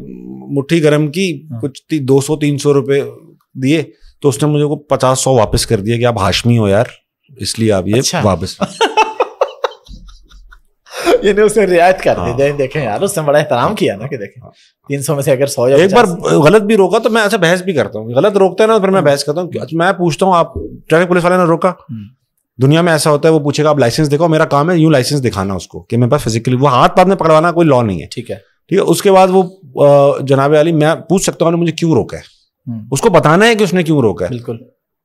مٹھی گرم کی, کچھ 200-300 روپے دیے, تو اس نے مجھے کو 50-100 واپس کر دیا کہ آپ ہاشمی ہو یار, اس لیے آپ یہ واپس. یعنی اس نے رعایت کر دی. دیکھیں یار اس نے بڑا احترام کیا نا, کہ دیکھیں 300 میں سے اگر 100 ایک بار غلط بھی روکا تو میں ایسا بحث بھی کرتا ہوں. غلط روکتا ہے نا, پھر میں بحث کرتا ہوں. میں پوچھتا ہوں آپ ٹریفک پولیس والے نے روکا, دنیا میں ایسا ہوتا ہے وہ پوچھے گا آپ لائسنس دکھاؤ, میرا کام ہے یوں لائسنس دکھانا اس کو کہ میرے پاس فزیکلی, وہ ہاتھ پاؤں میں پکڑوانا کوئی لا نہیں ہے. ٹھیک ہے اس کے بعد وہ جناب علی میں پوچھ سکتا ہوں مجھے کیوں روکا ہے, اس کو بتانا ہے کہ اس نے کیوں روکا ہے. بالکل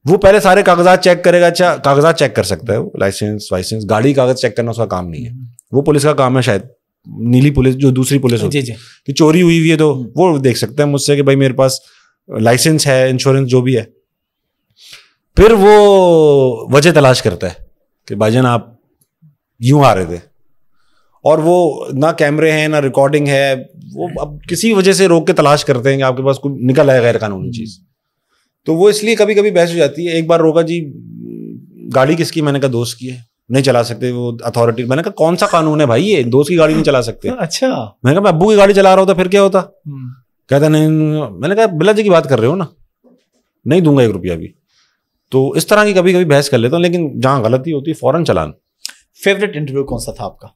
وہ پہلے سارے کاغذات چیک کرے گا. اچھا کاغذات چیک کر سکتا ہے وہ, لائسنس گاڑی کاغذ چیک کرنا اس کا کام نہیں ہے, وہ پولیس کا کام ہے. شاید نیلی پولیس جو دوسری پولیس ہوتی ہے کہ چوری ہوئی ہوئی ہے تو وہ دیکھ سکتے ہیں مجھ سے کہ بھائی میرے پاس لائسنس ہے, انشورنس جو بھی ہے. پھر وہ وجہ تلاش کرتا ہے کہ بھائی جان آپ یوں آ رہے تھے, اور وہ نہ کیمرے ہیں نہ ریکارڈنگ ہے, وہ اب کسی وجہ سے روک کے تلاش کرتے ہیں کہ آپ کے پاس کوئی نکل آئے غیر قانونی چیز. تو وہ اس لیے کبھی کبھی بحث ہو جاتی ہے. ایک بار روکا جی گاڑی کس کی, میں نے کہا دوست کی ہے, نہیں چلا سکتے وہ اتھارٹی. میں نے کہا کون سا قانون ہے بھائی, یہ دوست کی گاڑی نہیں چلا سکتے. اچھا میں نے کہا میں ابو کی گاڑی چلا رہا ہوتا پھر کیا ہوتا. کہتا نہیں. میں نے کہا بلا جی کی بات کر رہے ہو نا, نہیں دوں گا 1 روپیہ بھی. تو اس طرح کی کبھی کبھی بحث کر لیتا ہوں, لیکن جہاں غلطی ہوتی ہے فوراً چلان. فیوریٹ انٹرویو کون سا تھا آپ کا,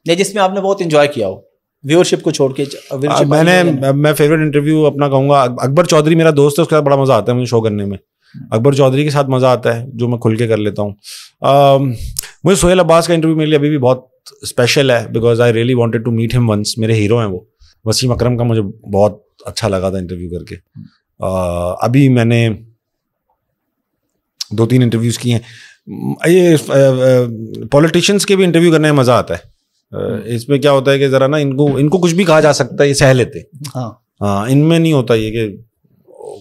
یا جس میں آپ نے بہت انجوائے کیا ہو ویورشپ کو چھوڑ کے؟ میں فیوریٹ انٹرویو اپنا کہوں گا اکبر چودھری, میرا دوست ہے, اس کے ساتھ بڑا مزہ آتا ہے مجھے شو کرنے میں. اکبر چودھری کے ساتھ مزہ آتا ہے جو میں کھل کے کر لیتا ہوں. مجھے سہیل عباس کا انٹرویو میرے لیے ابھی بھی بہت اسپیشل ہے, because I really wanted to meet him once. میرے ہیرو ہیں وہ. وسیم اکرم کا مجھے بہت اچھا لگا تھا انٹرویو کر کے. ابھی میں نے 2-3 انٹرویوز کیے ہیں. یہ پولیٹیشینس کے بھی انٹرویو کرنے میں مزہ آتا ہے. اس میں کیا ہوتا ہے کہ ذرا نا ان کو کچھ بھی کہا جا سکتا ہے, یہ سہ لیتے. ہاں ان میں نہیں ہوتا یہ کہ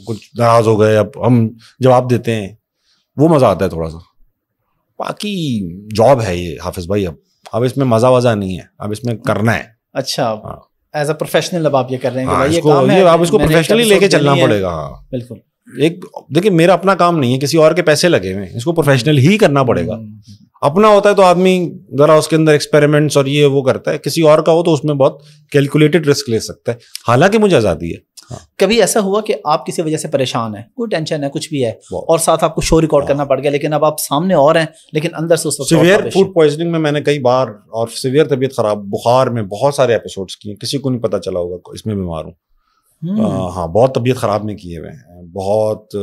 کچھ ناراض ہو گئے, اب ہم جواب دیتے ہیں, وہ مزہ آتا ہے تھوڑا سا. باقی جاب ہے یہ حافظ بھائی, اب اس میں مزہ وزہ نہیں ہے, اب اس میں کرنا ہے. اچھا ایز اے پروفیشنل اب آپ یہ کر رہے ہیں, آپ اس کو پروفیشنلی لے کے چلنا پڑے گا. بالکل. ایک دیکھیں میرا اپنا کام نہیں ہے, کسی اور کے پیسے لگے ہوئے, اس کو پروفیشنل ہی کرنا پڑے گا. اپنا ہوتا ہے تو آدمی ذرا اس کے اندر ایکسپیریمنٹس اور یہ وہ کرتا ہے, کسی اور کا ہو تو اس میں بہت کیلکولیٹڈ رسک لے سکتا ہے. حالانکہ مجھے آزادی ہے. کبھی ایسا ہوا کہ آپ کسی وجہ سے پریشان ہیں, کوئی ٹینشن ہے, کچھ بھی ہے, اور ساتھ آپ کو شو ریکارڈ کرنا پڑ گیا, لیکن اب آپ سامنے اور ہیں, لیکن اندر سے اس وقت سیویئر فوڈ پوائزننگ میں نے کئی بار, اور سیویئر طبیعت خراب بخار میں بہت سارے ایپیسوڈز کیے, کسی کو نہیں پتا چلا ہوگا اس میں بیمار ہوں. ہاں بہت طبیعت خراب میں کیے ہوئے ہیں, بہت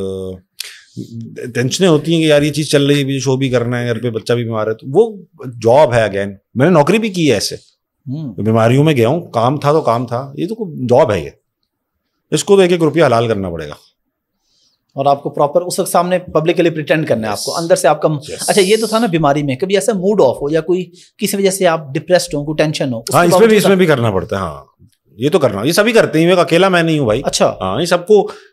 ٹینشنیں ہوتی ہیں کہ یار یہ چیز چل رہی ہے, شو بھی کرنا ہے, گھر پہ بچہ بھی بیمار ہے, تو وہ جاب ہے. اگین میں نے نوکری بھی کی ہے ایسے, بیماریوں میں گیا ہوں, کام تھا تو کام تھا, یہ تو جاب ہے, یہ اس کو تو 1-1 روپیہ حلال کرنا پڑے گا. اور آپ کو پراپر اس وقت سامنے پبلکلی پریٹینڈ کرنا ہے آپ کو, اندر سے آپ کا اچھا یہ تو تھا نا بیماری میں, کبھی ایسا موڈ آف ہو یا کوئی کسی وجہ سے آپ ڈپریسڈ ہو, کوئی ٹینشن ہو, ہاں اس میں بھی کرنا پڑتا ہے. ہاں یہ تو کرنا, یہ سبھی کرتے ہیں, اکیلا میں نہیں ہوں بھائی. اچھا ہاں یہ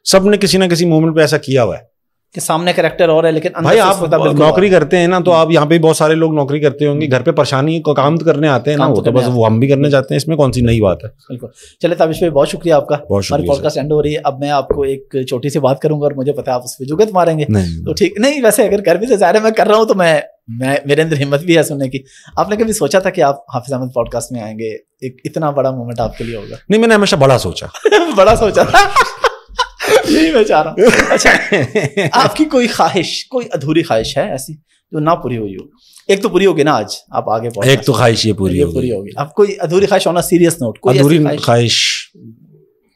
سب نے کسی نہ کسی مومنٹ پہ ایسا کیا ہوا ہے کہ سامنے کریکٹر اور ہے لیکن بھائی آپ نوکری کرتے ہیں نا, تو آپ یہاں پہ بہت سارے لوگ نوکری کرتے ہوں گے, گھر پہ پریشانی کو کام کرنے آتے ہیں نا, وہ تو بس وہ ہم بھی کرنے جاتے ہیں, اس میں کون سی نئی بات ہے. بالکل. چلے تابش بھائی بہت شکریہ آپ کا, ہماری پوڈ کاسٹ اینڈ ہو رہی ہے. اب میں آپ کو ایک چھوٹی سی بات کروں گا اور مجھے پتا ہے آپ اس پہ جگت ماریں گے, تو ٹھیک نہیں, ویسے اگر گھر بھی سے ظاہر ہے میں کر رہا ہوں تو میں میرے اندر ہمت بھی ہے سننے کی. آپ نے کبھی سوچا تھا کہ آپ حافظ احمد پوڈ کاسٹ میں آئیں گے, ایک اتنا بڑا مومنٹ آپ کے لیے ہوگا؟ نہیں میں نے ہمیشہ بڑا سوچا. بڑا سوچا تھا, یہی میں چاہ رہا ہوں. اچھا آپ کی کوئی خواہش, کوئی ادھوری خواہش ہے ایسی جو نہ پوری ہوئی ہو؟ ایک تو پوری ہوگی نا آج آپ آگے پہنچے, ایک تو خواہش یہ پوری ہوگی. اب کوئی ادھوری خواہش ہونا سیریس نوٹ, کوئی ادھوری خواہش؟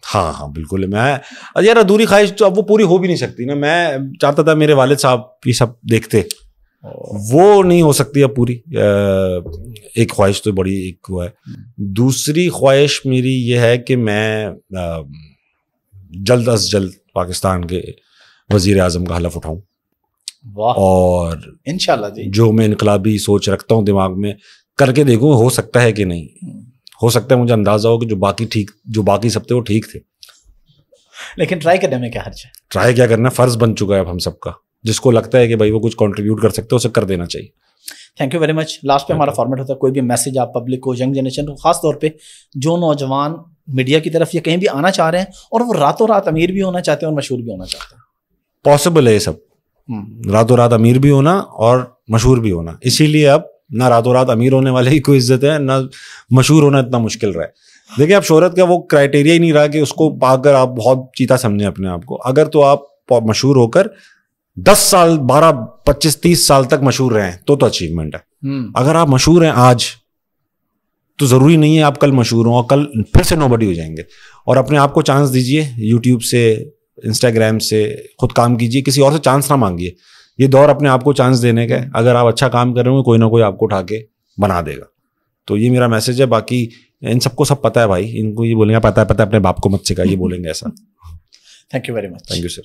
ہاں بالکل. میں یار ادھوری خواہش تو اب وہ پوری ہو بھی نہیں سکتی نا. میں چاہتا تھا میرے والد صاحب یہ سب دیکھتے, وہ نہیں ہو سکتی اب پوری. ایک خواہش تو بڑی ایک وہ ہے. دوسری خواہش میری یہ ہے کہ میں جلد از جلد پاکستان کے وزیر اعظم کا حلف اٹھاؤں, اور انشاءاللہ جی جو میں انقلابی سوچ رکھتا ہوں دماغ میں کر کے دیکھوں ہو سکتا ہے کہ نہیں ہو سکتا ہے. مجھے اندازہ ہو کہ جو باقی سب تھے وہ ٹھیک تھے, لیکن ٹرائی کرنے میں کیا حرج ہے؟ ٹرائی کیا کرنا, فرض بن چکا ہے اب ہم سب کا. جس کو لگتا ہے کہ بھائی وہ کچھ کنٹریبیوٹ کر سکتے ہیں اسے کر دینا چاہیے. Thank you very much. Last پہ ہمارا فارمیٹ ہوتا ہے کوئی بھی میسج آپ پبلک کو, ینگ جنریشن کو, خاص طور پہ جو نوجوان میڈیا کی طرف یا کہیں بھی آنا چاہ رہے ہیں اور وہ راتوں رات امیر بھی ہونا چاہتے ہیں اور مشہور بھی ہونا چاہتے ہیں. پاسبل ہے یہ سب, راتوں رات امیر بھی ہونا اور مشہور بھی ہونا. اسی لیے اب نہ راتوں رات امیر ہونے والے کی کوئی عزت ہے, نہ مشہور ہونا اتنا مشکل رہا ہے. دیکھیں اب شہرت کا وہ کرائٹیریا ہی نہیں رہا کہ اس کو پا کر آپ بہت چیتا سمجھیں اپنے آپ کو. اگر تو آپ مشہور ہو کر 10 سال 12 25 30 سال تک مشہور رہے تو اچیومنٹ ہے. اگر آپ مشہور ہیں آج تو ضروری نہیں ہے آپ کل مشہور ہوں اور کل پھر سے نوبڈی ہو جائیں گے. اور اپنے آپ کو چانس دیجیے, یوٹیوب سے انسٹاگرام سے خود کام کیجیے, کسی اور سے چانس نہ مانگیے. یہ دور اپنے آپ کو چانس دینے کا ہے. اگر آپ اچھا کام کر رہے ہوں کوئی نہ کوئی آپ کو اٹھا کے بنا دے گا. تو یہ میرا میسج ہے. باقی ان سب کو سب پتہ ہے بھائی, ان کو یہ بولیں گے پتہ ہے اپنے باپ کو مت سکھائیے, یہ بولیں گے ایسا. Thank you very much. Thank you sir.